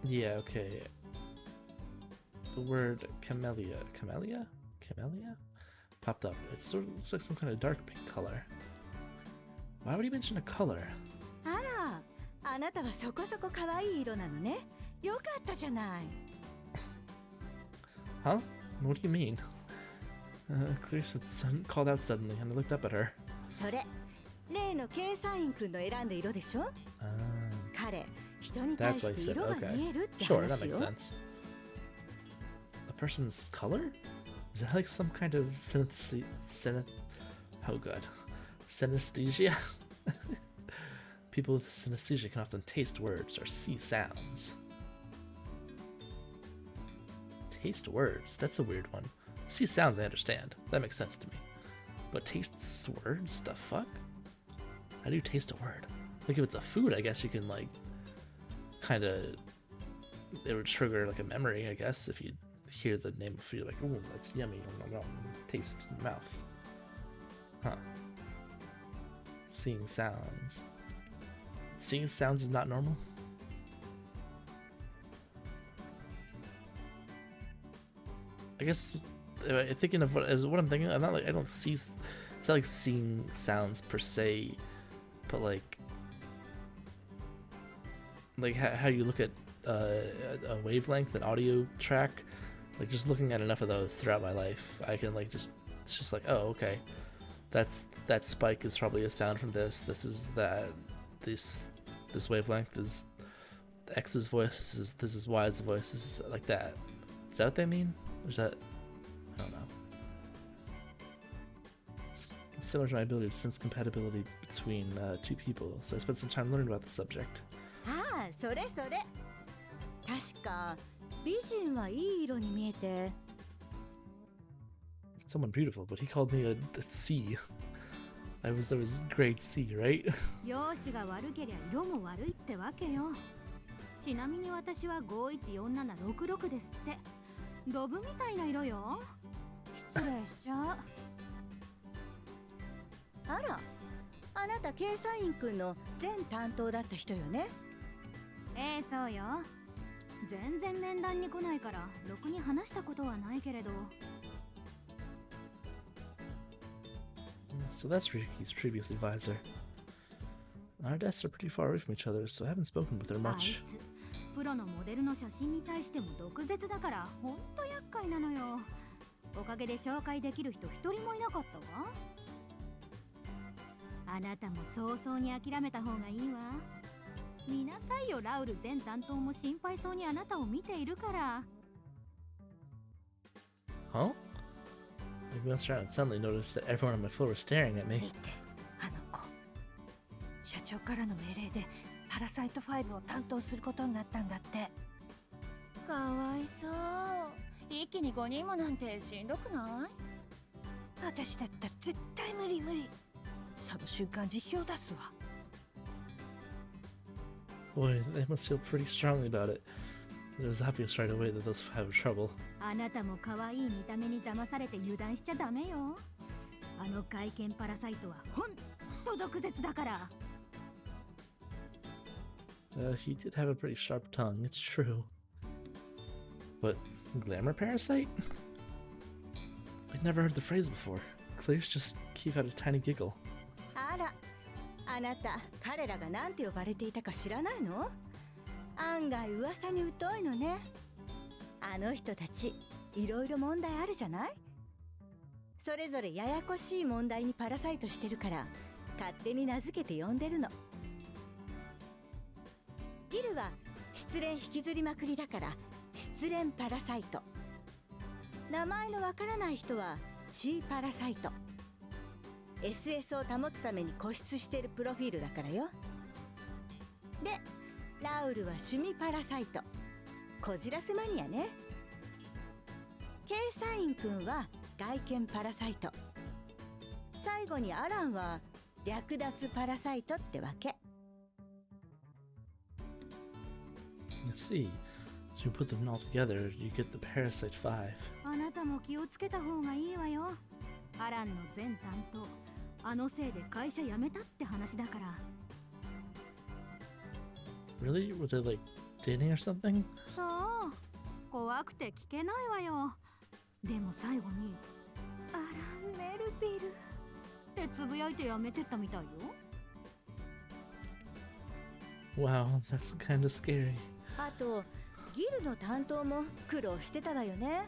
Yeah. Okay. The word camellia popped up. It sort of looks like some kind of dark pink color. Why would he mention a color? あら、あなたはそこそこ可愛い色なのね。よかったじゃない。Huh? What do you mean? Clarice called out suddenly, and I looked up at her. それ、例の計算員くんの選んだ色でしょ？彼、人に対して色が見えるって話よ。Sure, that makes sense. A person's color? Is that like some kind of synesthesia? People with synesthesia can often taste words or see sounds. Taste words? That's a weird one. See sounds, I understand. That makes sense to me. But tastes words? The fuck? How do you taste a word? Like if it's a food, I guess you can like kind of, it would trigger like a memory, I guess, if you hear the name of food, like, ooh, that's yummy, taste in your mouth. Huh. Seeing sounds. Seeing sounds is not normal? I guess, thinking of what I'm thinking, I'm not like, I don't see, it's not like seeing sounds per se, but like how you look at a wavelength, an audio track, like just looking at enough of those throughout my life, I can like it's just like, oh, okay, that spike is probably a sound from this. This is this wavelength is X's voice. This is Y's voice. This is like that. Is that what they mean? Or is that, I don't know. It's similar to my ability to sense compatibility between 2 people, so I spent some time learning about the subject. ああ、それそれ。確か美人はいい色に見えて。Someone beautiful, but he called me a C. I was grade C, right? 容姿が悪けりゃ色も悪いってわけよ。ちなみに私は514766ですって。ドブみたいな色よ。失礼しちゃう。あら、あなた計算員くんの全担当だった人よね。ええ、そうよ。全然面談に来ないからろくに話したことはないけれど。So that's Riki's previous advisor. Our desks are pretty far away from each other, so I haven't spoken with her あい much. つプロのモデルの写真に対しても毒舌だからほんと厄介なのよ。おかげで紹介できる人一人もいなかったわ。あなたも早々に諦めた方がいいわ。見なさいよ、ラウル前担当も心配そうにあなたを見ているから。Huh? I glanced around and suddenly noticed that everyone on my floor was staring at 見 me. て、あの子。社長からの命令でパラサイト5を担当することになったんだって。かわいそう。一気に5人もなんてしんどくない？私だったら絶対無理。その瞬間辞表出すわ。Boy, they must feel pretty strongly about it. It was obvious right away that those five were trouble. あなたも可愛い見た目に騙されて油断しちゃダメよ。あの外見パラサイトはほんと毒舌だから。He did have a pretty sharp tongue, it's true. But glamour parasite? I'd never heard the phrase before. Claire's just gave out a tiny giggle. あら、あなた彼らがなんて呼ばれていたか知らないの？案外噂に疎いのね。あの人たちいろいろ問題あるじゃない？それぞれややこしい問題にパラサイトしてるから勝手に名付けて呼んでるの。ギルは失恋引きずりまくりだから失恋パラサイト。名前のわからない人はチーパラサイト。SS を保つために固執してるプロフィールだからよ。で、ラウルは趣味パラサイト。こじらせマニアね。ケイサイン君は外見パラサイト。最後にアランは略奪パラサイトってわけ。You see, so you put them all together, you get the Parasite 5. あなたも気をつけた方がいいわよ。アランの前担当、あのせいで会社辞めたって話だから。Really? Were they like dating or something? そう、怖くて聞けないわよ。でも最後に「アラン・メルビル」ってつぶやいて辞めてったみたいよ。Wow, that's kinda scary. あとギルの担当も苦労してたわよね。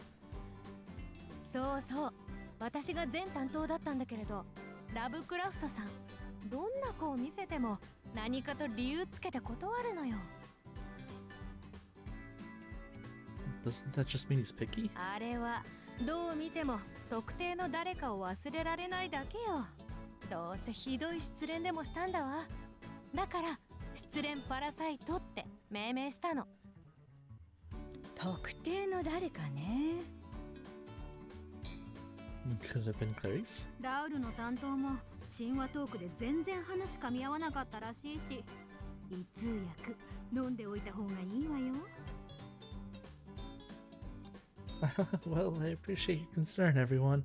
そうそう。私が前担当だったんだけれど、ラブクラフトさん、どんな子を見せても何かと理由つけて断るのよ。Doesn't that just mean he's picky? あれはどう見ても特定の誰かを忘れられないだけよ。どうせひどい失恋でもしたんだわ。だから失恋パラサイトって命名したの。特定の誰かね。Could have been Clarice? ラウルの担当も神話トークで全然話噛み合わなかったらしいし、胃通訳飲んでおいた方がいいわよ。Well, I appreciate your concern, everyone.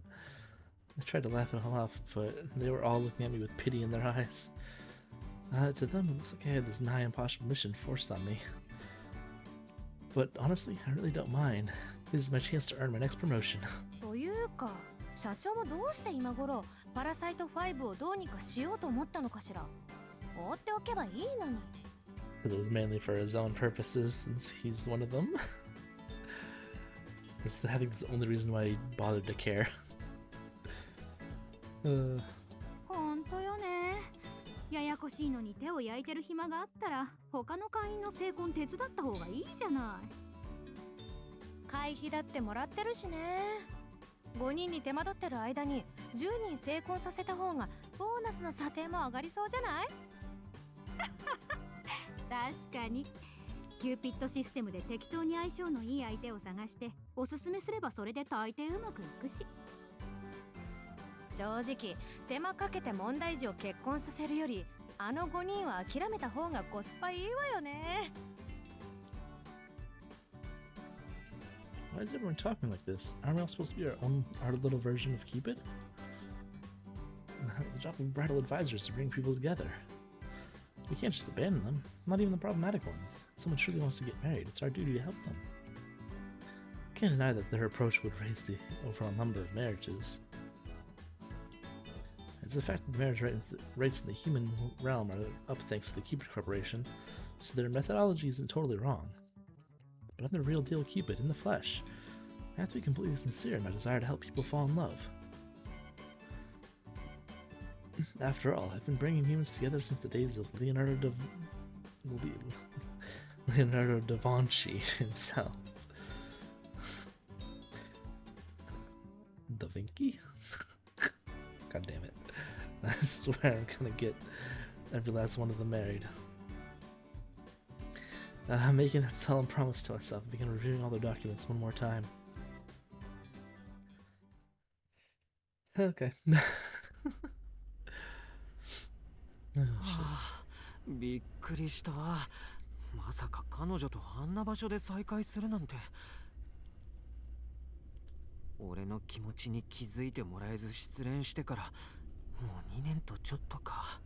I tried to laugh it all off, but they were all looking at me with pity in their eyes. To them, it looks like I had this nigh impossible mission forced on me. But honestly, I really don't mind. This is my chance to earn my next promotion. というか、社長もどうして今頃パラサイト5をどうにかしようと思ったのかしら。放っておけばいいのに。It was mainly for his own purposes, since he's one of them. I think it's the only reason why he bothered to care. ほんとよね。ややこしいのに手を焼いてる暇があったら他の会員の成婚手伝った方がいいじゃない。会費だってもらってるしね。5人に手間取ってる間に10人成婚させた方がボーナスの査定も上がりそうじゃない？確かに。キューピッドシステムで適当に相性のいい相手を探しておすすめすればそれで大抵うまくいくし。正直手間かけて問題児を結婚させるよりあの5人は諦めた方がコスパいいわよね。Why is everyone talking like this? Aren't we all supposed to be our little version of Cupid? The job of bridal advisors is to bring people together. We can't just abandon them, not even the problematic ones. If someone truly wants to get married, it's our duty to help them. Can't deny that their approach would raise the overall number of marriages. It's the fact that the marriage rights in the human realm are up thanks to the Cupid Corporation, so their methodology isn't totally wrong. But I'm the real deal Cupid in the flesh. I have to be completely sincere in my desire to help people fall in love. After all, I've been bringing humans together since the days of Leonardo da Vinci himself. Da Vinci? God damn it. I swear I'm gonna get every last one of them married. I'm making that solemn promise to myself and begin reviewing all their documents one more time. Okay. Oh, shit. びっくりした。まさか彼女とあんな場所で再会するなんて。俺の気持ちに気づいてもらえず失恋してからもう2年とちょっとか。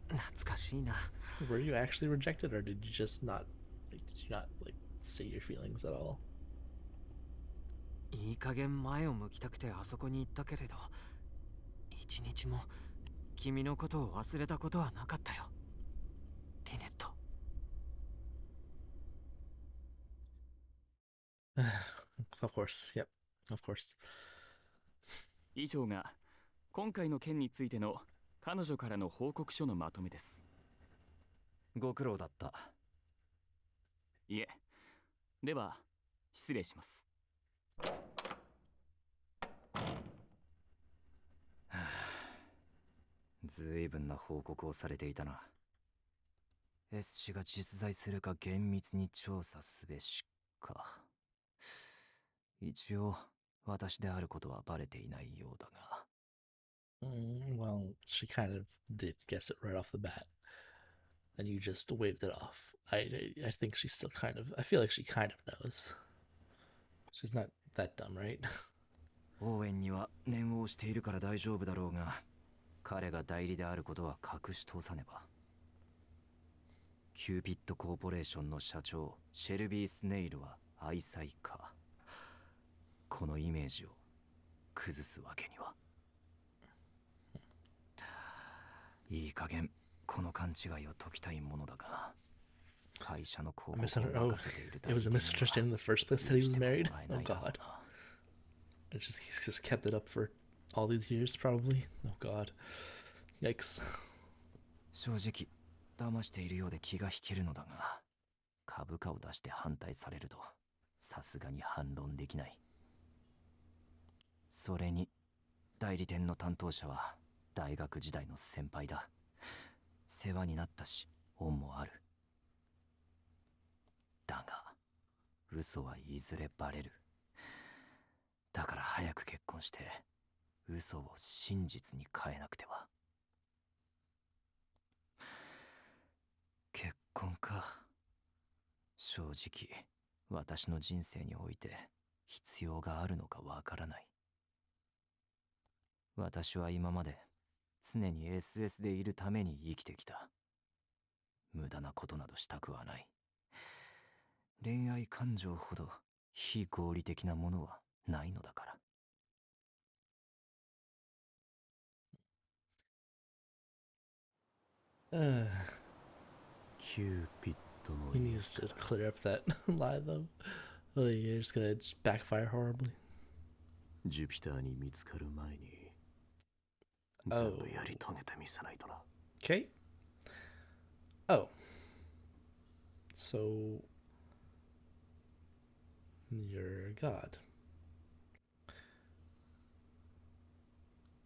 懐かしいな。Were you actually rejected, or did you just not, say your feelings at all? いい加減前を向きたくてあそこに行ったけれど、一日も君のことを忘れたことはなかったよ、リネット。Of course, yep, of course. 以上が今回の件についての彼女からの報告書のまとめです。ご苦労だった。いえ、では失礼します。ずいぶんな報告をされていたな。S 氏が実在するか厳密に調査すべしか。一応私であることはバレていないようだが。Well, she kind of did guess it right off the bat, and you just waved it off. I think she still kind of. I feel like she kind of knows. She's not that dumb, right? オーウェンには念を押しているから大丈夫だろうが、彼が代理であることは隠し通さねば。キューピッドコーポレーションの社長シェルビー・スネイルは愛妻家。このイメージを崩すわけには。いい加減この勘違いを解きたいものだが、会社の広告を任せている It was a misunderstanding in the first place that he was married. Oh god. He's just kept it up for all these years, probably. Oh god. Yikes. 正直騙しているようで気が引けるのだが、株価を出して反対されるとさすがに反論できない。それに代理店の担当者は大学時代の先輩だ。世話になったし恩もある。だが嘘はいずれバレる。だから早く結婚して嘘を真実に変えなくては。結婚か。正直私の人生において必要があるのかわからない。私は今まで常に SS でいるために生きてきた。無駄なことなどしたくはない。恋愛感情ほど非合理的なものはないのだから。キューピッドの He needs to clear up that lie, though. Oh, yeah, it's gonna just backfire horribly. ジュピターに見つかる前に全部やり遂げてみせないとな。Okay. Oh. So you're a god.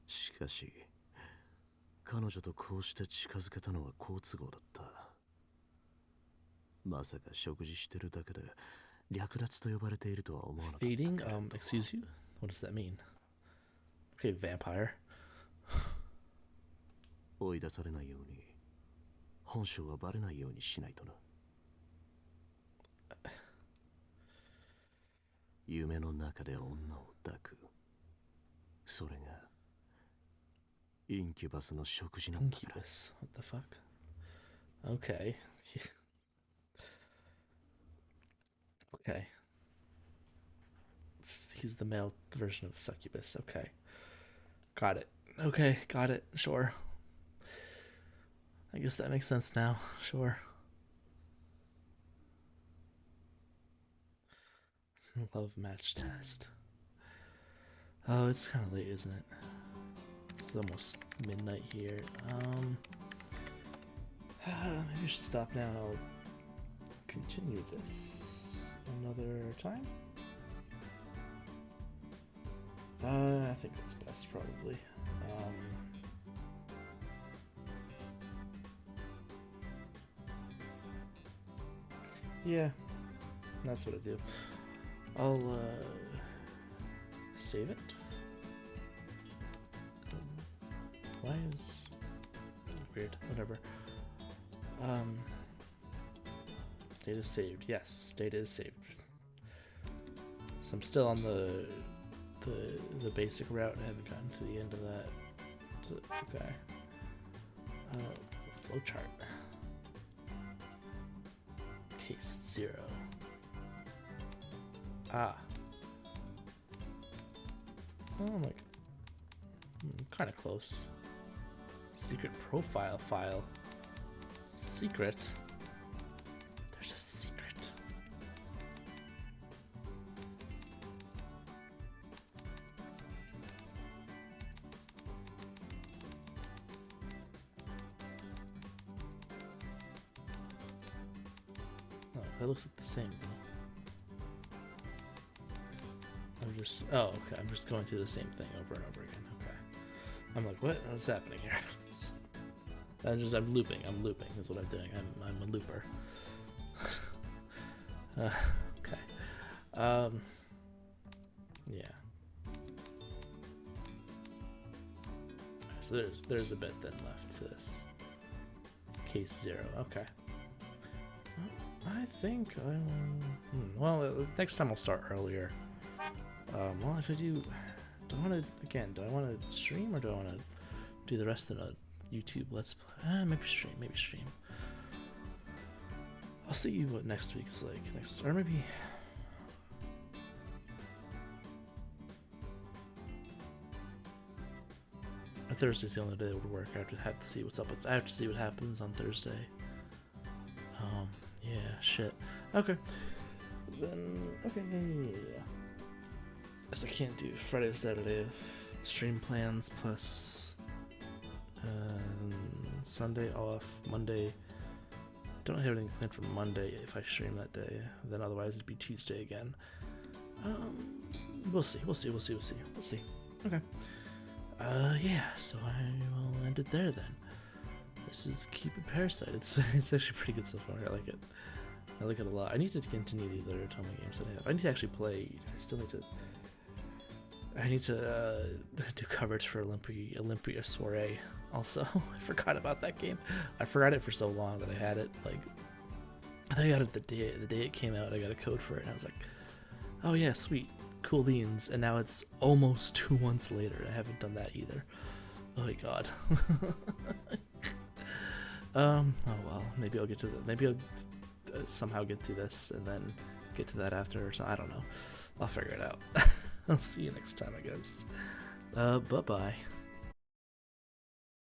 しかし彼女とこうして近づけたのは好都合だった。まさか食事してるだけで略奪と呼ばれているとは思わなかった。Feeding? Excuse you? What does that mean? Okay, vampire. 追い出されないように本性はバレないようにしないとな。夢の中で女を抱く。それがインキュバスの食事なんだから。Incubus. What the fuck? Okay. Okay. He's the male version of a succubus. Okay. Got it. Okay, got it. Sure. I guess that makes sense now. Sure. Love match test. Oh, it's kind of late, isn't it? It's almost midnight here. Maybe I should stop now and I'll continue this another time. I think it's best probably. Yeah, that's what I do. I'll save it. Why is weird? Whatever. Data saved. Yes, data is saved. So I'm still on the basic route. I haven't gotten to the end of that. Okay. Flowchart. Case 0. Ah. Oh, I'm like kind of close. Secret profile file. Secret. There's a secret. Oh, that looks like the same though. Oh, okay. I'm just going through the same thing over and over again. Okay. I'm like, what's happening here? I'm looping. I'm looping is what I'm doing. I'm a looper. Okay. Yeah. So there's a bit then left to this. Case 0. Okay. I think I will. Well, next time I'll start earlier. Well, if I do I want to stream or do I want to do the rest of the YouTube Let's Play? Maybe stream. I'll see what next week is like. Or maybe Thursday's the only day that would work. I have to see what's up with. I have to see what happens on Thursday. Yeah, shit. Okay. Then okay, yeah. Because I can't do Friday or Saturday of stream plans plus Sunday off, Monday. Don't have anything planned for Monday if I stream that day. Then otherwise it'd be Tuesday again. We'll see. Okay. Yeah, so I will end it there then. This is Cupid Parasite. It's actually pretty good so far. I like it. I like it a lot. I need to continue the other otome games that I have. I need to actually play. I need to do coverage for Olympia Soiree. Also, I forgot about that game. I forgot it for so long that I had it. Like, I think I got it the day it came out. I got a code for it, and I was like, "Oh yeah, sweet, cool beans." And now it's almost 2 months later. I haven't done that either. Oh my god. Oh well. Maybe I'll get to Maybe I'll somehow get to this and then get to that after or something. I don't know. I'll figure it out. I'll see you next time, I guess. Bye-bye.